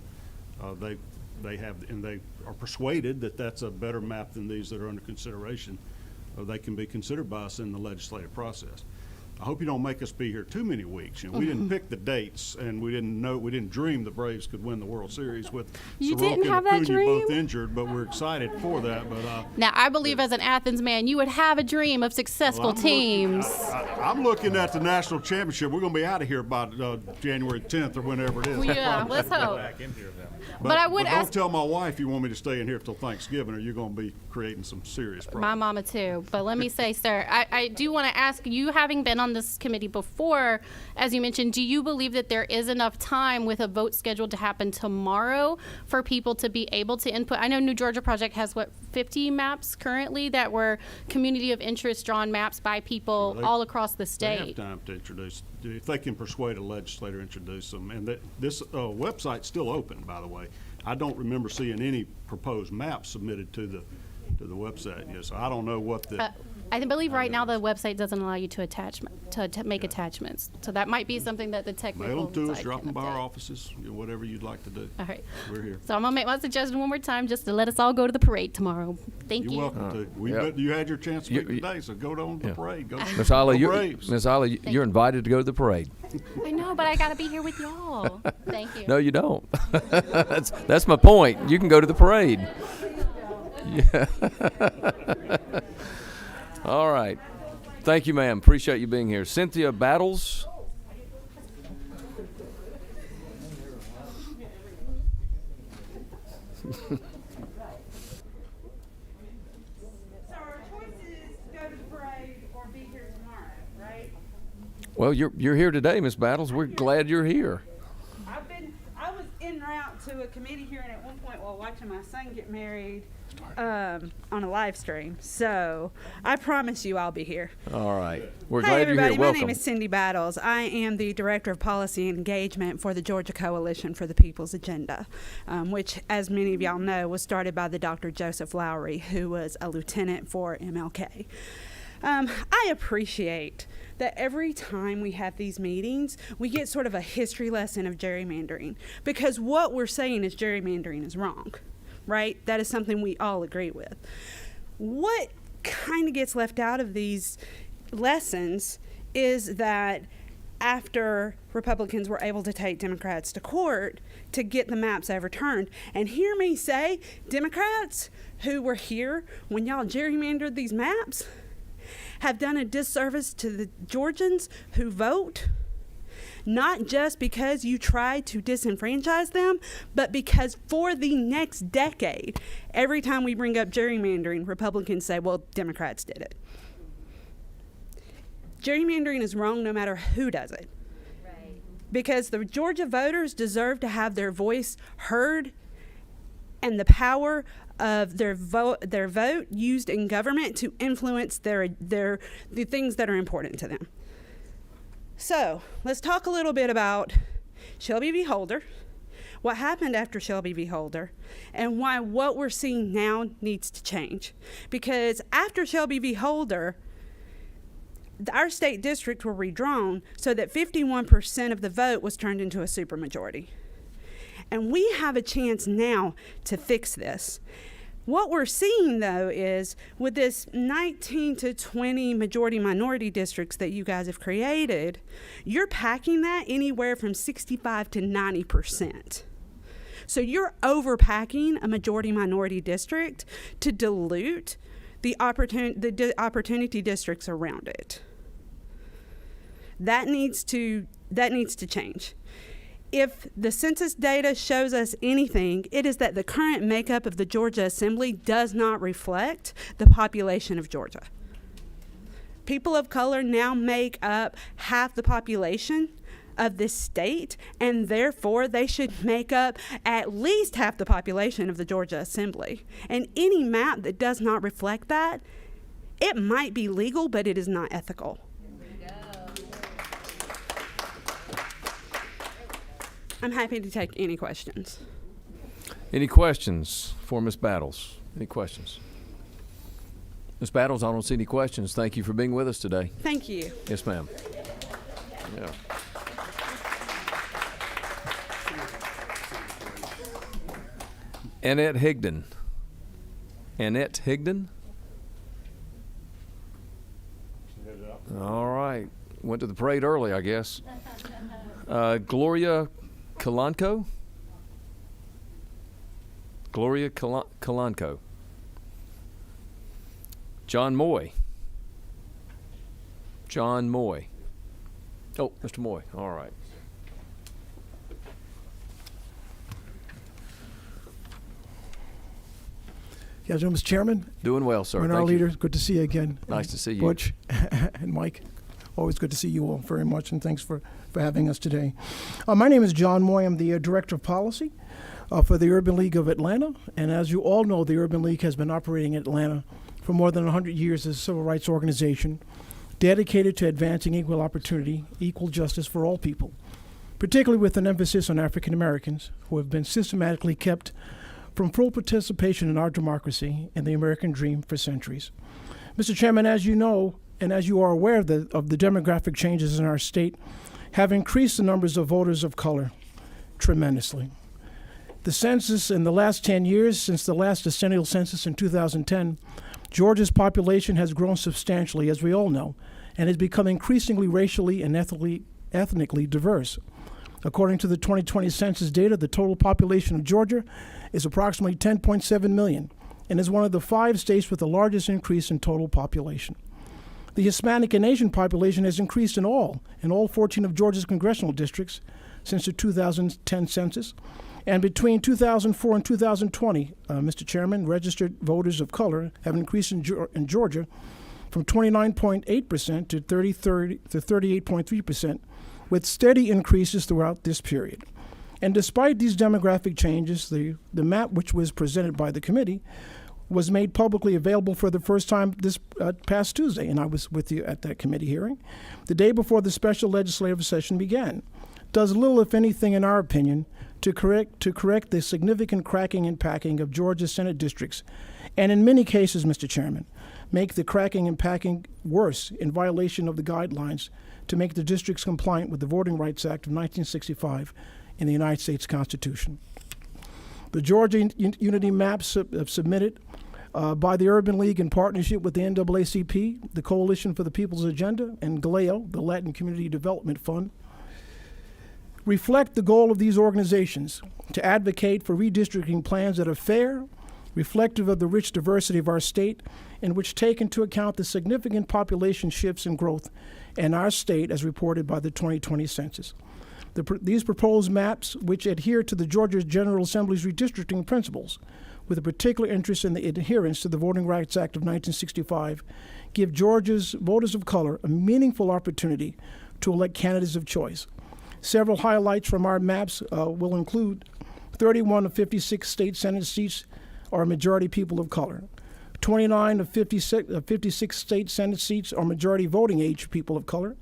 they have, and they are persuaded that that's a better map than these that are under consideration, they can be considered by us in the legislative process. I hope you don't make us be here too many weeks. You know, we didn't pick the dates, and we didn't dream the Braves could win the World Series with You Soroka didn't have and that Acuna dream? both injured, but we're excited for that. But Now, I believe as an Athens man, you would have a dream of successful teams. I'm looking at the national championship. We're going to be out of here by January 10th or whenever it is. Yeah, let's hope. Back into them. But I would don't ask tell my wife you want me to stay in here till Thanksgiving, or you're going to be creating some serious my problems. mama too. But let me say, sir, I do want to ask you, having been on this committee before, as you mentioned, do you believe that there is enough time with a vote scheduled to happen tomorrow for people to be able to input? I know New Georgia Project has, 50 maps currently that were community of interest drawn maps by people all across the They state. have time to introduce, if they can persuade a legislator to introduce them. And this website's still open, by the way. I don't remember seeing any proposed maps submitted to the website yet, so I don't know what the. I believe right now the website doesn't allow you to to make attachments. So that might be something that the technical Mail them to us, side drop can them by our update. offices, whatever you'd like to do. All right. We're here. So I'm gonna make my suggestion one more time, just to let us all go to the parade tomorrow. Thank you. You're welcome to. We Yep. bet you had your chance to speak You- today, so go on to the Yeah. parade. Go, Miss Ollie, go Braves. Miss Ollie, you're invited to go to the parade. I know, but I gotta be here with y'all. Thank you. No, you don't. That's my point. You can go to the parade. Yeah. All right. Thank you, ma'am. Appreciate you being here. Cynthia Battles. So our choice is to go to the parade or be here tomorrow, right? Well, you're here today, Miss Battles. We're glad you're here. I was en route to a committee hearing at one point while watching my son get married on a live stream. So I promise you I'll be here. All right. We're Hi, glad everybody. you're here. My Welcome. name is Cindy Battles. I am the Director of Policy and Engagement for the Georgia Coalition for the People's Agenda, which, as many of y'all know, was started by the Dr. Joseph Lowry, who was a lieutenant for MLK. I appreciate that every time we have these meetings, we get sort of a history lesson of gerrymandering, because what we're saying is gerrymandering is wrong, right? That is something we all agree with. What kind of gets left out of these lessons is that after Republicans were able to take Democrats to court to get the maps overturned, and hear me say, Democrats who were here when y'all gerrymandered these maps have done a disservice to the Georgians who vote, not just because you tried to disenfranchise them, but because for the next decade, every time we bring up gerrymandering, Republicans say, well, Democrats did it. Gerrymandering is wrong no matter who does it. Right. Because the Georgia voters deserve to have their voice heard and the power of their vote used in government to influence the things that are important to them. So let's talk a little bit about Shelby v. Holder, what happened after Shelby v. Holder, and why what we're seeing now needs to change. Because after Shelby v. Holder, our state districts were redrawn so that 51% of the vote was turned into a supermajority. And we have a chance now to fix this. What we're seeing, though, is with this 19 to 20 majority-minority districts that you guys have created, you're packing that anywhere from 65 to 90%. So you're overpacking a majority-minority district to dilute the opportunity districts around it. That needs to change. if the census data shows us anything, it is that the current makeup of the Georgia Assembly does not reflect the population of Georgia. People of color now make up half the population of this state, and therefore they should make up at least half the population of the Georgia Assembly. And any map that does not reflect that, it might be legal, but it is not ethical. I'm happy to take any questions. Any questions for Ms. Battles? Any questions? Ms. Battles, I don't see any questions. Thank you for being with us today. Thank you. Yes, ma'am. Yeah. Annette Higdon. Annette Higdon? All right. Went to the parade early, I guess. Gloria Kalanko? Gloria Kalanko. John Moy. John Moy. Oh, Mr. Moy. All right. Yes, Mr. Chairman. Doing well, sir. And our Thank you. leaders, good to see you again. Nice to see you. Butch and Mike, always good to see you all very much, and thanks for having us today. My name is John Moy. I'm the Director of Policy for the Urban League of Atlanta. And as you all know, the Urban League has been operating in Atlanta for more than 100 years as a civil rights organization dedicated to advancing equal opportunity, equal justice for all people, particularly with an emphasis on African Americans who have been systematically kept from full participation in our democracy and the American dream for centuries. Mr. Chairman, as you know, and as you are aware of the demographic changes in our state, have increased the numbers of voters of color tremendously. The census in the last 10 years, since the last decennial census in 2010, Georgia's population has grown substantially, as we all know, and has become increasingly racially and ethnically diverse. According to the 2020 census data, the total population of Georgia is approximately 10.7 million and is one of the 5 states with the largest increase in total population. The Hispanic and Asian population has increased in all 14 of Georgia's congressional districts since the 2010 census. And between 2004 and 2020, Mr. Chairman, registered voters of color have increased in Georgia from 29.8% to 38.3%, with steady increases throughout this period. And despite these demographic changes, the map which was presented by the committee was made publicly available for the first time this past Tuesday, and I was with you at that committee hearing, the day before the special legislative session began. Does little, if anything, in our opinion, to correct the significant cracking and packing of Georgia's Senate districts, and in many cases, Mr. Chairman, make the cracking and packing worse in violation of the guidelines to make the districts compliant with the Voting Rights Act of 1965 in the United States Constitution. The Georgia Unity maps submitted by the Urban League in partnership with the NAACP, the Coalition for the People's Agenda, and GALEO, the Latin Community Development Fund, reflect the goal of these organizations to advocate for redistricting plans that are fair, reflective of the rich diversity of our state, and which take into account the significant population shifts and growth in our state as reported by the 2020 census. These proposed maps, which adhere to the Georgia General Assembly's redistricting principles, with a particular interest in the adherence to the Voting Rights Act of 1965, give Georgia's voters of color a meaningful opportunity to elect candidates of choice. Several highlights from our maps will include 31 of 56 state Senate seats are majority people of color. 29 of 56 state Senate seats are majority voting age people of color.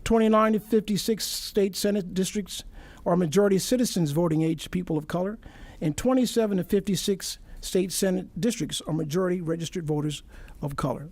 29 of 56 state Senate districts are majority citizens voting age people of color. And 27 of 56 state Senate districts are majority registered voters of color.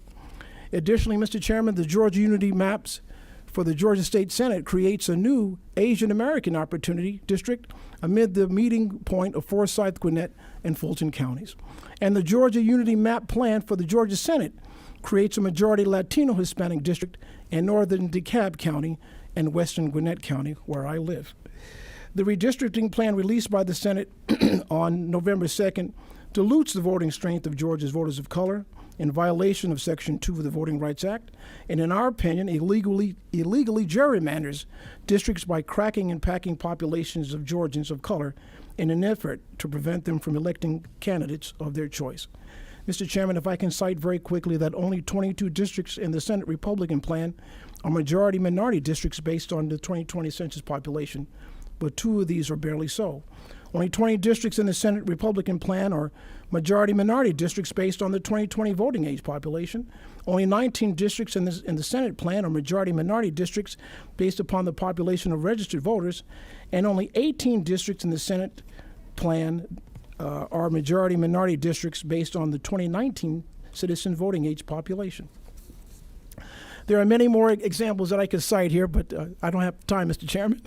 Additionally, Mr. Chairman, the Georgia Unity maps for the Georgia State Senate creates a new Asian American Opportunity District amid the meeting point of Forsyth, Gwinnett, and Fulton counties. And the Georgia Unity Map Plan for the Georgia Senate creates a majority Latino Hispanic district in northern DeKalb County and western Gwinnett County, where I live. The redistricting plan released by the Senate on November 2nd dilutes the voting strength of Georgia's voters of color in violation of Section 2 of the Voting Rights Act, and in our opinion, illegally gerrymanders districts by cracking and packing populations of Georgians of color in an effort to prevent them from electing candidates of their choice. Mr. Chairman, if I can cite very quickly that only 22 districts in the Senate Republican plan are majority-minority districts based on the 2020 census population, but 2 of these are barely so. Only 20 districts in the Senate Republican plan are majority-minority districts based on the 2020 voting age population. Only 19 districts in the Senate plan are majority-minority districts based upon the population of registered voters, and only 18 districts in the Senate plan are majority-minority districts based on the 2019 citizen voting age population. There are many more examples that I could cite here, but I don't have time, Mr. Chairman,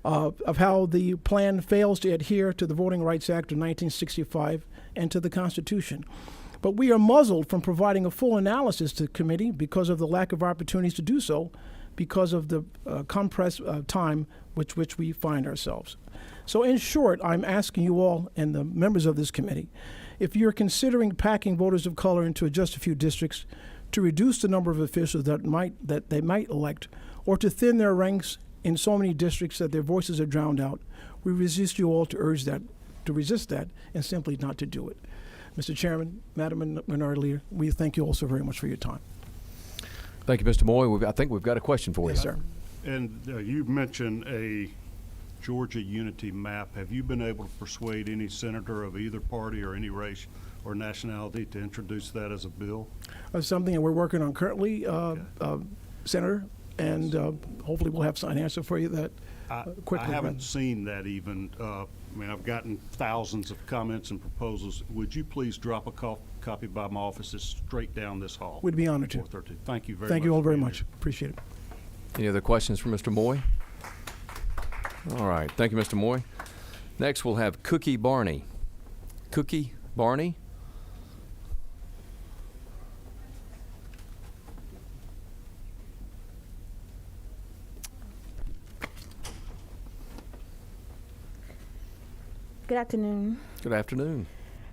of how the plan fails to adhere to the Voting Rights Act of 1965 and to the Constitution. But we are muzzled from providing a full analysis to the committee because of the lack of opportunities to do so, because of the compressed time which we find ourselves. So in short, I'm asking you all and the members of this committee, if you're considering packing voters of color into just a few districts to reduce the number of officials that they might elect, or to thin their ranks in so many districts that their voices are drowned out, we resist you all to resist that, and simply not to do it. Mr. Chairman, Madam Minority Leader, we thank you all so very much for your time. Thank you, Mr. Moy. I think we've got a question for you. Yes, sir. And you mentioned a Georgia unity map. Have you been able to persuade any senator of either party or any race or nationality to introduce that as a bill? Something that we're working on currently, Senator, and hopefully we'll have an answer for you that quickly. I haven't seen that even. I mean, I've gotten thousands of comments and proposals. Would you please drop a copy by my office? It's straight down this hall. We'd be honored to. 413. Thank you very much. Thank you all very much. Appreciate it. Any other questions for Mr. Moy? All right. Thank you, Mr. Moy. Next, we'll have Cookie Barney. Cookie Barney? Good afternoon. Good afternoon.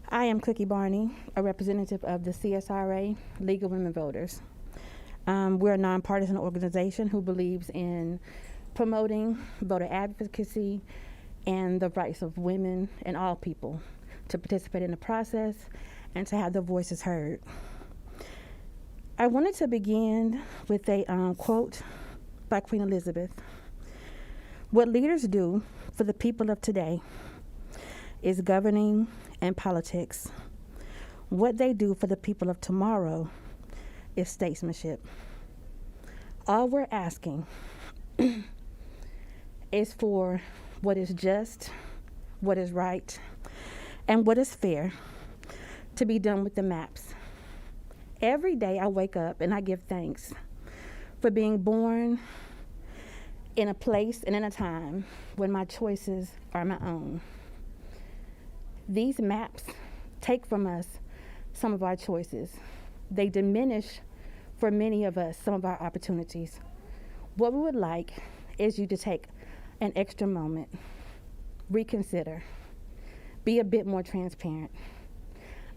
I am Cookie Barney, a representative of the CSRA, League of Women Voters. We're a nonpartisan organization who believes in promoting voter advocacy and the rights of women and all people to participate in the process and to have their voices heard. I wanted to begin with a quote by Queen Elizabeth. What leaders do for the people of today is governing and politics. What they do for the people of tomorrow is statesmanship. All we're asking is for what is just, what is right, and what is fair to be done with the maps. Every day I wake up and I give thanks for being born in a place and in a time when my choices are my own. These maps take from us some of our choices. They diminish, for many of us, some of our opportunities. What we would like is you to take an extra moment, reconsider, be a bit more transparent,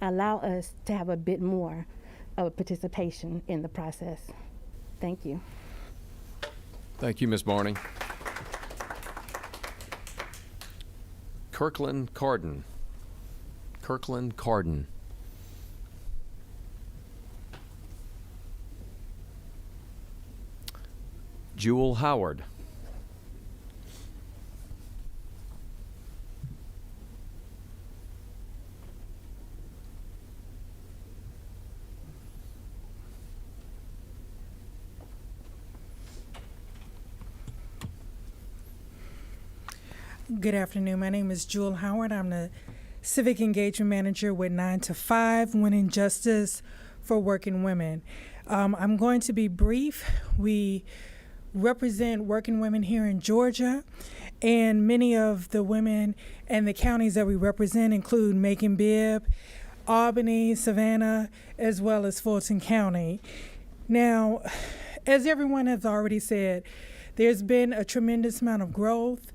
allow us to have a bit more of participation in the process. Thank you. Thank you, Ms. Barney. Kirkland Carden. Kirkland Carden. Jewel Howard. Good afternoon. My name is Jewel Howard. I'm the Civic Engagement Manager with 9 to 5, Winning Justice for Working Women. I'm going to be brief. We represent working women here in Georgia, and many of the women and the counties that we represent include Macon-Bibb, Albany, Savannah, as well as Fulton County. Now, as everyone has already said, there's been a tremendous amount of growth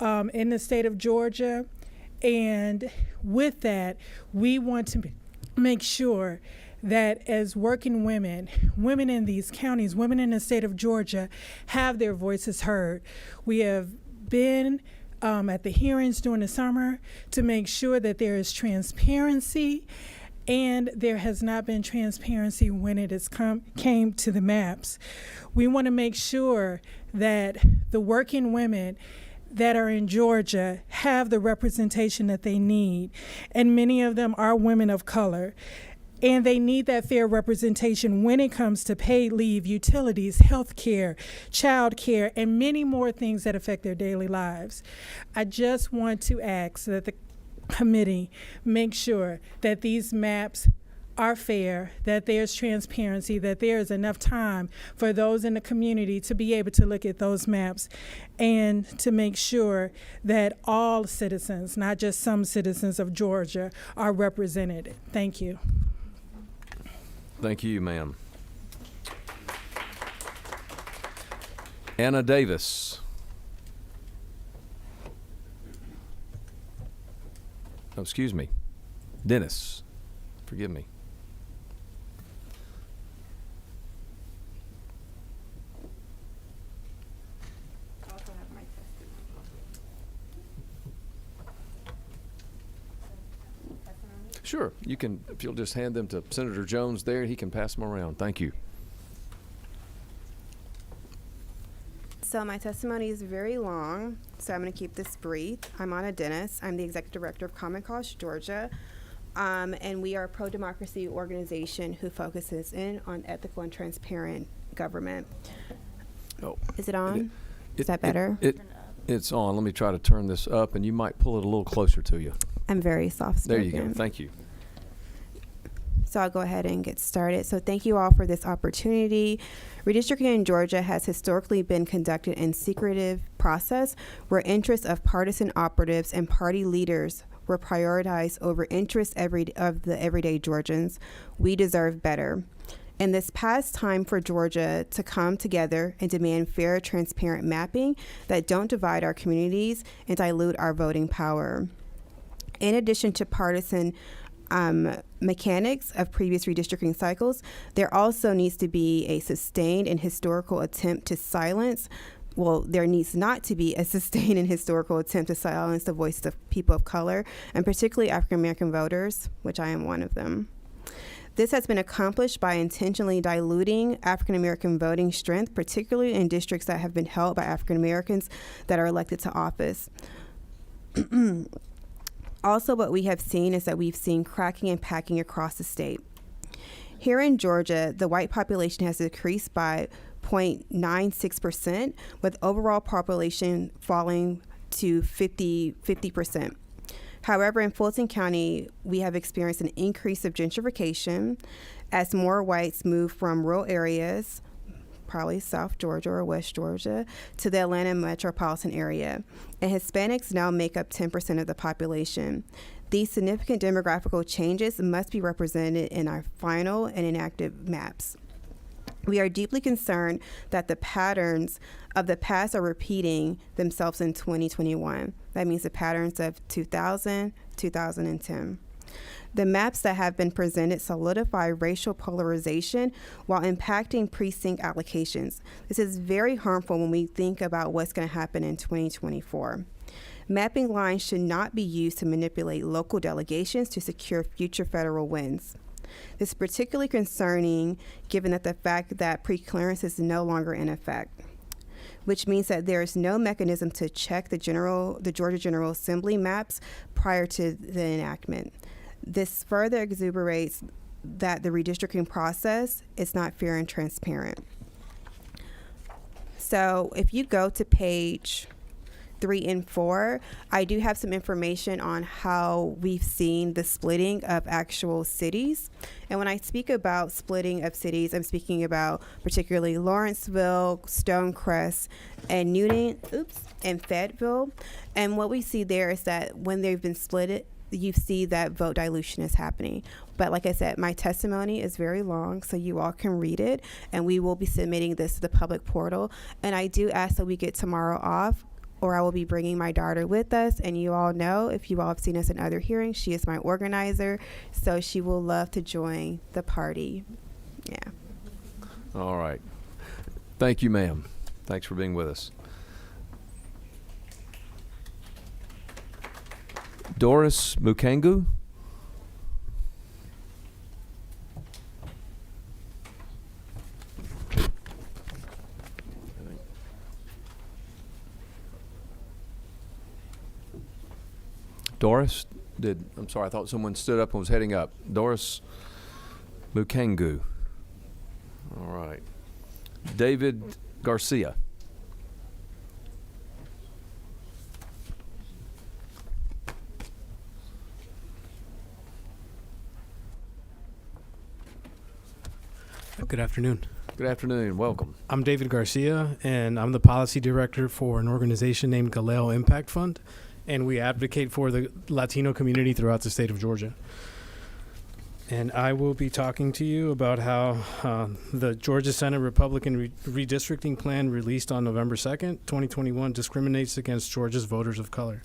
in the state of Georgia, and with that, we want to make sure that as working women, women in these counties, women in the state of Georgia, have their voices heard. We have been at the hearings during the summer to make sure that there is transparency, and there has not been transparency when it has came to the maps. We want to make sure that the working women that are in Georgia have the representation that they need, and many of them are women of color. And they need that fair representation when it comes to paid leave, utilities, health care, child care, and many more things that affect their daily lives. I just want to ask that the committee make sure that these maps are fair, that there's transparency, that there is enough time for those in the community to be able to look at those maps, and to make sure that all citizens, not just some citizens of Georgia, are represented. Thank you. Thank you, ma'am. Anna Davis. Oh, excuse me. Dennis. Forgive me. Sure, you can, if you'll just hand them to Senator Jones there, he can pass them around. Thank you. So my testimony is very long, so I'm going to keep this brief. I'm Anna Dennis. I'm the Executive Director of Common Cause Georgia, and we are a pro-democracy organization who focuses in on ethical and transparent government. Oh, is it on? Is that better? It's on. Let me try to turn this up, and you might pull it a little closer to you. I'm very soft-spoken. There you go. Thank you. So I'll go ahead and get started. So thank you all for this opportunity. Redistricting in Georgia has historically been conducted in secretive process where interests of partisan operatives and party leaders were prioritized over interests of the everyday Georgians. We deserve better. In this past time for Georgia to come together and demand fair, transparent mapping that don't divide our communities and dilute our voting power. In addition to partisan mechanics of previous redistricting cycles, there also needs to be a sustained and historical attempt to silence. Well, there needs not to be a sustained and historical attempt to silence the voices of people of color, and particularly African American voters, which I am one of them. This has been accomplished by intentionally diluting African American voting strength, particularly in districts that have been held by African Americans that are elected to office. Also, what we have seen is that we've seen cracking and packing across the state. Here in Georgia, the white population has decreased by 0.96%, with overall population falling to 50%. However, in Fulton County, we have experienced an increase of gentrification as more whites move from rural areas, probably South Georgia or West Georgia, to the Atlanta metropolitan area. And Hispanics now make up 10% of the population. These significant demographical changes must be represented in our final and enacted maps. We are deeply concerned that the patterns of the past are repeating themselves in 2021. That means the patterns of 2000, 2010. The maps that have been presented solidify racial polarization while impacting precinct allocations. This is very harmful when we think about what's going to happen in 2024. Mapping lines should not be used to manipulate local delegations to secure future federal wins. This is particularly concerning given that the fact that preclearance is no longer in effect, which means that there is no mechanism to check the Georgia General Assembly maps prior to the enactment. This further exuberates that the redistricting process is not fair and transparent. So if you go to page 3 and 4, I do have some information on how we've seen the splitting of actual cities. And when I speak about splitting of cities, I'm speaking about particularly Lawrenceville, Stonecrest, and Newton, and Fayetteville. And what we see there is that when they've been split, you see that vote dilution is happening. But like I said, my testimony is very long, so you all can read it, and we will be submitting this to the public portal. And I do ask that we get tomorrow off or I will be bringing my daughter with us. And you all know, if you all have seen us in other hearings, she is my organizer, so she will love to join the party. Yeah. All right. Thank you, ma'am. Thanks for being with us. Doris Mukangu. Doris, I'm sorry, I thought someone stood up and was heading up. Doris Mukangu. All right. David Garcia. Good afternoon. Good afternoon. Welcome. I'm David Garcia, and I'm the policy director for an organization named Galileo Impact Fund, and we advocate for the Latino community throughout the state of Georgia. And I will be talking to you about how the Georgia Senate Republican Redistricting Plan released on November 2nd, 2021 discriminates against Georgia's voters of color.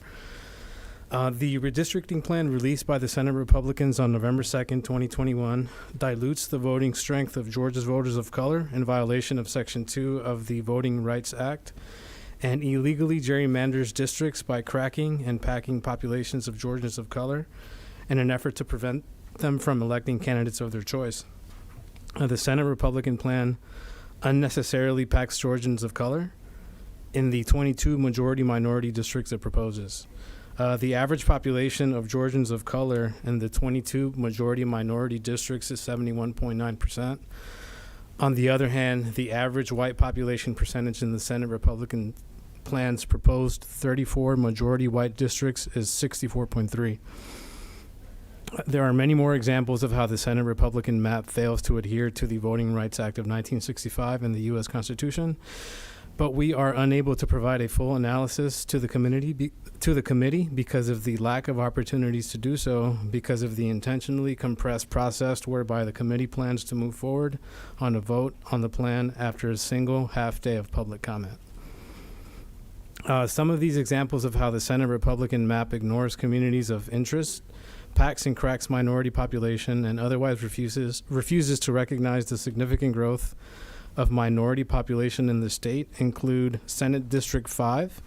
The redistricting plan released by the Senate Republicans on November 2nd, 2021 dilutes the voting strength of Georgia's voters of color in violation of Section 2 of the Voting Rights Act and illegally gerrymanders districts by cracking and packing populations of Georgians of color in an effort to prevent them from electing candidates of their choice. The Senate Republican plan unnecessarily packs Georgians of color in the 22 majority-minority districts it proposes. The average population of Georgians of color in the 22 majority-minority districts is 71.9%. On the other hand, the average white population percentage in the Senate Republican plan's proposed 34 majority white districts is 64.3. There are many more examples of how the Senate Republican map fails to adhere to the Voting Rights Act of 1965 and the U.S. Constitution, but we are unable to provide a full analysis to the committee because of the lack of opportunities to do so, because of the intentionally compressed process whereby the committee plans to move forward on a vote on the plan after a single half-day of public comment. Some of these examples of how the Senate Republican map ignores communities of interest, packs and cracks minority population, and otherwise refuses to recognize the significant growth of minority population in the state include Senate District 5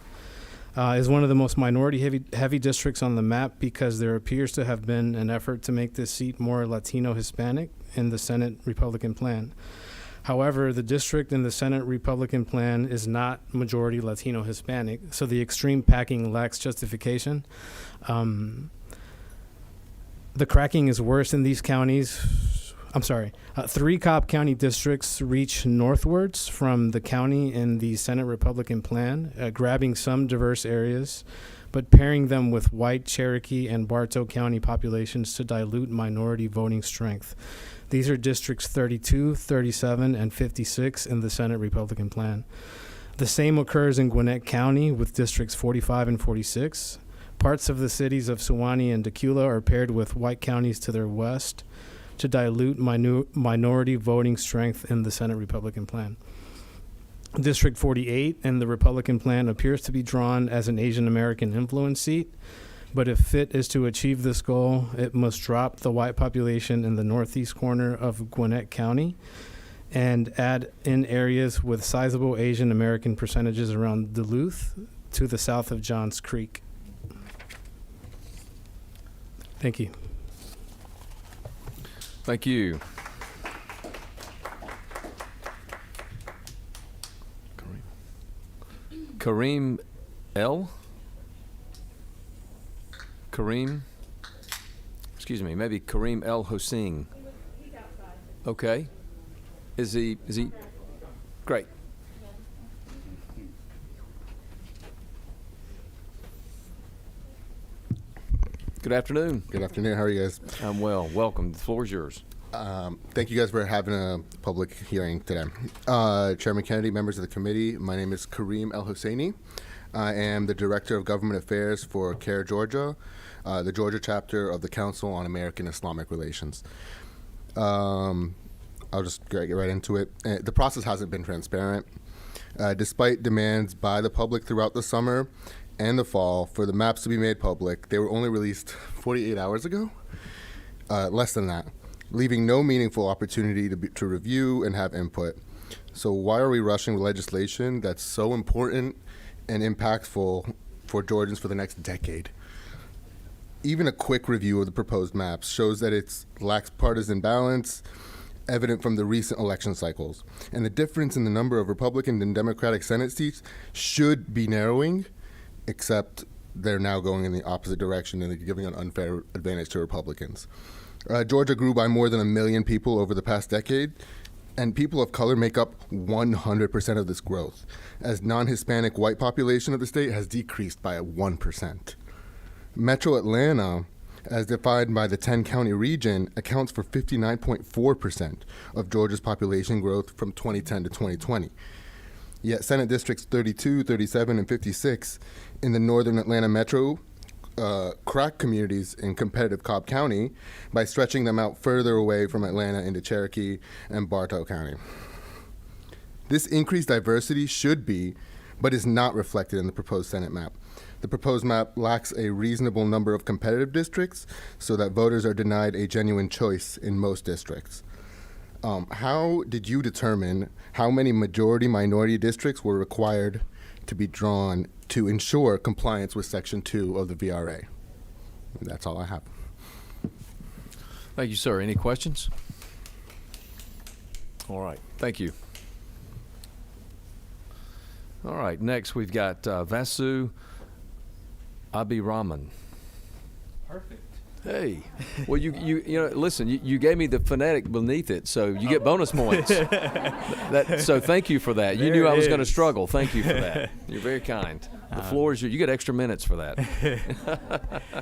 is one of the most minority heavy districts on the map because there appears to have been an effort to make this seat more Latino Hispanic in the Senate Republican plan. However, the district in the Senate Republican plan is not majority Latino Hispanic, so the extreme packing lacks justification. The cracking is worse in these counties. 3 Cobb County districts reach northwards from the county in the Senate Republican plan, grabbing some diverse areas, but pairing them with white, Cherokee, and Bartow County populations to dilute minority voting strength. These are districts 32, 37, and 56 in the Senate Republican plan. The same occurs in Gwinnett County with districts 45 and 46. Parts of the cities of Suwannee and Decula are paired with white counties to their west to dilute minority voting strength in the Senate Republican plan. District 48 in the Republican plan appears to be drawn as an Asian American influence seat, but if fit is to achieve this goal, it must drop the white population in the northeast corner of Gwinnett County and add in areas with sizable Asian American percentages around Duluth to the south of Johns Creek. Thank you. Thank you. Kareem L. Maybe Kareem El Hossein. Okay. Is he? Great. Good afternoon. Good afternoon. How are you guys? I'm well. Welcome. The floor is yours. Thank you guys for having a public hearing today. Chairman Kennedy, members of the committee, my name is Kareem El Hosseini. I am the Director of Government Affairs for CARE Georgia, the Georgia chapter of the Council on American Islamic Relations. I'll just get right into it. The process hasn't been transparent. Despite demands by the public throughout the summer and the fall for the maps to be made public, they were only released 48 hours ago, less than that, leaving no meaningful opportunity to review and have input. So why are we rushing legislation that's so important and impactful for Georgians for the next decade? Even a quick review of the proposed maps shows that it lacks partisan balance, evident from the recent election cycles. And the difference in the number of Republican and Democratic Senate seats should be narrowing, except they're now going in the opposite direction and they're giving an unfair advantage to Republicans. Georgia grew by more than 1 million people over the past decade, and people of color make up 100% of this growth, as non-Hispanic white population of the state has decreased by 1%. Metro Atlanta, as defined by the 10-county region, accounts for 59.4% of Georgia's population growth from 2010 to 2020. Yet Senate Districts 32, 37, and 56 in the northern Atlanta metro crack communities in competitive Cobb County by stretching them out further away from Atlanta into Cherokee and Bartow County. This increased diversity should be, but is not reflected in the proposed Senate map. The proposed map lacks a reasonable number of competitive districts so that voters are denied a genuine choice in most districts. How did you determine how many majority-minority districts were required to be drawn to ensure compliance with Section 2 of the VRA? That's all I have. Thank you, sir. Any questions? All right. Thank you. All right. Next, we've got Vasu Abhiraman. Perfect. Hey, well, you know, listen, you gave me the phonetic beneath it, so you get bonus points. So thank you for that. You knew I was going to struggle. Thank you for that. You're very kind. The floor is yours. You get extra minutes for that.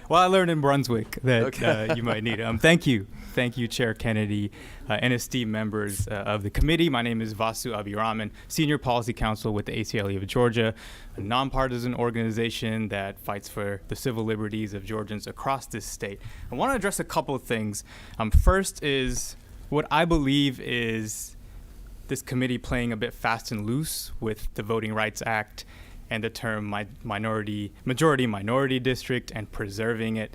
Well, I learned in Brunswick that you might need it. Thank you. Thank you, Chair Kennedy, and esteemed members of the committee. My name is Vasu Abhiraman, Senior Policy Counsel with the ACLU of Georgia, a nonpartisan organization that fights for the civil liberties of Georgians across this state. I want to address a couple of things. First is what I believe is this committee playing a bit fast and loose with the Voting Rights Act and the term majority-minority district and preserving it.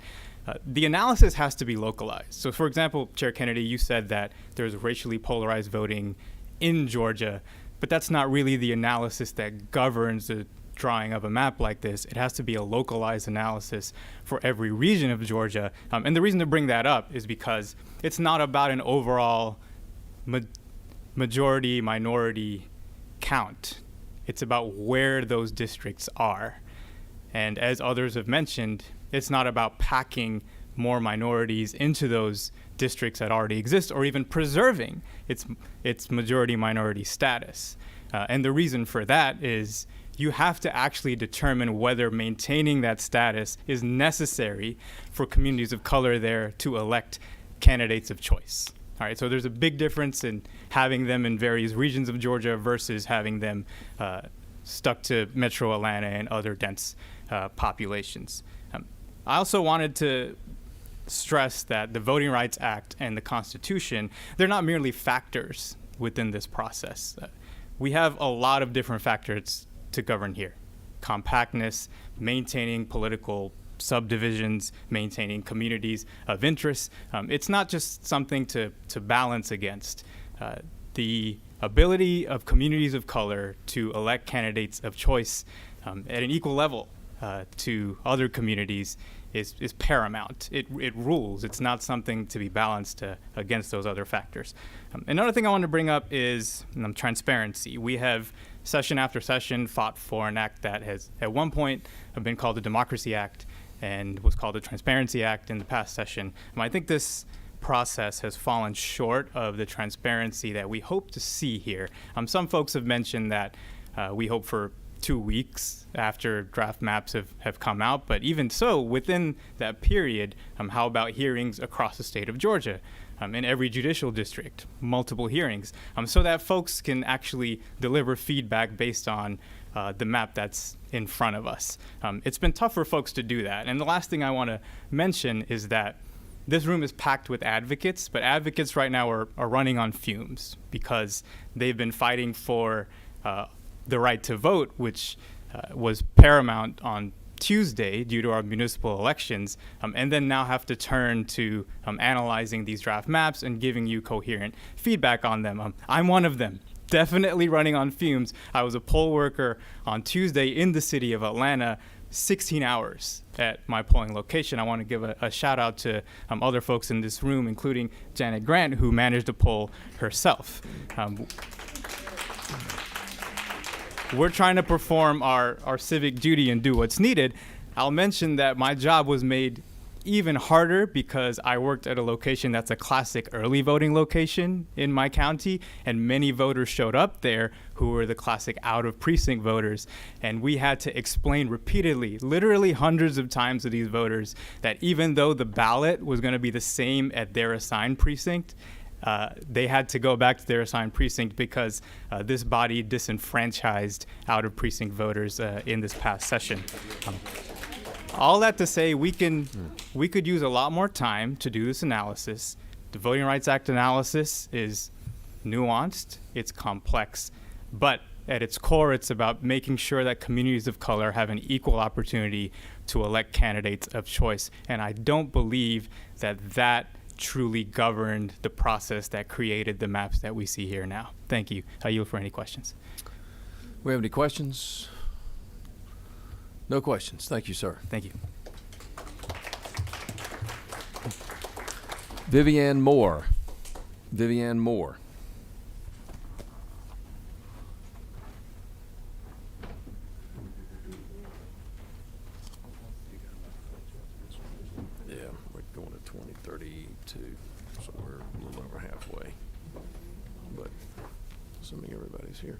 The analysis has to be localized. So, for example, Chair Kennedy, you said that there's racially polarized voting in Georgia, but that's not really the analysis that governs the drawing of a map like this. It has to be a localized analysis for every region of Georgia. And the reason to bring that up is because it's not about an overall majority-minority count. It's about where those districts are. And as others have mentioned, it's not about packing more minorities into those districts that already exist or even preserving its majority-minority status. And the reason for that is you have to actually determine whether maintaining that status is necessary for communities of color there to elect candidates of choice. All right, so there's a big difference in having them in various regions of Georgia versus having them stuck to Metro Atlanta and other dense populations. I also wanted to stress that the Voting Rights Act and the Constitution, they're not merely factors within this process. We have a lot of different factors to govern here. Compactness, maintaining political subdivisions, maintaining communities of interest. It's not just something to balance against. The ability of communities of color to elect candidates of choice at an equal level to other communities is paramount. It rules. It's not something to be balanced against those other factors. Another thing I want to bring up is transparency. We have session after session fought for an act that has at one point been called the Democracy Act and was called the Transparency Act in the past session. I think this process has fallen short of the transparency that we hope to see here. Some folks have mentioned that we hope for 2 weeks after draft maps have come out, but even so, within that period, how about hearings across the state of Georgia? In every judicial district, multiple hearings, so that folks can actually deliver feedback based on the map that's in front of us. It's been tough for folks to do that. And the last thing I want to mention is that this room is packed with advocates, but advocates right now are running on fumes because they've been fighting for the right to vote, which was paramount on Tuesday due to our municipal elections, and then now have to turn to analyzing these draft maps and giving you coherent feedback on them. I'm one of them, definitely running on fumes. I was a poll worker on Tuesday in the city of Atlanta, 16 hours at my polling location. I want to give a shout out to other folks in this room, including Janet Grant, who managed the poll herself. We're trying to perform our civic duty and do what's needed. I'll mention that my job was made even harder because I worked at a location that's a classic early voting location in my county, and many voters showed up there who were the classic out of precinct voters. And we had to explain repeatedly, literally hundreds of times to these voters, that even though the ballot was going to be the same at their assigned precinct, they had to go back to their assigned precinct because this body disenfranchised out of precinct voters in this past session. All that to say, we could use a lot more time to do this analysis. The Voting Rights Act analysis is nuanced, it's complex, but at its core, it's about making sure that communities of color have an equal opportunity to elect candidates of choice. And I don't believe that truly governed the process that created the maps that we see here now. Thank you. I yield for any questions. We have any questions? No questions. Thank you, sir. Thank you. Vivian Moore. Vivian Moore. Yeah, we're going to 2032, so we're a little over halfway. But assuming everybody's here.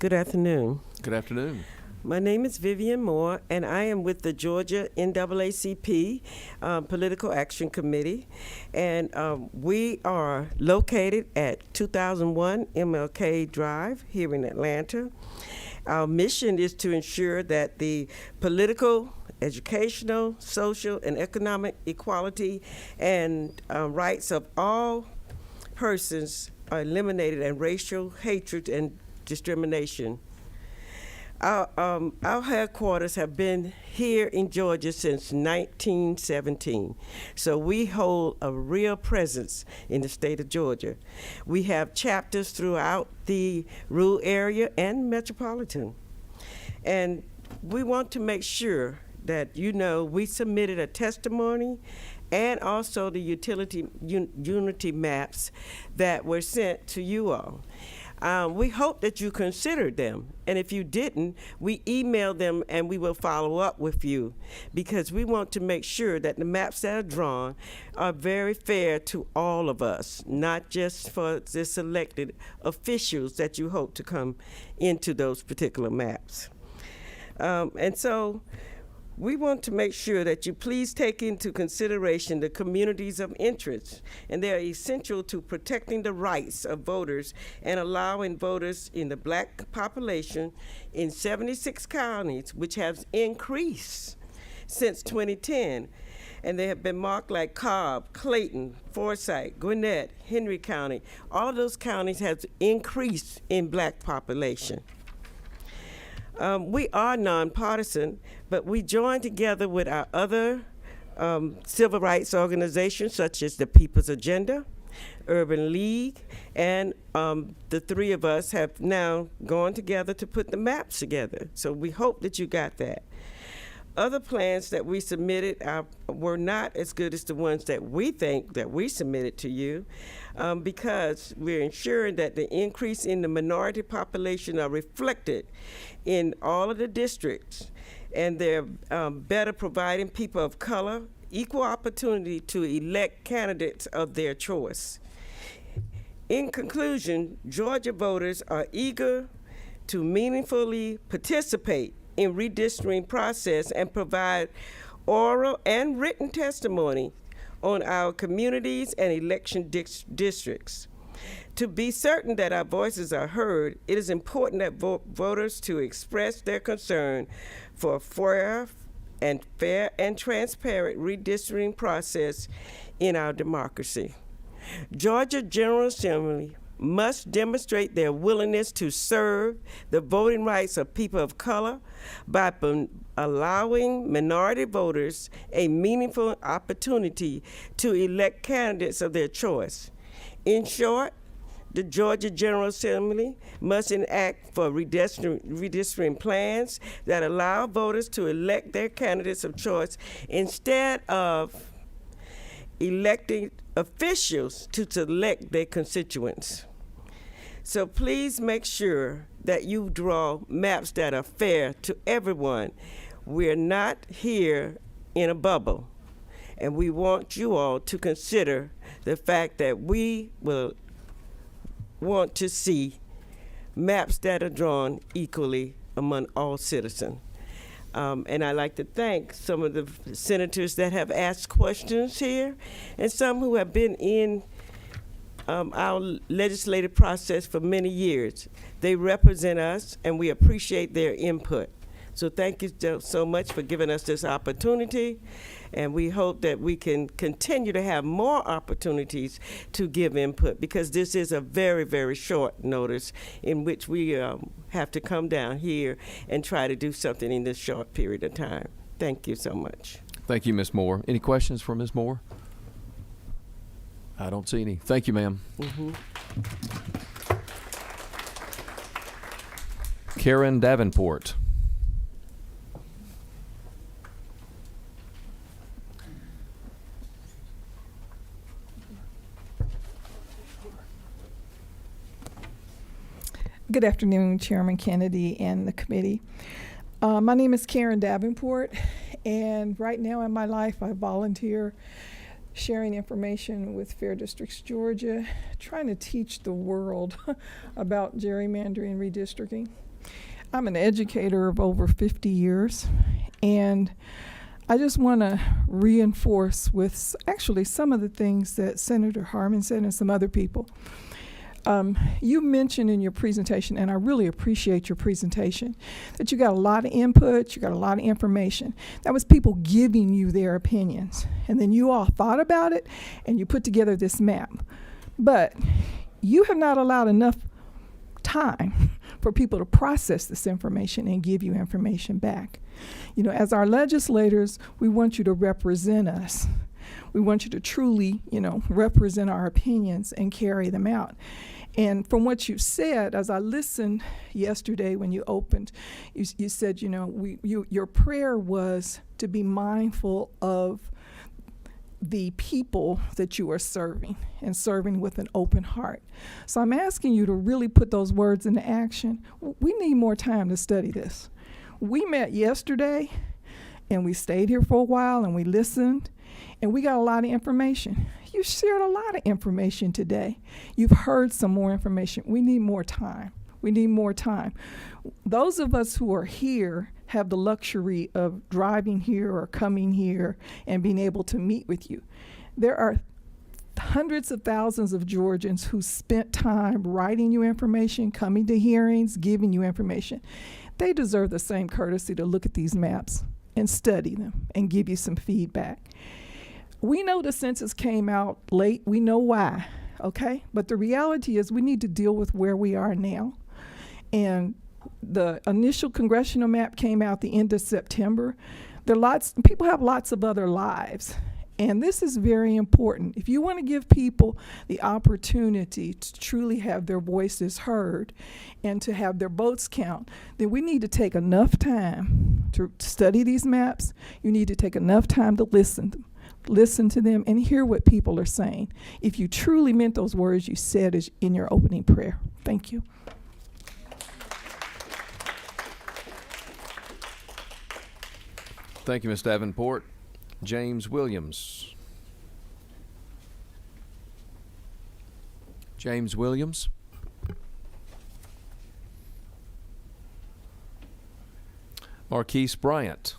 Good afternoon. Good afternoon. My name is Vivian Moore, and I am with the Georgia NAACP Political Action Committee. And we are located at 2001 MLK Drive here in Atlanta. Our mission is to ensure that the political, educational, social, and economic equality and rights of all persons are eliminated, and racial hatred and discrimination. Our headquarters have been here in Georgia since 1917, so we hold a real presence in the state of Georgia. We have chapters throughout the rural area and metropolitan, and we want to make sure that we submitted a testimony and also the unity maps that were sent to you all. We hope that you considered them, and if you didn't, we emailed them and we will follow up with you, because we want to make sure that the maps that are drawn are very fair to all of us, not just for the selected officials that you hope to come into those particular maps. And so we want to make sure that you please take into consideration the communities of interest, and they are essential to protecting the rights of voters and allowing voters in the black population in 76 counties, which has increased since 2010. And they have been marked like Cobb, Clayton, Forsyth, Gwinnett, Henry County. All of those counties have increased in black population. We are nonpartisan, but we join together with our other civil rights organizations, such as the People's Agenda, Urban League, and the three of us have now gone together to put the maps together. So we hope that you got that. Other plans that we submitted were not as good as the ones that we think that we submitted to you, because we're ensuring that the increase in the minority population are reflected in all of the districts, and they're better providing people of color equal opportunity to elect candidates of their choice. In conclusion, Georgia voters are eager to meaningfully participate in redistricting process and provide oral and written testimony on our communities and election districts. To be certain that our voices are heard, it is important that voters to express their concern for a fair and transparent redistricting process in our democracy. Georgia General Assembly must demonstrate their willingness to serve the voting rights of people of color by allowing minority voters a meaningful opportunity to elect candidates of their choice. In short, the Georgia General Assembly must enact for redistricting plans that allow voters to elect their candidates of choice instead of electing officials to select their constituents. So please make sure that you draw maps that are fair to everyone. We're not here in a bubble, and we want you all to consider the fact that we will want to see maps that are drawn equally among all citizens. And I'd like to thank some of the senators that have asked questions here and some who have been in our legislative process for many years. They represent us, and we appreciate their input. So thank you so much for giving us this opportunity, and we hope that we can continue to have more opportunities to give input, because this is a very, very short notice in which we have to come down here and try to do something in this short period of time. Thank you so much. Thank you, Ms. Moore. Any questions for Ms. Moore? I don't see any. Thank you, ma'am. Karen Davenport. Good afternoon, Chairman Kennedy and the committee. My name is Karen Davenport, and right now in my life I volunteer sharing information with Fair Districts Georgia, trying to teach the world about gerrymandering and redistricting. I'm an educator of over 50 years, and I just want to reinforce with actually some of the things that Senator Harman said and some other people. You mentioned in your presentation, and I really appreciate your presentation, that you got a lot of input, you got a lot of information. That was people giving you their opinions. And then you all thought about it, and you put together this map. But you have not allowed enough time for people to process this information and give you information back. You know, as our legislators, we want you to represent us. We want you to truly, represent our opinions and carry them out. And from what you said, as I listened yesterday when you opened, you said, your prayer was to be mindful of the people that you are serving and serving with an open heart. So I'm asking you to really put those words into action. We need more time to study this. We met yesterday, and we stayed here for a while, and we listened, and we got a lot of information. You shared a lot of information today. You've heard some more information. We need more time. We need more time. Those of us who are here have the luxury of driving here or coming here and being able to meet with you. There are hundreds of thousands of Georgians who spent time writing you information, coming to hearings, giving you information. They deserve the same courtesy to look at these maps and study them and give you some feedback. We know the census came out late. We know why, okay? But the reality is we need to deal with where we are now. And the initial congressional map came out the end of September. People have lots of other lives. And this is very important. If you want to give people the opportunity to truly have their voices heard and to have their votes count, then we need to take enough time to study these maps. You need to take enough time to listen to them and hear what people are saying. If you truly meant those words you said in your opening prayer. Thank you. Thank you, Ms. Davenport. James Williams. James Williams. Marquise Bryant.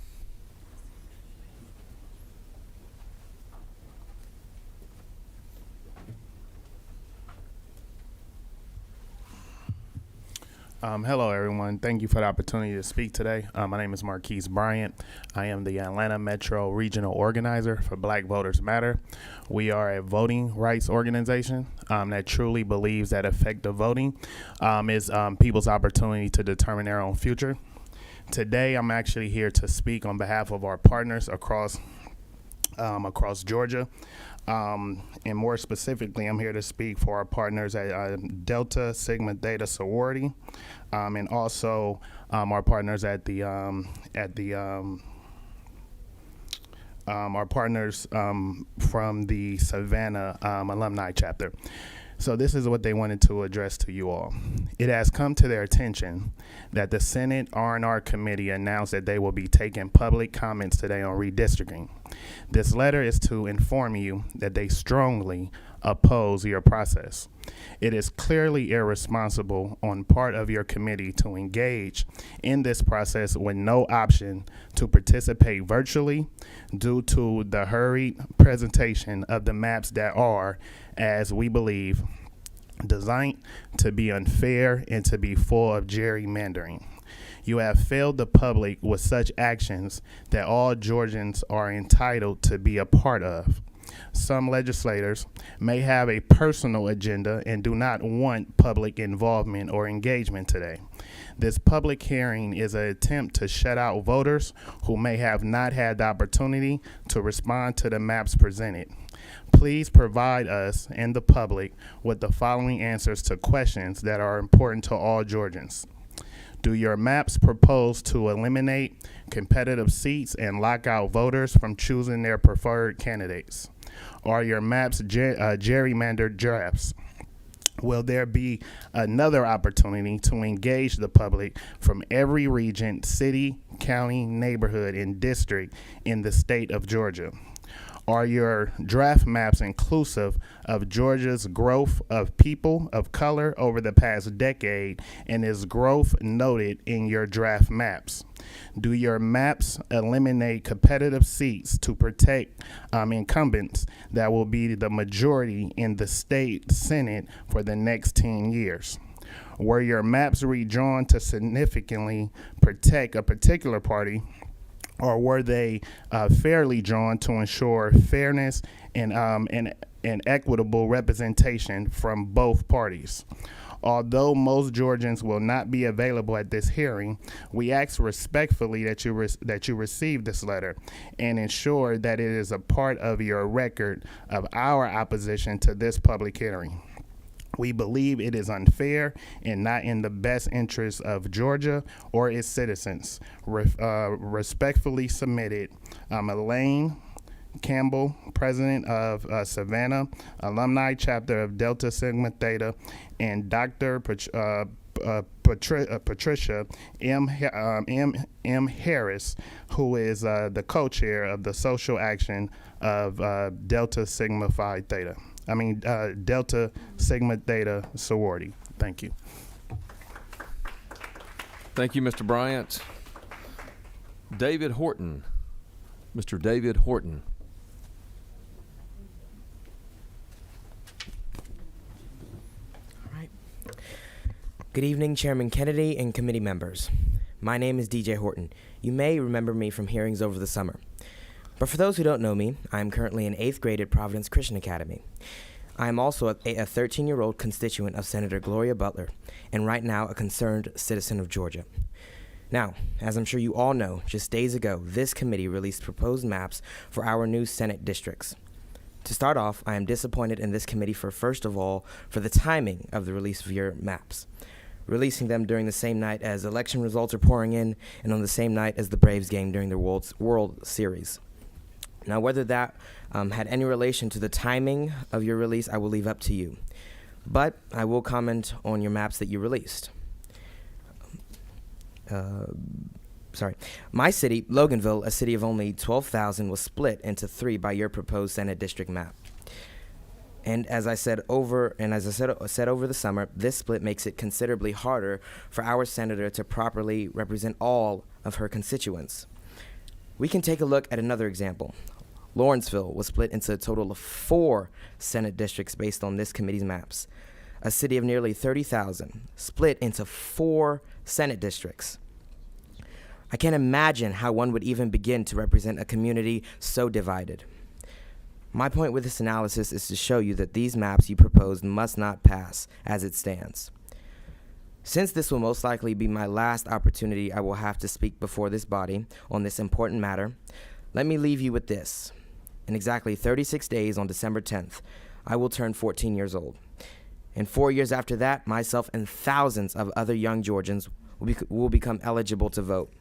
Hello, everyone. Thank you for the opportunity to speak today. My name is Marquise Bryant. I am the Atlanta Metro Regional Organizer for Black Voters Matter. We are a voting rights organization that truly believes that effective voting is people's opportunity to determine their own future. Today, I'm actually here to speak on behalf of our partners across Georgia. And more specifically, I'm here to speak for our partners at Delta Sigma Theta sorority, and also our partners at our partners from the Savannah alumni chapter. So this is what they wanted to address to you all. It has come to their attention that the Senate R&R committee announced that they will be taking public comments today on redistricting. This letter is to inform you that they strongly oppose your process. It is clearly irresponsible on part of your committee to engage in this process with no option to participate virtually due to the hurried presentation of the maps that are, as we believe, designed to be unfair and to be full of gerrymandering. You have failed the public with such actions that all Georgians are entitled to be a part of. Some legislators may have a personal agenda and do not want public involvement or engagement today. This public hearing is an attempt to shut out voters who may have not had the opportunity to respond to the maps presented. Please provide us and the public with the following answers to questions that are important to all Georgians. Do your maps propose to eliminate competitive seats and lock out voters from choosing their preferred candidates? Are your maps gerrymandered drafts? Will there be another opportunity to engage the public from every region, city, county, neighborhood, and district in the state of Georgia? Are your draft maps inclusive of Georgia's growth of people of color over the past decade, and is growth noted in your draft maps? Do your maps eliminate competitive seats to protect incumbents that will be the majority in the state Senate for the next 10 years? Were your maps redrawn to significantly protect a particular party, or were they fairly drawn to ensure fairness and equitable representation from both parties? Although most Georgians will not be available at this hearing, we ask respectfully that you receive this letter and ensure that it is a part of your record of our opposition to this public hearing. We believe it is unfair and not in the best interest of Georgia or its citizens. Respectfully submitted, Elaine Campbell, president of Savannah Alumni Chapter of Delta Sigma Theta, and Dr. Patricia M. Harris, who is the co-chair of the social action of Delta Sigma Phi Theta. Delta Sigma Theta sorority. Thank you. Thank you, Mr. Bryant. David Horton. Mr. David Horton. Good evening, Chairman Kennedy and committee members. My name is DJ Horton. You may remember me from hearings over the summer. But for those who don't know me, I am currently in 8th grade at Providence Christian Academy. I am also a 13-year-old constituent of Senator Gloria Butler, and right now a concerned citizen of Georgia. Now, as I'm sure you all know, just days ago, this committee released proposed maps for our new Senate districts. To start off, I am disappointed in this committee first of all, for the timing of the release of your maps. Releasing them during the same night as election results are pouring in, and on the same night as the Braves game during the World Series. Now, whether that had any relation to the timing of your release, I will leave up to you. But I will comment on your maps that you released. My city, Loganville, a city of only 12,000, was split into 3 by your proposed Senate district map. And as I said over the summer, this split makes it considerably harder for our senator to properly represent all of her constituents. We can take a look at another example. Lawrenceville was split into a total of 4 Senate districts based on this committee's maps. a city of nearly 30,000, split into 4 Senate districts. I can't imagine how one would even begin to represent a community so divided. My point with this analysis is to show you that these maps you proposed must not pass as it stands. Since this will most likely be my last opportunity I will have to speak before this body on this important matter, let me leave you with this. In exactly 36 days on December 10th, I will turn 14 years old. And 4 years after that, myself and thousands of other young Georgians will become eligible to vote.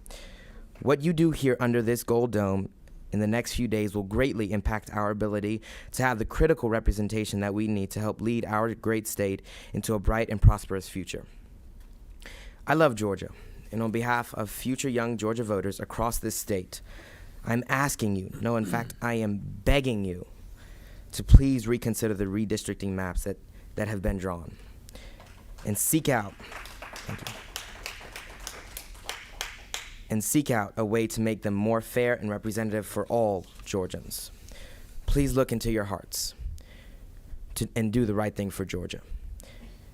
What you do here under this gold dome in the next few days will greatly impact our ability to have the critical representation that we need to help lead our great state into a bright and prosperous future. I love Georgia, and on behalf of future young Georgia voters across this state, I'm asking you, no, in fact, I am begging you to please reconsider the redistricting maps that have been drawn and seek out, thank you, and seek out a way to make them more fair and representative for all Georgians. Please look into your hearts and do the right thing for Georgia.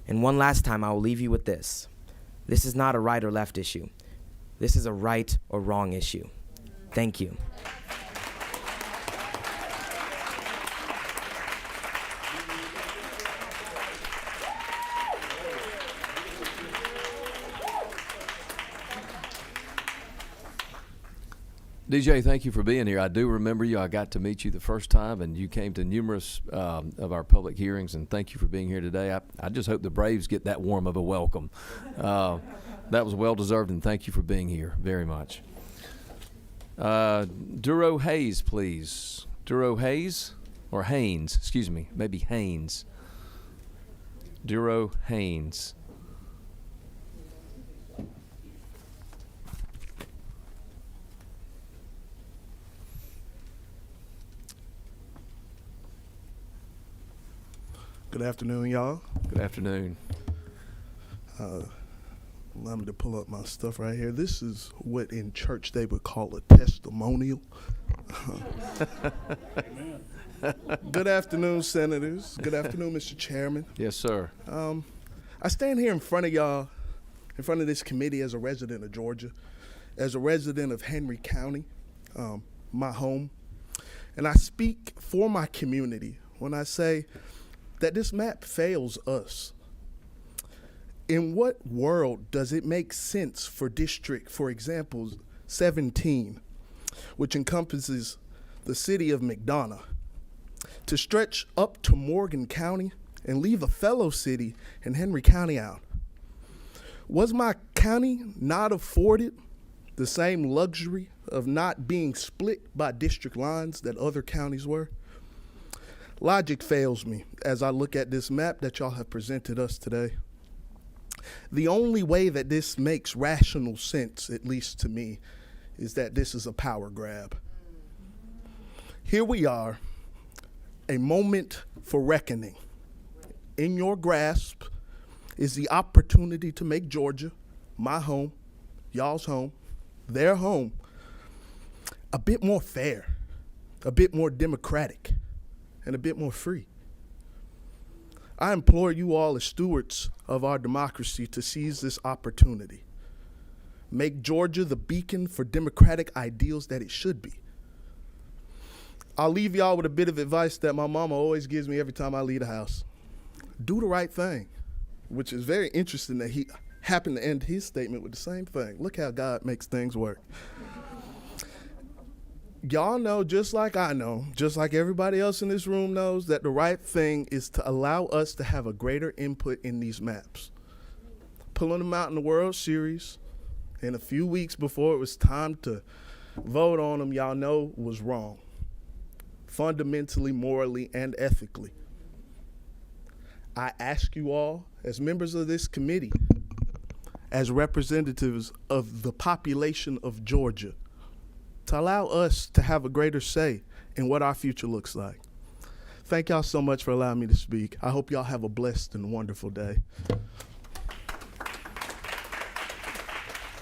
And one last time, I will leave you with this. This is not a right or left issue. This is a right or wrong issue. Thank you. DJ, thank you for being here. I do remember you. I got to meet you the first time, and you came to numerous of our public hearings, and thank you for being here today. I just hope the Braves get that warm of a welcome. That was well-deserved, and thank you for being here very much. Duro Hayes, please. Duro Hayes, or Haynes, excuse me, maybe Haynes. Duro Haynes. Good afternoon, y'all. Good afternoon. Allow me to pull up my stuff right here. This is what in church they would call a testimonial. Good afternoon, Senators. Good afternoon, Mr. Chairman. Yes, sir. I stand here in front of y'all, in front of this committee as a resident of Georgia, as a resident of Henry County, my home. And I speak for my community when I say that this map fails us. In what world does it make sense for District, for example, 17, which encompasses the city of McDonough, to stretch up to Morgan County and leave a fellow city in Henry County out? Was my county not afforded the same luxury of not being split by district lines that other counties were? Logic fails me as I look at this map that y'all have presented us today. The only way that this makes rational sense, at least to me, is that this is a power grab. Here we are, a moment for reckoning. In your grasp is the opportunity to make Georgia, my home, y'all's home, their home, a bit more fair, a bit more democratic, and a bit more free. I implore you all as stewards of our democracy to seize this opportunity. Make Georgia the beacon for democratic ideals that it should be. I'll leave y'all with a bit of advice that my mama always gives me every time I leave the house. Do the right thing, which is very interesting that he happened to end his statement with the same thing. Look how God makes things work. Y'all know, just like I know, just like everybody else in this room knows, that the right thing is to allow us to have a greater input in these maps. Pulling them out in the World Series, and a few weeks before it was time to vote on them, y'all know was wrong. Fundamentally, morally, and ethically. I ask you all, as members of this committee, as representatives of the population of Georgia, to allow us to have a greater say in what our future looks like. Thank y'all so much for allowing me to speak. I hope y'all have a blessed and wonderful day.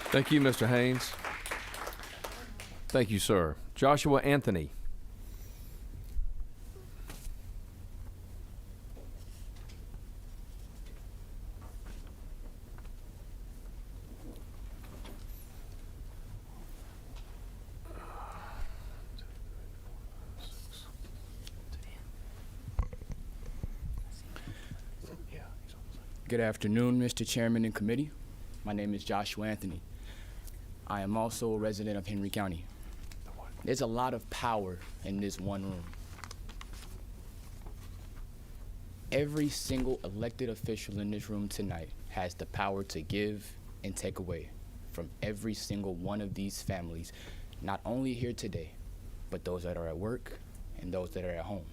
Thank you, Mr. Haynes. Thank you, sir. Joshua Anthony. Good afternoon, Mr. Chairman and committee. My name is Joshua Anthony. I am also a resident of Henry County. There's a lot of power in this one room. Every single elected official in this room tonight has the power to give and take away from every single one of these families, not only here today, but those that are at work and those that are at home.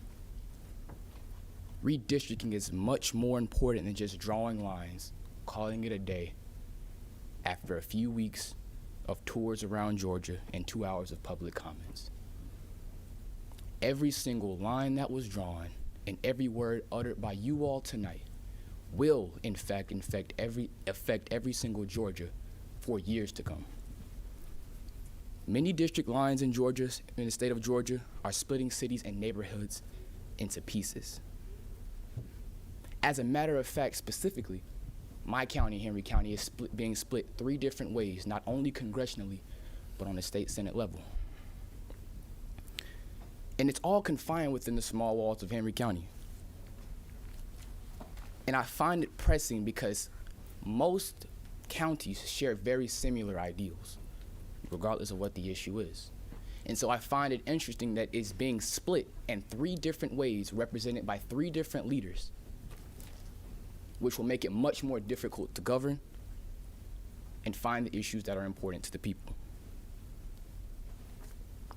Redistricting is much more important than just drawing lines, calling it a day, after a few weeks of tours around Georgia and 2 hours of public comments. Every single line that was drawn and every word uttered by you all tonight will, in fact, affect every single Georgia for years to come. Many district lines in Georgia, in the state of Georgia, are splitting cities and neighborhoods into pieces. As a matter of fact, specifically, my county, Henry County, is being split 3 different ways, not only congressionally, but on the state Senate level. And it's all confined within the small walls of Henry County. And I find it pressing because most counties share very similar ideals, regardless of what the issue is. And so I find it interesting that it's being split in 3 different ways, represented by 3 different leaders, which will make it much more difficult to govern and find the issues that are important to the people.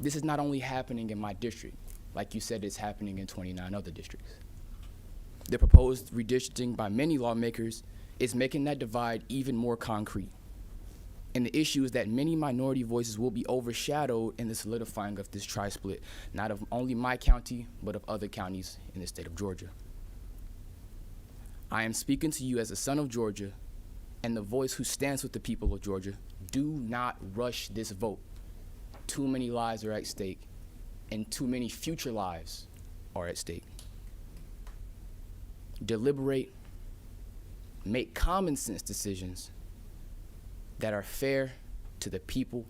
This is not only happening in my district, like you said, it's happening in 29 other districts. The proposed redistricting by many lawmakers is making that divide even more concrete. And the issue is that many minority voices will be overshadowed in the solidifying of this tri-split, not of only my county, but of other counties in the state of Georgia. I am speaking to you as a son of Georgia and the voice who stands with the people of Georgia. Do not rush this vote. Too many lives are at stake, and too many future lives are at stake. Deliberate, make common sense decisions that are fair to the people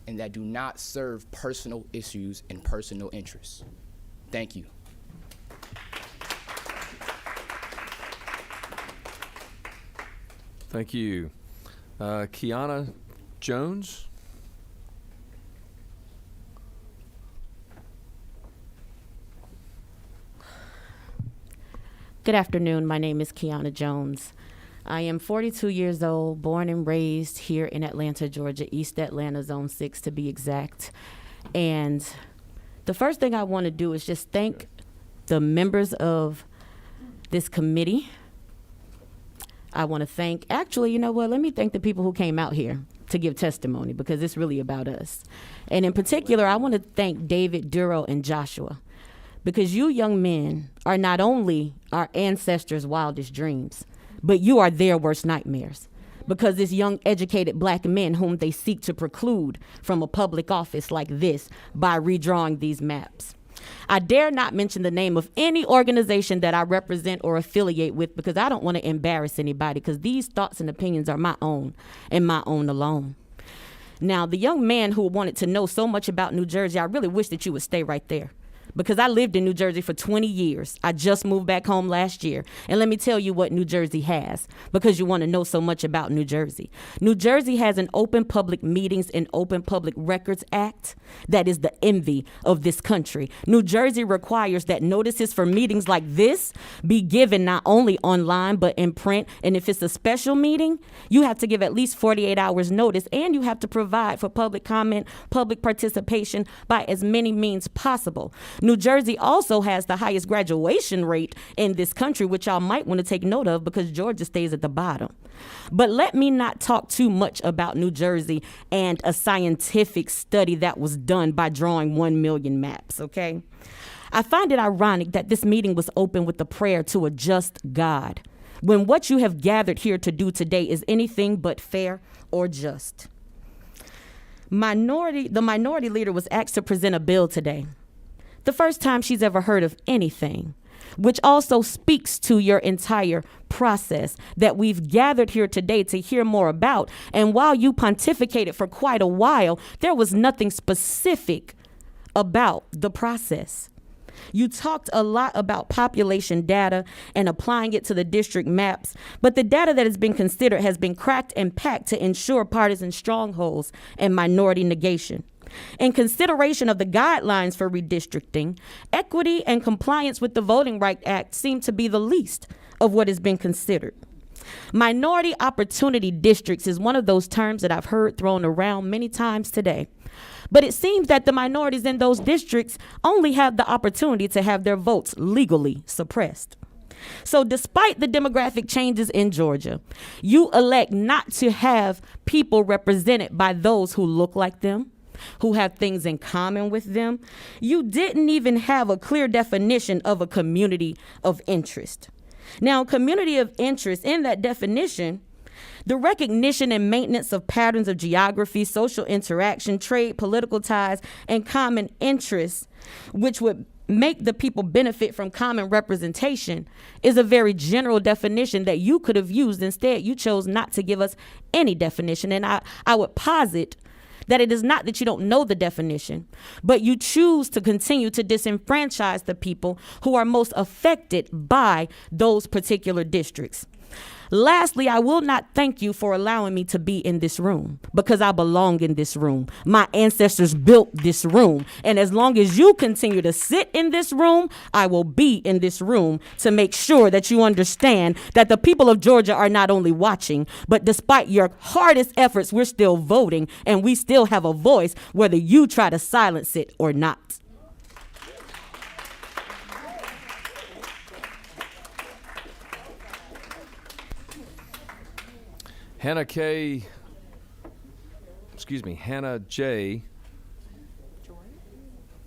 and that do not serve personal issues and personal interests. Thank you. Thank you. Kiana Jones. Good afternoon. My name is Kiana Jones. I am 42 years old, born and raised here in Atlanta, Georgia, East Atlanta, Zone 6 to be exact. And the first thing I want to do is just thank the members of this committee. I want to thank, actually, you know what, let me thank the people who came out here to give testimony, because it's really about us. And in particular, I want to thank David, Duro, and Joshua, because you young men are not only our ancestors' wildest dreams, but you are their worst nightmares, because it's young, educated black men whom they seek to preclude from a public office like this by redrawing these maps. I dare not mention the name of any organization that I represent or affiliate with, because I don't want to embarrass anybody, because these thoughts and opinions are my own and my own alone. Now, the young man who wanted to know so much about New Jersey, I really wish that you would stay right there, because I lived in New Jersey for 20 years. I just moved back home last year. And let me tell you what New Jersey has, because you want to know so much about New Jersey. New Jersey has an Open Public Meetings and Open Public Records Act that is the envy of this country. New Jersey requires that notices for meetings like this be given not only online, but in print. And if it's a special meeting, you have to give at least 48 hours notice, and you have to provide for public comment, public participation by as many means possible. New Jersey also has the highest graduation rate in this country, which y'all might want to take note of, because Georgia stays at the bottom. But let me not talk too much about New Jersey and a scientific study that was done by drawing 1 million maps, okay? I find it ironic that this meeting was opened with a prayer to a just God, when what you have gathered here to do today is anything but fair or just. The minority leader was asked to present a bill today. The first time she's ever heard of anything, which also speaks to your entire process that we've gathered here today to hear more about. And while you pontificated for quite a while, there was nothing specific about the process. You talked a lot about population data and applying it to the district maps, but the data that has been considered has been cracked and packed to ensure partisan strongholds and minority negation. In consideration of the guidelines for redistricting, equity and compliance with the Voting Rights Act seem to be the least of what has been considered. Minority opportunity districts is one of those terms that I've heard thrown around many times today. But it seems that the minorities in those districts only have the opportunity to have their votes legally suppressed. So despite the demographic changes in Georgia, you elect not to have people represented by those who look like them, who have things in common with them. You didn't even have a clear definition of a community of interest. Now, community of interest, in that definition, the recognition and maintenance of patterns of geography, social interaction, trade, political ties, and common interests, which would make the people benefit from common representation, is a very general definition that you could have used. Instead, you chose not to give us any definition. And I would posit that it is not that you don't know the definition, but you choose to continue to disenfranchise the people who are most affected by those particular districts. Lastly, I will not thank you for allowing me to be in this room, because I belong in this room. My ancestors built this room. And as long as you continue to sit in this room, I will be in this room to make sure that you understand that the people of Georgia are not only watching, but despite your hardest efforts, we're still voting and we still have a voice, whether you try to silence it or not. Hannah J.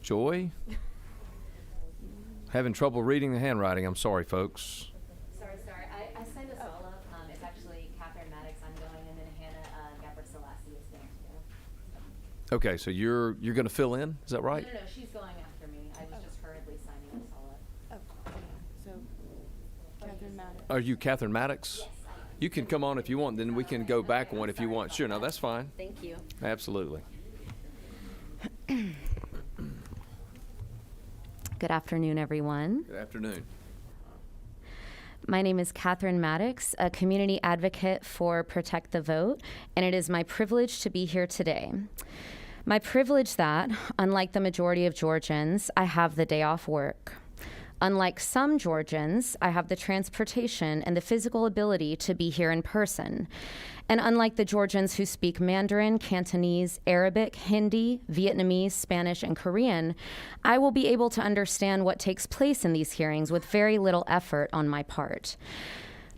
Joy? Having trouble reading the handwriting. I'm sorry, folks. Sorry. I signed us all up. It's actually Catherine Maddox. I'm going, and then Hannah Gabbard Selassie is going to go. Okay, so you're going to fill in? Is that right? No, she's going after me. I was just hurriedly signing us all up. Oh, so Catherine Maddox. Are you Catherine Maddox? Yes. You can come on if you want, then we can go back one if you want. Sure, no, that's fine. Thank you. Absolutely. Good afternoon, everyone. Good afternoon. My name is Catherine Maddox, a community advocate for Protect the Vote, and it is my privilege to be here today. My privilege that, unlike the majority of Georgians, I have the day off work. Unlike some Georgians, I have the transportation and the physical ability to be here in person. And unlike the Georgians who speak Mandarin, Cantonese, Arabic, Hindi, Vietnamese, Spanish, and Korean, I will be able to understand what takes place in these hearings with very little effort on my part.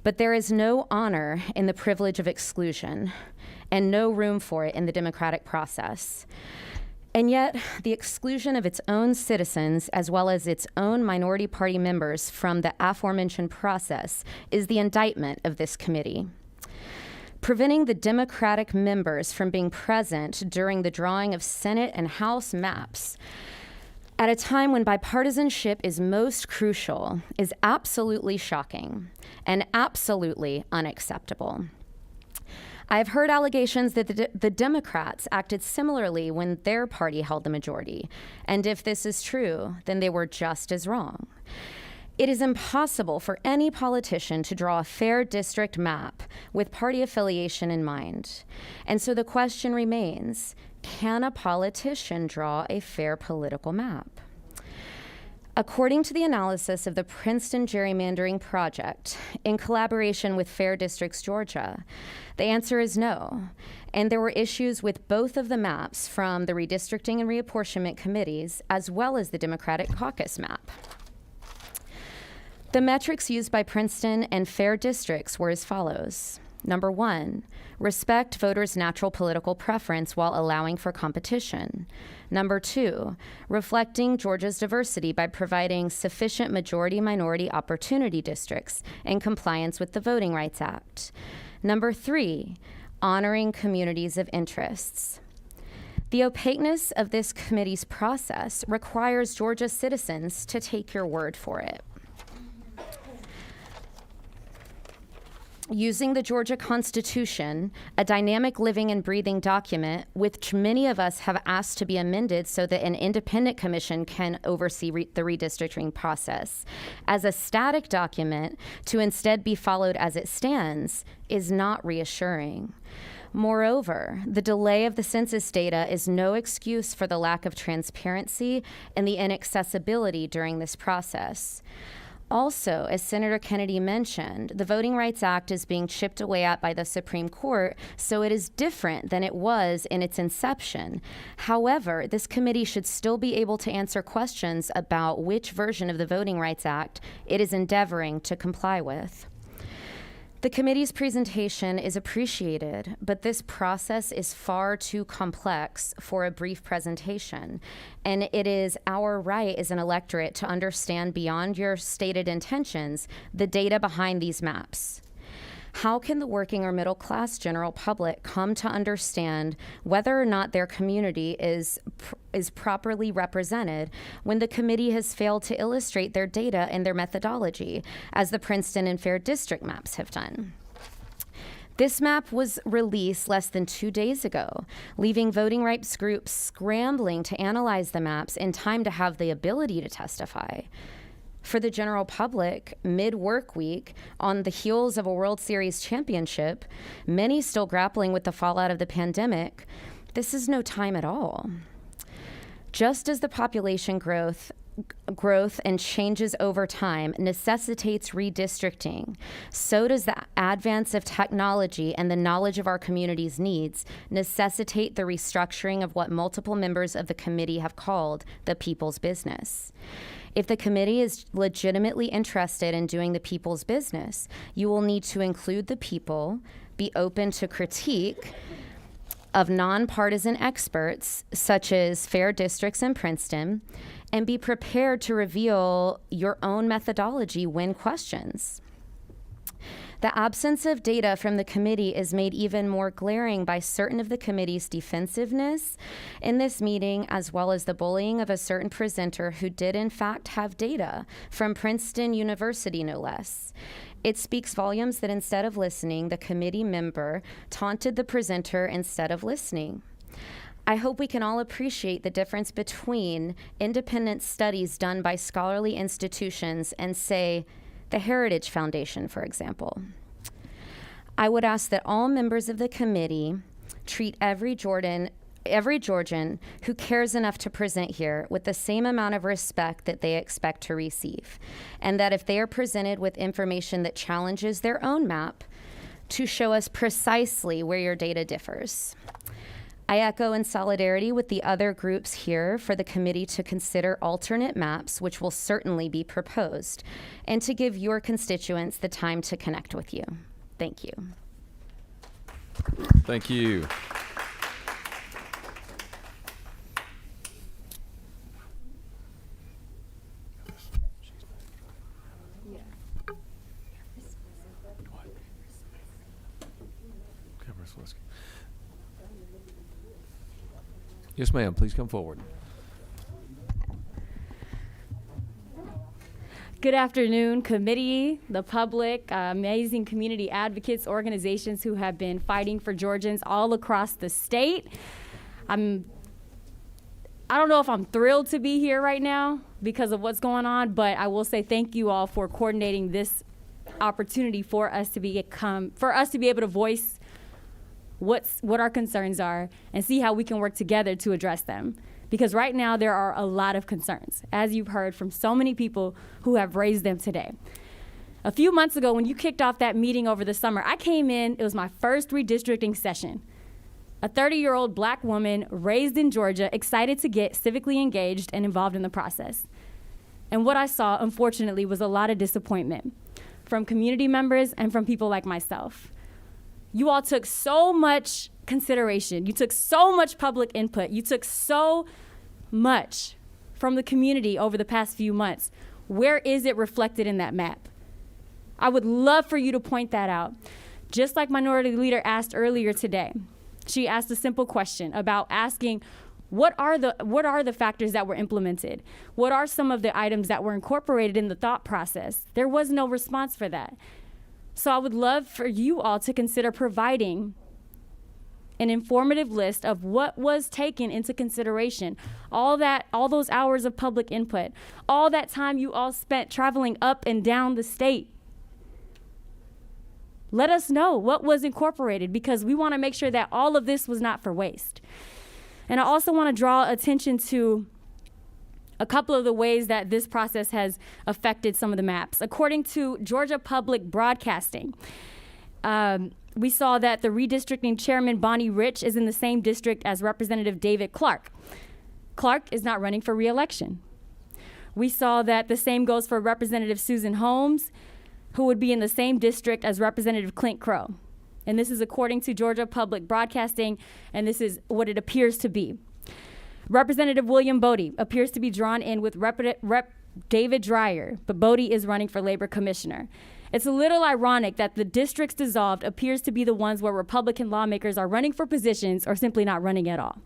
But there is no honor in the privilege of exclusion, and no room for it in the democratic process. And yet, the exclusion of its own citizens, as well as its own minority party members from the aforementioned process, is the indictment of this committee. Preventing the Democratic members from being present during the drawing of Senate and House maps at a time when bipartisanship is most crucial is absolutely shocking and absolutely unacceptable. I've heard allegations that the Democrats acted similarly when their party held the majority, and if this is true, then they were just as wrong. It is impossible for any politician to draw a fair district map with party affiliation in mind. And so the question remains, can a politician draw a fair political map? According to the analysis of the Princeton Gerrymandering Project, in collaboration with Fair Districts Georgia, the answer is no. And there were issues with both of the maps from the Redistricting and Reapportionment committees, as well as the Democratic Caucus map. The metrics used by Princeton and Fair Districts were as follows. Number 1, respect voters' natural political preference while allowing for competition. Number 2, reflecting Georgia's diversity by providing sufficient majority-minority opportunity districts in compliance with the Voting Rights Act. Number 3, honoring communities of interests. The opaqueness of this committee's process requires Georgia citizens to take your word for it. using the Georgia Constitution, a dynamic living and breathing document, which many of us have asked to be amended so that an independent commission can oversee the redistricting process, as a static document to instead be followed as it stands is not reassuring. Moreover, the delay of the census data is no excuse for the lack of transparency and the inaccessibility during this process. Also, as Senator Kennedy mentioned, the Voting Rights Act is being chipped away at by the Supreme Court, so it is different than it was in its inception. However, this committee should still be able to answer questions about which version of the Voting Rights Act it is endeavoring to comply with. The committee's presentation is appreciated, but this process is far too complex for a brief presentation, and it is our right as an electorate to understand beyond your stated intentions the data behind these maps. How can the working or middle class general public come to understand whether or not their community is properly represented when the committee has failed to illustrate their data and their methodology, as the Princeton and Fair District maps have done? This map was released less than 2 days ago, leaving voting rights groups scrambling to analyze the maps in time to have the ability to testify. For the general public, mid-work week, on the heels of a World Series championship, many still grappling with the fallout of the pandemic, this is no time at all. Just as the population growth and changes over time necessitates redistricting, so does the advance of technology and the knowledge of our community's needs necessitate the restructuring of what multiple members of the committee have called the people's business. If the committee is legitimately interested in doing the people's business, you will need to include the people, be open to critique of nonpartisan experts such as Fair Districts and Princeton, and be prepared to reveal your own methodology when questioned. The absence of data from the committee is made even more glaring by certain of the committee's defensiveness in this meeting, as well as the bullying of a certain presenter who did in fact have data from Princeton University, no less. It speaks volumes that instead of listening, the committee member taunted the presenter instead of listening. I hope we can all appreciate the difference between independent studies done by scholarly institutions and, say, the Heritage Foundation, for example. I would ask that all members of the committee treat every Georgian who cares enough to present here with the same amount of respect that they expect to receive, and that if they are presented with information that challenges their own map, to show us precisely where your data differs. I echo in solidarity with the other groups here for the committee to consider alternate maps, which will certainly be proposed, and to give your constituents the time to connect with you. Thank you. Thank you. Yes, ma'am. Please come forward. Good afternoon, committee, the public, amazing community advocates, organizations who have been fighting for Georgians all across the state. I don't know if I'm thrilled to be here right now because of what's going on, but I will say thank you all for coordinating this opportunity for us to be able to voice what our concerns are and see how we can work together to address them. Because right now there are a lot of concerns, as you've heard from so many people who have raised them today. A few months ago, when you kicked off that meeting over the summer, I came in, it was my first redistricting session. A 30-year-old black woman raised in Georgia, excited to get civically engaged and involved in the process. And what I saw, unfortunately, was a lot of disappointment from community members and from people like myself. You all took so much consideration. You took so much public input. You took so much from the community over the past few months. Where is it reflected in that map? I would love for you to point that out. Just like Minority Leader asked earlier today. She asked a simple question about asking, what are the factors that were implemented? What are some of the items that were incorporated in the thought process? There was no response for that. So I would love for you all to consider providing an informative list of what was taken into consideration. All those hours of public input, all that time you all spent traveling up and down the state. Let us know what was incorporated, because we want to make sure that all of this was not for waste. And I also want to draw attention to a couple of the ways that this process has affected some of the maps. According to Georgia Public Broadcasting, we saw that the redistricting chairman, Bonnie Rich, is in the same district as Representative David Clark. Clark is not running for re-election. We saw that the same goes for Representative Susan Holmes, who would be in the same district as Representative Clint Crow. And this is according to Georgia Public Broadcasting, and this is what it appears to be. Representative William Bodie appears to be drawn in with Rep. David Dreyer, but Bodie is running for Labor Commissioner. It's a little ironic that the districts dissolved appears to be the ones where Republican lawmakers are running for positions or simply not running at all.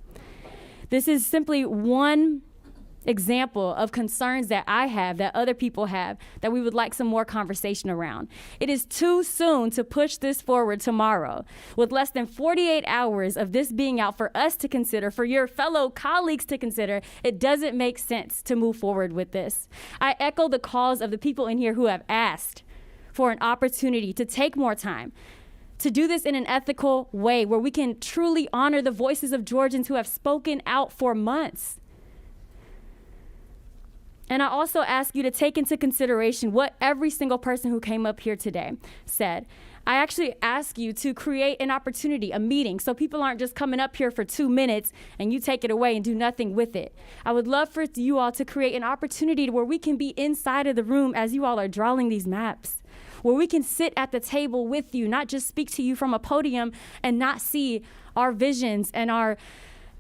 This is simply one example of concerns that I have, that other people have, that we would like some more conversation around. It is too soon to push this forward tomorrow. With less than 48 hours of this being out for us to consider, for your fellow colleagues to consider, it doesn't make sense to move forward with this. I echo the calls of the people in here who have asked for an opportunity to take more time, to do this in an ethical way where we can truly honor the voices of Georgians who have spoken out for months. And I also ask you to take into consideration what every single person who came up here today said. I actually ask you to create an opportunity, a meeting, so people aren't just coming up here for 2 minutes and you take it away and do nothing with it. I would love for you all to create an opportunity where we can be inside of the room as you all are drawing these maps, where we can sit at the table with you, not just speak to you from a podium and not see our visions and our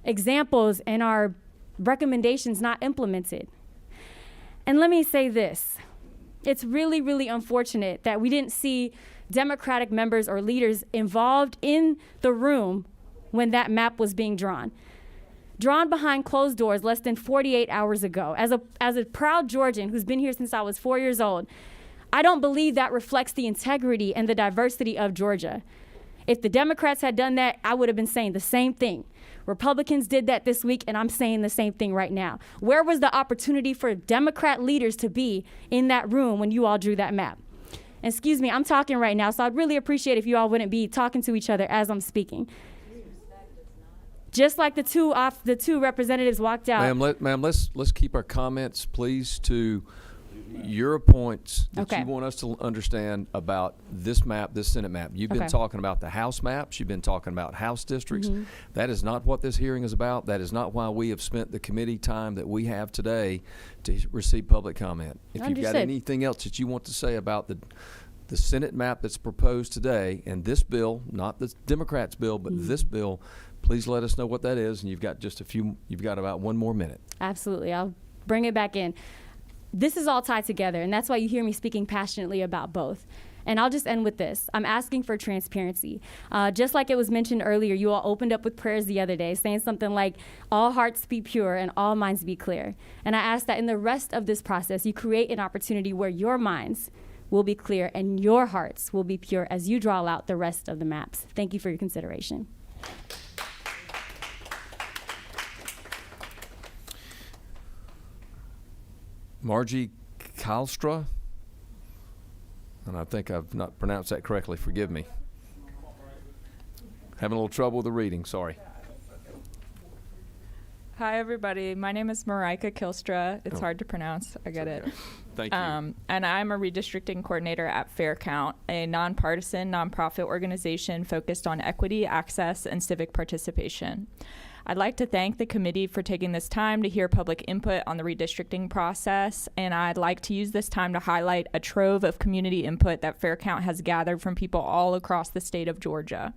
examples and our recommendations not implemented. And let me say this. It's really, really unfortunate that we didn't see Democratic members or leaders involved in the room when that map was being drawn. Drawn behind closed doors less than 48 hours ago. As a proud Georgian who's been here since I was 4 years old, I don't believe that reflects the integrity and the diversity of Georgia. If the Democrats had done that, I would have been saying the same thing. Republicans did that this week, and I'm saying the same thing right now. Where was the opportunity for Democrat leaders to be in that room when you all drew that map? And excuse me, I'm talking right now, so I'd really appreciate if you all wouldn't be talking to each other as I'm speaking. Just like the two representatives walked out. Ma'am, let's keep our comments, please, to your points that you want us to understand about this map, this Senate map. You've been talking about the House maps. You've been talking about House districts. Mm-hmm. That is not what this hearing is about. That is not why we have spent the committee time that we have today to receive public comment. If you've got anything else that you want to say about the Senate map that's proposed today and this bill, not the Democrats' bill, but this bill, please let us know what that is. And you've got about 1 more minute. Absolutely. I'll bring it back in. This is all tied together, and that's why you hear me speaking passionately about both. And I'll just end with this. I'm asking for transparency. Just like it was mentioned earlier, you all opened up with prayers the other day, saying something like, all hearts be pure and all minds be clear. And I ask that in the rest of this process, you create an opportunity where your minds will be clear and your hearts will be pure as you draw out the rest of the maps. Thank you for your consideration. Margie Kylstra, and I think I've not pronounced that correctly. Forgive me. Having a little trouble with the reading, sorry. Hi, everybody. My name is Marika Kylstra. It's hard to pronounce. I get it. Thank you. And I'm a redistricting coordinator at Fair Count, a nonpartisan, nonprofit organization focused on equity, access, and civic participation. I'd like to thank the committee for taking this time to hear public input on the redistricting process, and I'd like to use this time to highlight a trove of community input that Fair Count has gathered from people all across the state of Georgia.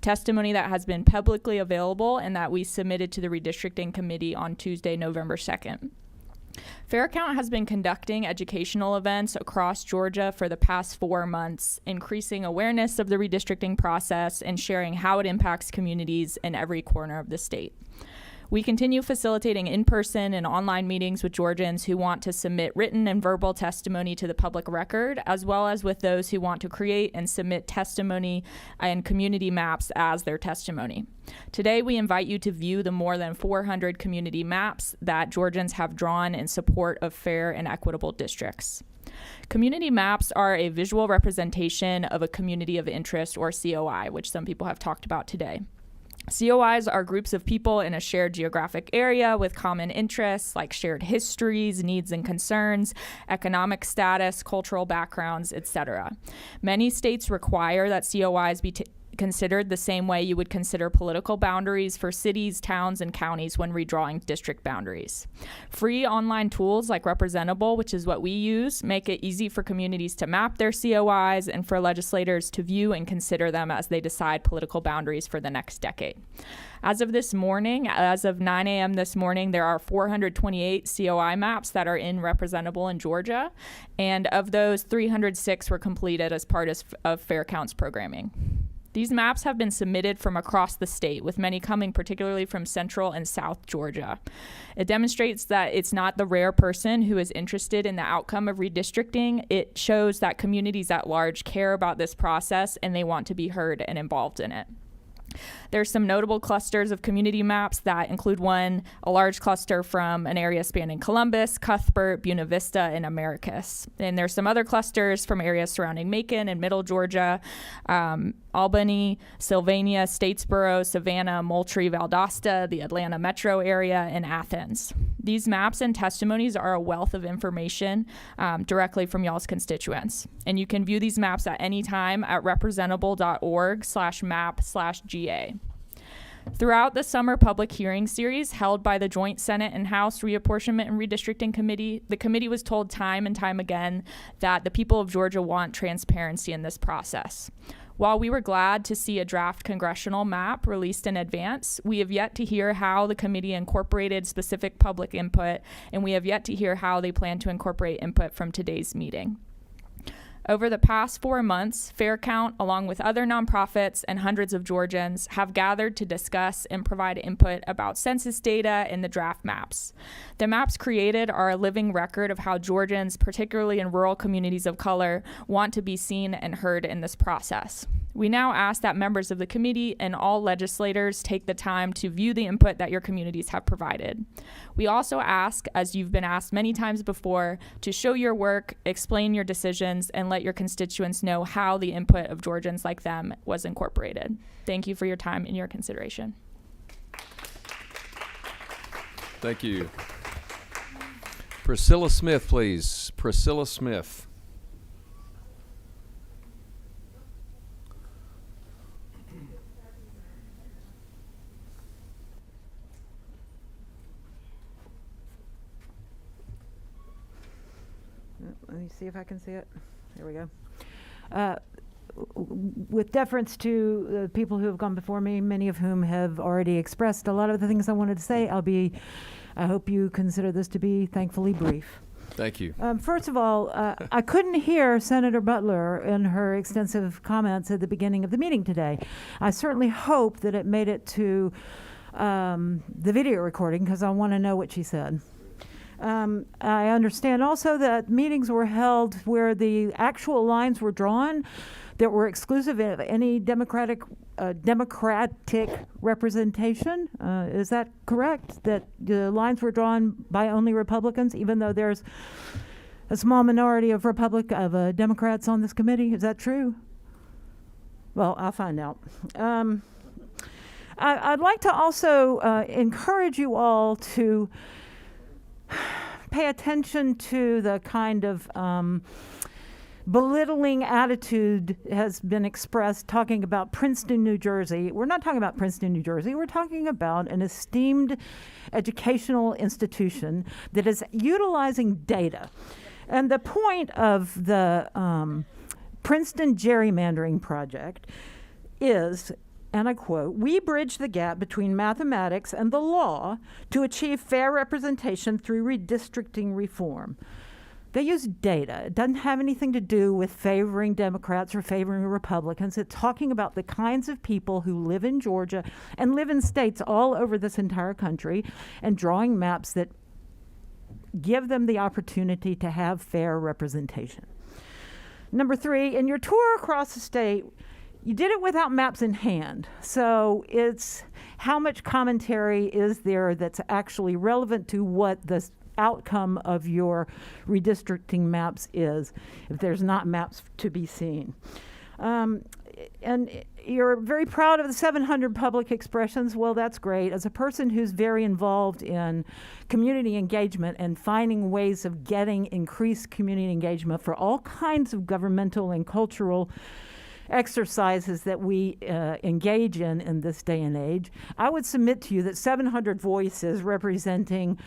Testimony that has been publicly available and that we submitted to the redistricting committee on Tuesday, November 2nd. Fair Count has been conducting educational events across Georgia for the past 4 months, increasing awareness of the redistricting process and sharing how it impacts communities in every corner of the state. We continue facilitating in-person and online meetings with Georgians who want to submit written and verbal testimony to the public record, as well as with those who want to create and submit testimony and community maps as their testimony. Today, we invite you to view the more than 400 community maps that Georgians have drawn in support of fair and equitable districts. Community maps are a visual representation of a community of interest, or COI, which some people have talked about today. COIs are groups of people in a shared geographic area with common interests like shared histories, needs and concerns, economic status, cultural backgrounds, etc. Many states require that COIs be considered the same way you would consider political boundaries for cities, towns, and counties when redrawing district boundaries. Free online tools like Representable, which is what we use, make it easy for communities to map their COIs and for legislators to view and consider them as they decide political boundaries for the next decade. As of this morning, as of 9 a.m. this morning, there are 428 COI maps that are in Representable in Georgia, and of those, 306 were completed as part of Fair Counts programming. These maps have been submitted from across the state, with many coming particularly from Central and South Georgia. It demonstrates that it's not the rare person who is interested in the outcome of redistricting. It shows that communities at large care about this process and they want to be heard and involved in it. There's some notable clusters of community maps that include a large cluster from an area spanning Columbus, Cuthbert, Buena Vista, and Americus. And there's some other clusters from areas surrounding Macon and Middle Georgia, Albany, Sylvania, Statesboro, Savannah, Moultrie, Valdosta, the Atlanta metro area, and Athens. These maps and testimonies are a wealth of information directly from y'all's constituents. And you can view these maps at any time at representable.org/map/GA. Throughout the summer public hearing series held by the Joint Senate and House Reapportionment and Redistricting Committee, the committee was told time and time again that the people of Georgia want transparency in this process. While we were glad to see a draft congressional map released in advance, we have yet to hear how the committee incorporated specific public input, and we have yet to hear how they plan to incorporate input from today's meeting. Over the past 4 months, Fair Count, along with other nonprofits and hundreds of Georgians, have gathered to discuss and provide input about census data and the draft maps. The maps created are a living record of how Georgians, particularly in rural communities of color, want to be seen and heard in this process. We now ask that members of the committee and all legislators take the time to view the input that your communities have provided. We also ask, as you've been asked many times before, to show your work, explain your decisions, and let your constituents know how the input of Georgians like them was incorporated. Thank you for your time and your consideration. Thank you. Priscilla Smith, please. Priscilla Smith. Let me see if I can see it. There we go. With deference to the people who have gone before me, many of whom have already expressed a lot of the things I wanted to say, I hope you consider this to be thankfully brief. Thank you. First of all, I couldn't hear Senator Butler in her extensive comments at the beginning of the meeting today. I certainly hope that it made it to the video recording because I want to know what she said. I understand also that meetings were held where the actual lines were drawn that were exclusive of any democratic representation. Is that correct? That the lines were drawn by only Republicans, even though there's a small minority of Democrats on this committee? Is that true? Well, I'll find out. I'd like to also encourage you all to pay attention to the kind of belittling attitude has been expressed talking about Princeton, New Jersey. We're not talking about Princeton, New Jersey. We're talking about an esteemed educational institution that is utilizing data. And the point of the Princeton gerrymandering project is, and I quote, "We bridge the gap between mathematics and the law to achieve fair representation through redistricting reform." They use data. It doesn't have anything to do with favoring Democrats or favoring Republicans. It's talking about the kinds of people who live in Georgia and live in states all over this entire country, and drawing maps that give them the opportunity to have fair representation. Number 3, in your tour across the state, you did it without maps in hand. So it's how much commentary is there that's actually relevant to what the outcome of your redistricting maps is, if there's not maps to be seen. And you're very proud of the 700 public expressions. Well, that's great. As a person who's very involved in community engagement and finding ways of getting increased community engagement for all kinds of governmental and cultural exercises that we engage in this day and age, I would submit to you that 700 voices representing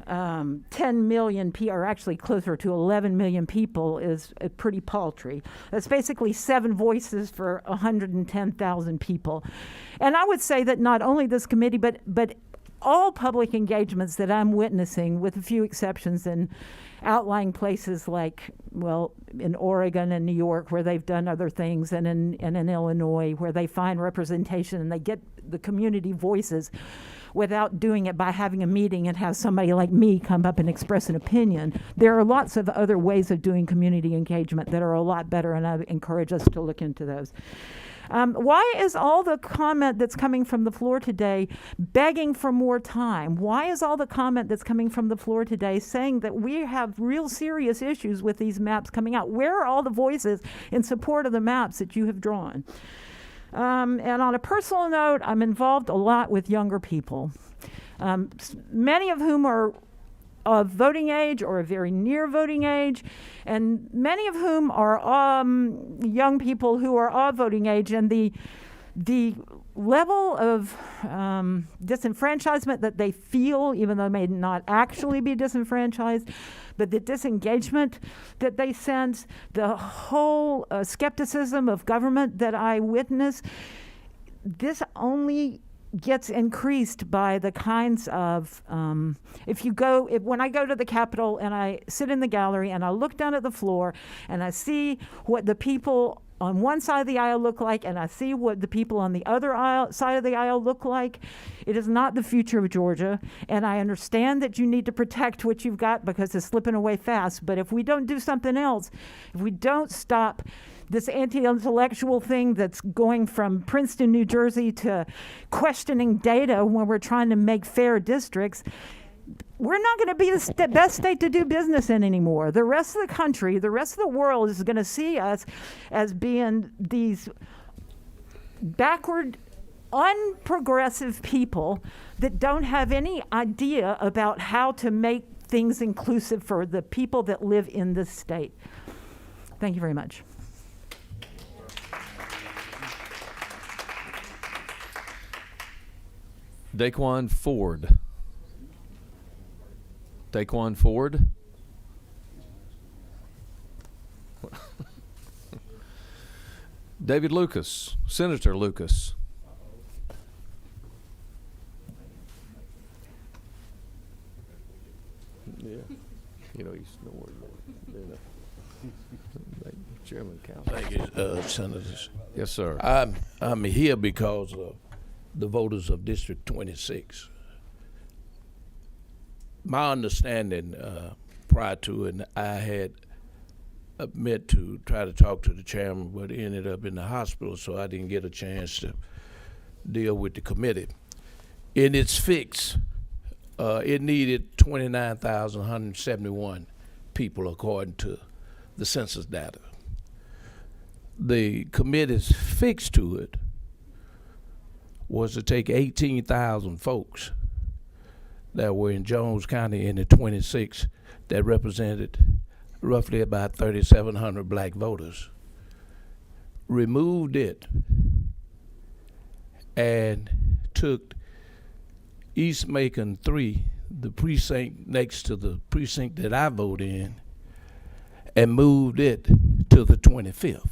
10 million people, or actually closer to 11 million people, is pretty paltry. That's basically 7 voices for 110,000 people. And I would say that not only this committee, but all public engagements that I'm witnessing, with a few exceptions in outlying places like, well, in Oregon and New York, where they've done other things, and in Illinois, where they find representation and they get the community voices without doing it by having a meeting and have somebody like me come up and express an opinion. There are lots of other ways of doing community engagement that are a lot better, and I encourage us to look into those. Why is all the comment that's coming from the floor today begging for more time? Why is all the comment that's coming from the floor today saying that we have real serious issues with these maps coming out? Where are all the voices in support of the maps that you have drawn? And on a personal note, I'm involved a lot with younger people, many of whom are of voting age or very near voting age, and many of whom are young people who are of voting age. And the level of disenfranchisement that they feel, even though they may not actually be disenfranchised, but the disengagement that they sense, the whole skepticism of government that I witness, this only gets increased by the kinds of, when I go to the Capitol and I sit in the gallery and I look down at the floor and I see what the people on one side of the aisle look like, and I see what the people on the other side of the aisle look like, it is not the future of Georgia. And I understand that you need to protect what you've got because it's slipping away fast. But if we don't do something else, if we don't stop this anti-intellectual thing that's going from Princeton, New Jersey, to questioning data when we're trying to make fair districts, we're not going to be the best state to do business in anymore. The rest of the country, the rest of the world is going to see us as being these backward, unprogressive people that don't have any idea about how to make things inclusive for the people that live in this state. Thank you very much. Daquan Ford. Daquan Ford. David Lucas, Senator Lucas. Yeah, you know, he's nowhere. Chairman Council. Thank you, Senators. Yes, sir. I'm here because of the voters of District 26. My understanding prior to it, I had meant to try to talk to the chairman, but ended up in the hospital, so I didn't get a chance to deal with the committee. In its fix, it needed 29,171 people according to the census data. The committee's fix to it was to take 18,000 folks that were in Jones County in the 26 that represented roughly about 3,700 black voters, removed it, and took East Macon 3, the precinct next to the precinct that I vote in, and moved it to the 25th.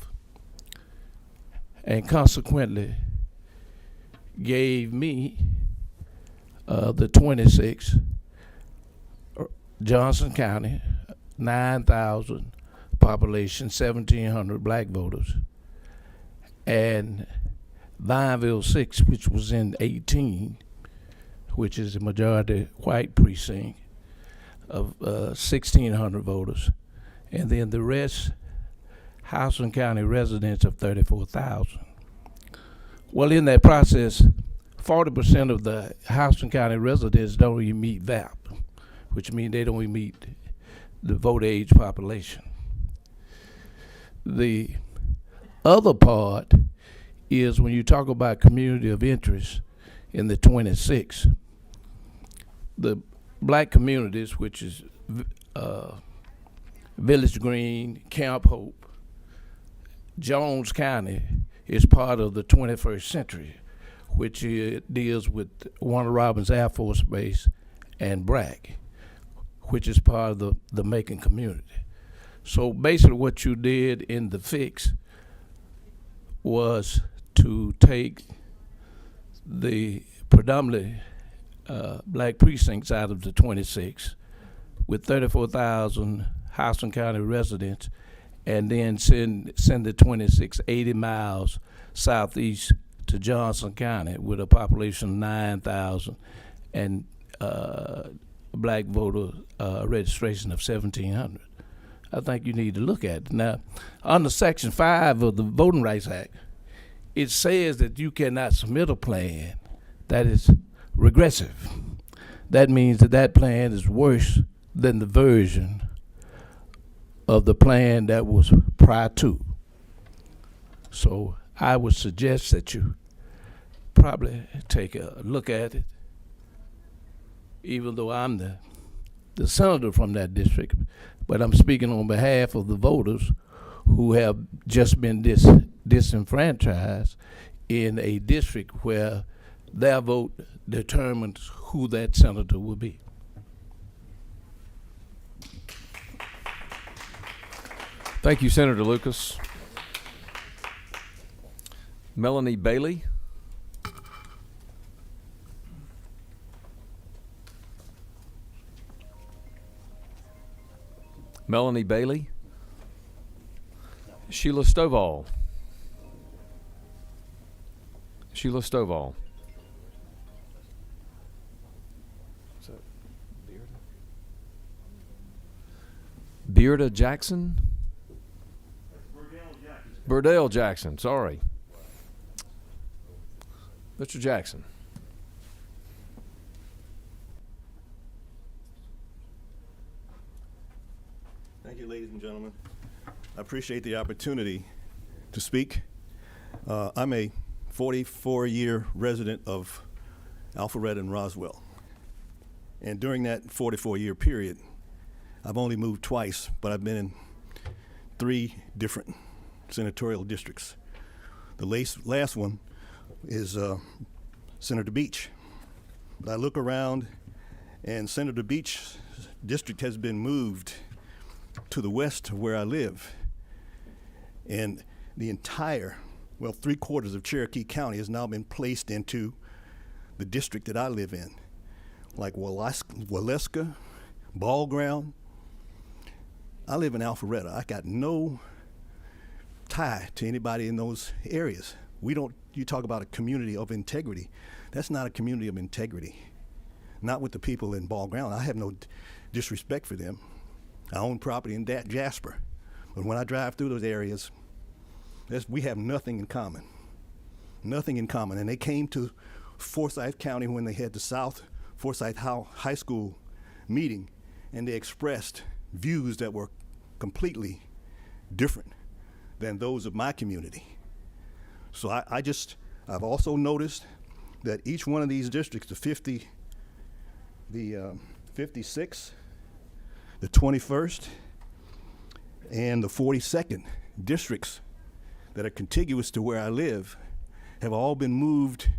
And consequently gave me the 26, Johnson County, 9,000 population, 1,700 black voters, and Vineville 6, which was in 18, which is a majority white precinct of 1,600 voters, and then the rest Houston County residents of 34,000. Well, in that process, 40% of the Houston County residents don't even meet VAP, which means they don't even meet the vote age population. The other part is when you talk about community of interest in the 26, the black communities, which is Village Green, Camp Hope, Jones County is part of the 21st century, which deals with Warner Robins Air Force Base and Bragg, which is part of the Macon community. So basically what you did in the fix was to take the predominantly black precincts out of the 26 with 34,000 Houston County residents, and then send the 26 80 miles southeast to Johnson County with a population of 9,000 and black voter registration of 1,700. I think you need to look at it. Now, under Section 5 of the Voting Rights Act, it says that you cannot submit a plan that is regressive. That means that plan is worse than the version of the plan that was prior to. So I would suggest that you probably take a look at it, even though I'm the senator from that district, but I'm speaking on behalf of the voters who have just been disenfranchised in a district where their vote determines who that senator will be. Thank you, Senator Lucas. Melanie Bailey. Melanie Bailey. Sheila Stovall. Sheila Stovall. Bearda Jackson? Burdell Jackson, sorry. Mr. Jackson. Thank you, ladies and gentlemen. I appreciate the opportunity to speak. I'm a 44-year resident of Alpharetta and Roswell. And during that 44-year period, I've only moved twice, but I've been in 3 different senatorial districts. The last one is Senator Beach. But I look around, and Senator Beach's district has been moved to the west of where I live. And the entire, well, 3/4 of Cherokee County has now been placed into the district that I live in, like Waleska, Ball Ground. I live in Alpharetta. I got no tie to anybody in those areas. You talk about a community of integrity. That's not a community of integrity. Not with the people in Ball Ground. I have no disrespect for them. I own property in Jasper. But when I drive through those areas, we have nothing in common. Nothing in common. And they came to Forsyth County when they had the South Forsyth High School meeting, and they expressed views that were completely different than those of my community. So I've also noticed that each one of these districts, the 56, the 21st, and the 42nd districts that are contiguous to where I live have all been moved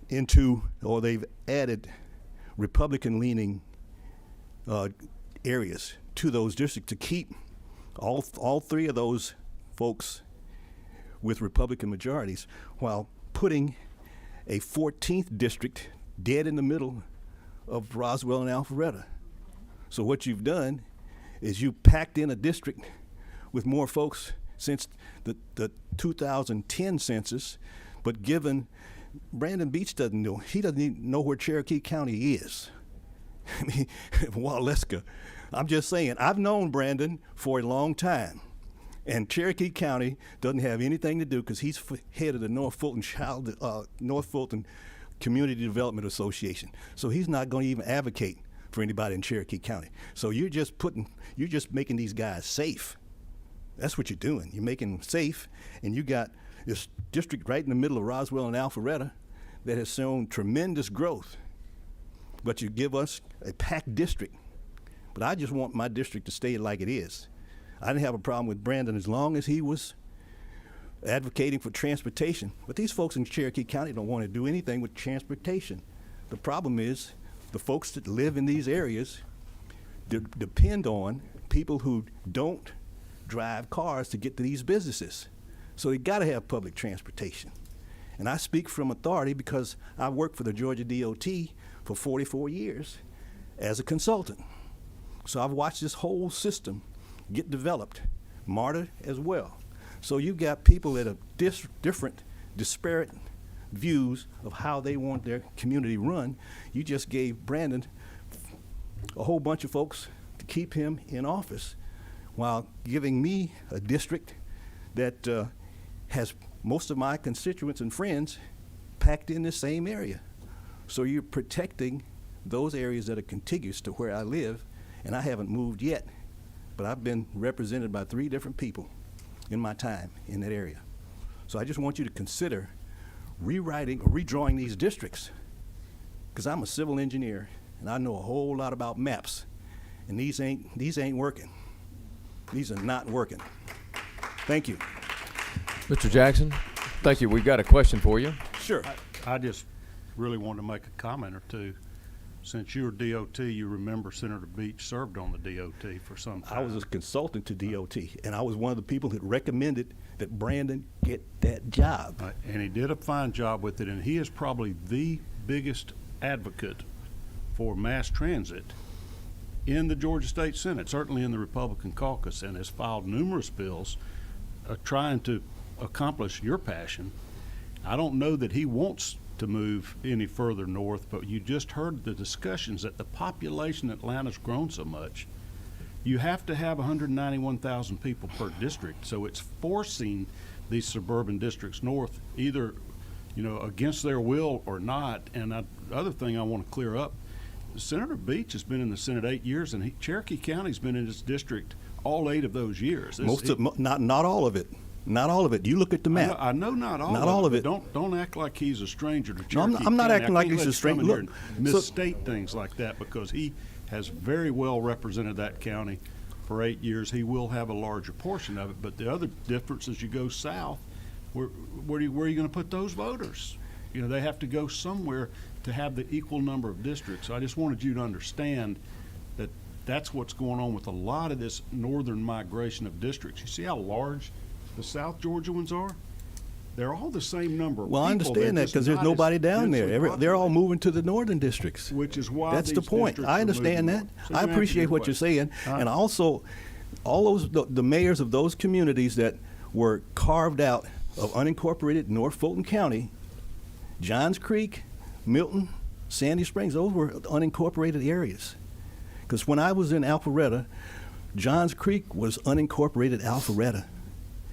into, or they've added Republican-leaning areas to those districts to keep all 3 of those folks with Republican majorities, while putting a 14th district dead in the middle of Roswell and Alpharetta. So what you've done is you packed in a district with more folks since the 2010 census, but given Brandon Beach doesn't know, he doesn't even know where Cherokee County is. I mean, Waleska. I'm just saying, I've known Brandon for a long time, and Cherokee County doesn't have anything to do because he's head of the North Fulton Community Development Association. So he's not going to even advocate for anybody in Cherokee County. So you're just making these guys safe. That's what you're doing. You're making them safe, and you got this district right in the middle of Roswell and Alpharetta that has shown tremendous growth. But you give us a packed district. But I just want my district to stay like it is. I didn't have a problem with Brandon as long as he was advocating for transportation. But these folks in Cherokee County don't want to do anything with transportation. The problem is the folks that live in these areas depend on people who don't drive cars to get to these businesses. So they got to have public transportation. And I speak from authority because I worked for the Georgia DOT for 44 years as a consultant. So I've watched this whole system get developed, MARTA as well. So you've got people that have different, disparate views of how they want their community run. You just gave Brandon a whole bunch of folks to keep him in office while giving me a district that has most of my constituents and friends packed in the same area. So you're protecting those areas that are contiguous to where I live, and I haven't moved yet, but I've been represented by 3 different people in my time in that area. So I just want you to consider rewriting or redrawing these districts, because I'm a civil engineer and I know a whole lot about maps, and these ain't working. These are not working. Thank you. Mr. Jackson, thank you. We've got a question for you. Sure. I just really wanted to make a comment or two. Since you were DOT, you remember Senator Beach served on the DOT for some time. I was a consultant to DOT, and I was one of the people that recommended that Brandon get that job. And he did a fine job with it, and he is probably the biggest advocate for mass transit in the Georgia State Senate, certainly in the Republican caucus, and has filed numerous bills trying to accomplish your passion. I don't know that he wants to move any further north, but you just heard the discussions that the population in Atlanta's grown so much. You have to have 191,000 people per district, so it's forcing these suburban districts north, either against their will or not. And the other thing I want to clear up, Senator Beach has been in the Senate 8 years, and Cherokee County's been in his district all 8 of those years. Not all of it. Not all of it. You look at the map. I know not all of it. Don't act like he's a stranger to Cherokee County. I'm not acting like he's a stranger. Look, misstate things like that, because he has very well represented that county for 8 years. He will have a larger portion of it. But the other difference is you go south, where are you going to put those voters? They have to go somewhere to have the equal number of districts. So I just wanted you to understand that that's what's going on with a lot of this northern migration of districts. You see how large the South Georgia ones are? They're all the same number of people. Well, I understand that because there's nobody down there. They're all moving to the northern districts. Which is why that's the point. I understand that. So I appreciate what you're saying. And also, all the mayors of those communities that were carved out of unincorporated North Fulton County, Johns Creek, Milton, Sandy Springs, those were unincorporated areas. Because when I was in Alpharetta, Johns Creek was unincorporated Alpharetta.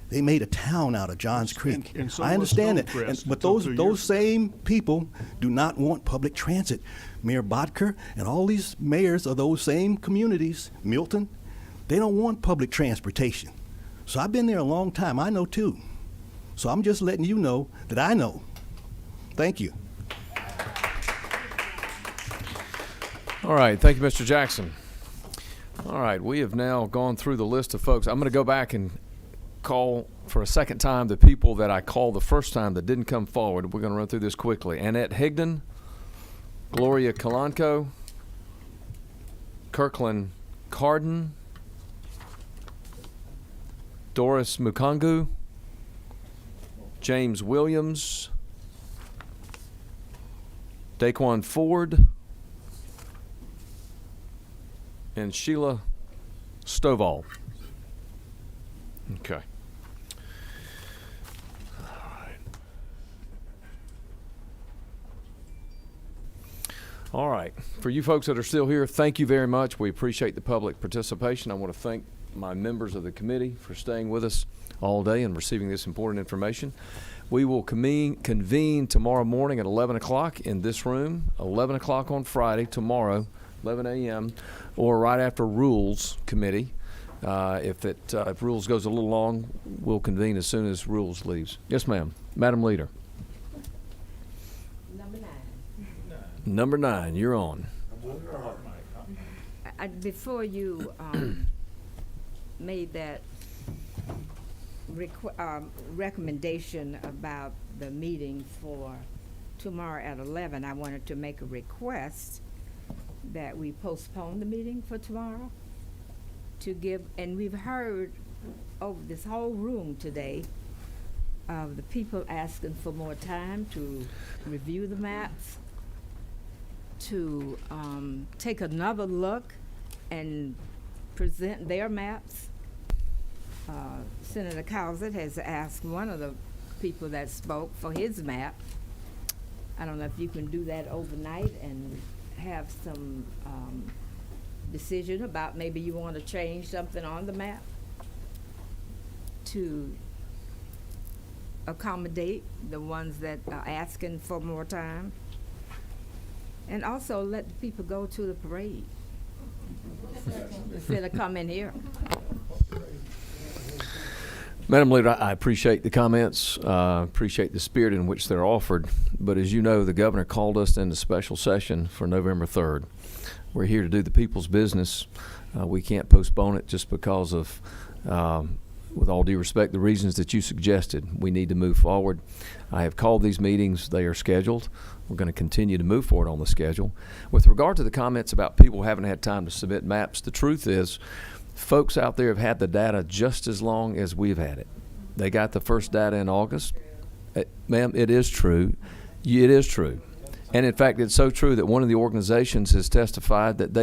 They made a town out of Johns Creek. And so I understand that. Stonecrest But those same people do not want public transit. Mayor Bodker and all these mayors of those same communities, Milton, they don't want public transportation. So I've been there a long time. I know too. So I'm just letting you know that I know. Thank you. All right. Thank you, Mr. Jackson. All right. We have now gone through the list of folks. I'm going to go back and call for a second time the people that I called the first time that didn't come forward. We're going to run through this quickly. Annette Higdon, Gloria Kalanko, Kirkland Carden, Doris Mukangu, James Williams, Daquan Ford, and Sheila Stovall. Okay. All right. For you folks that are still here, thank you very much. We appreciate the public participation. I want to thank my members of the committee for staying with us all day and receiving this important information. We will convene tomorrow morning at 11 o'clock in this room, 11 o'clock on Friday, tomorrow, 11 a.m., or right after Rules Committee. If Rules goes a little long, we'll convene as soon as Rules leaves. Yes, ma'am. Madam Leader. Number 9, you're on. Before you made that recommendation about the meeting for tomorrow at 11, I wanted to make a request that we postpone the meeting for tomorrow to give, and we've heard over this whole room today of the people asking for more time to review the maps, to take another look and present their maps. Senator Cowsett has asked one of the people that spoke for his map. I don't know if you can do that overnight and have some decision about maybe you want to change something on the map to accommodate the ones that are asking for more time. And also let the people go to the parade instead of coming here. Madam Leader, I appreciate the comments, appreciate the spirit in which they're offered. But as you know, the governor called us into special session for November 3rd. We're here to do the people's business. We can't postpone it just because of, with all due respect, the reasons that you suggested. We need to move forward. I have called these meetings. They are scheduled. We're going to continue to move forward on the schedule. With regard to the comments about people haven't had time to submit maps, the truth is folks out there have had the data just as long as we've had it. They got the first data in August. Ma'am, it is true. It is true. And in fact, it's so true that one of the organizations has testified that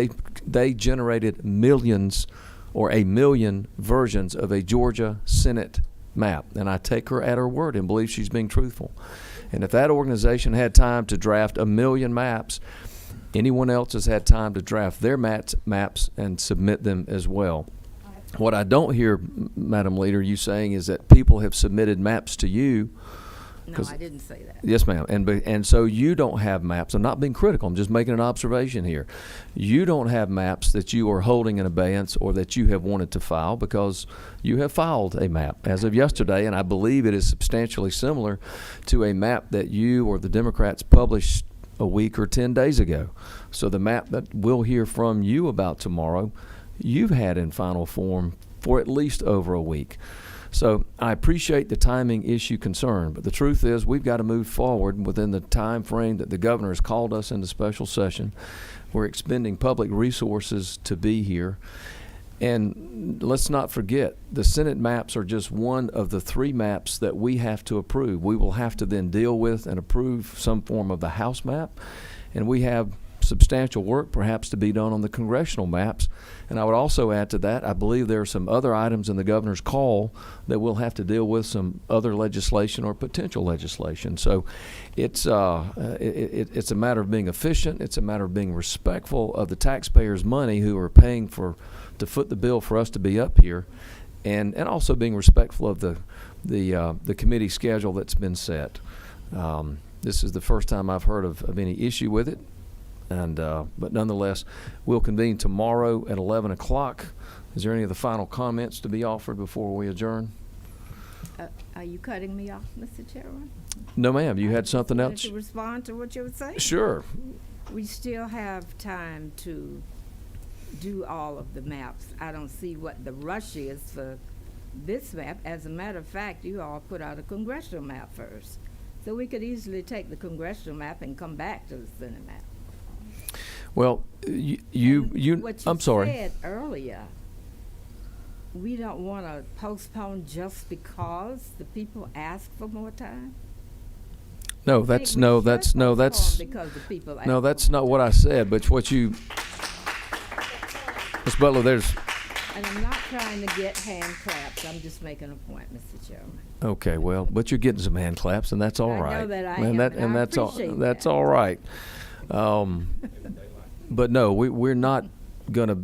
they generated millions or 1 million versions of a Georgia Senate map. And I take her at her word and believe she's being truthful. And if that organization had time to draft 1 million maps, anyone else has had time to draft their maps and submit them as well. What I don't hear, Madam Leader, you saying is that people have submitted maps to you. No, I didn't say that. Yes, ma'am. And so you don't have maps. I'm not being critical. I'm just making an observation here. You don't have maps that you are holding in abeyance or that you have wanted to file because you have filed a map as of yesterday, and I believe it is substantially similar to a map that you or the Democrats published a week or 10 days ago. So the map that we'll hear from you about tomorrow, you've had in final form for at least over a week. So I appreciate the timing issue concern, but the truth is we've got to move forward within the time frame that the governor has called us into special session. We're expending public resources to be here. And let's not forget, the Senate maps are just one of the 3 maps that we have to approve. We will have to then deal with and approve some form of the House map, and we have substantial work perhaps to be done on the congressional maps. And I would also add to that, I believe there are some other items in the governor's call that we'll have to deal with some other legislation or potential legislation. So it's a matter of being efficient. It's a matter of being respectful of the taxpayers' money who are paying to foot the bill for us to be up here, and also being respectful of the committee schedule that's been set. This is the first time I've heard of any issue with it. But nonetheless, we'll convene tomorrow at 11 o'clock. Is there any of the final comments to be offered before we adjourn? Are you cutting me off, Mr. Chairman? No, ma'am. You had something else? To respond to what you were saying? Sure. We still have time to do all of the maps. I don't see what the rush is for this map. As a matter of fact, you all put out a congressional map first. So we could easily take the congressional map and come back to the Senate map. Well, I'm sorry. What you said earlier, we don't want to postpone just because the people ask for more time? That's not what I said. But what you, Ms. Butler, And I'm not trying to get hand claps. I'm just making a point, Mr. Chairman. Okay, well, but you're getting some hand claps, and that's all I know right. that I and am, and I that's all. appreciate That's that. all right. But no, we're not going to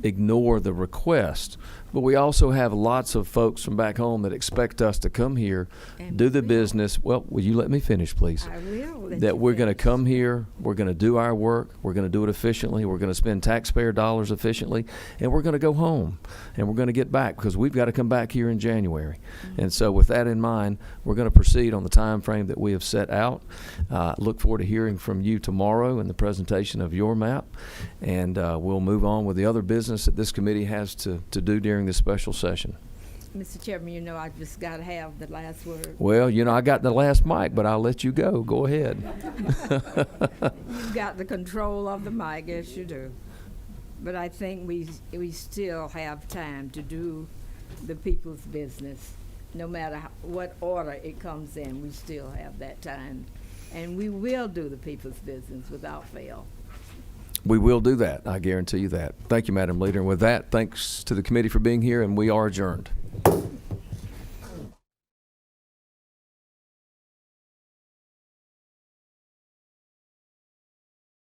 ignore the request. But we also have lots of folks from back home that expect us to come here, And do the we will. business. Well, will you let me finish, please? I will. let That you we're going to finish. come here, we're going to do our work, we're going to do it efficiently, we're going to spend taxpayer dollars efficiently, and we're going to go home, and we're going to get back because we've got to come back here in January. And so with that in mind, we're going to proceed on the time frame that we have set out. Look forward to hearing from you tomorrow in the presentation of your map, and we'll move on with the other business that this committee has to do during this special session. Mr. Chairman, you know I just got to have the last word. Well, you know, I got the last mic, but I'll let you go. Go ahead. You've got the control of the mic, yes you do. But I think we still have time to do the people's business. No matter what order it comes in, we still have that time. And we will do the people's business without fail. We will do that. I guarantee you that. Thank you, Madam Leader. And with that, thanks to the committee for being here, and we are adjourned.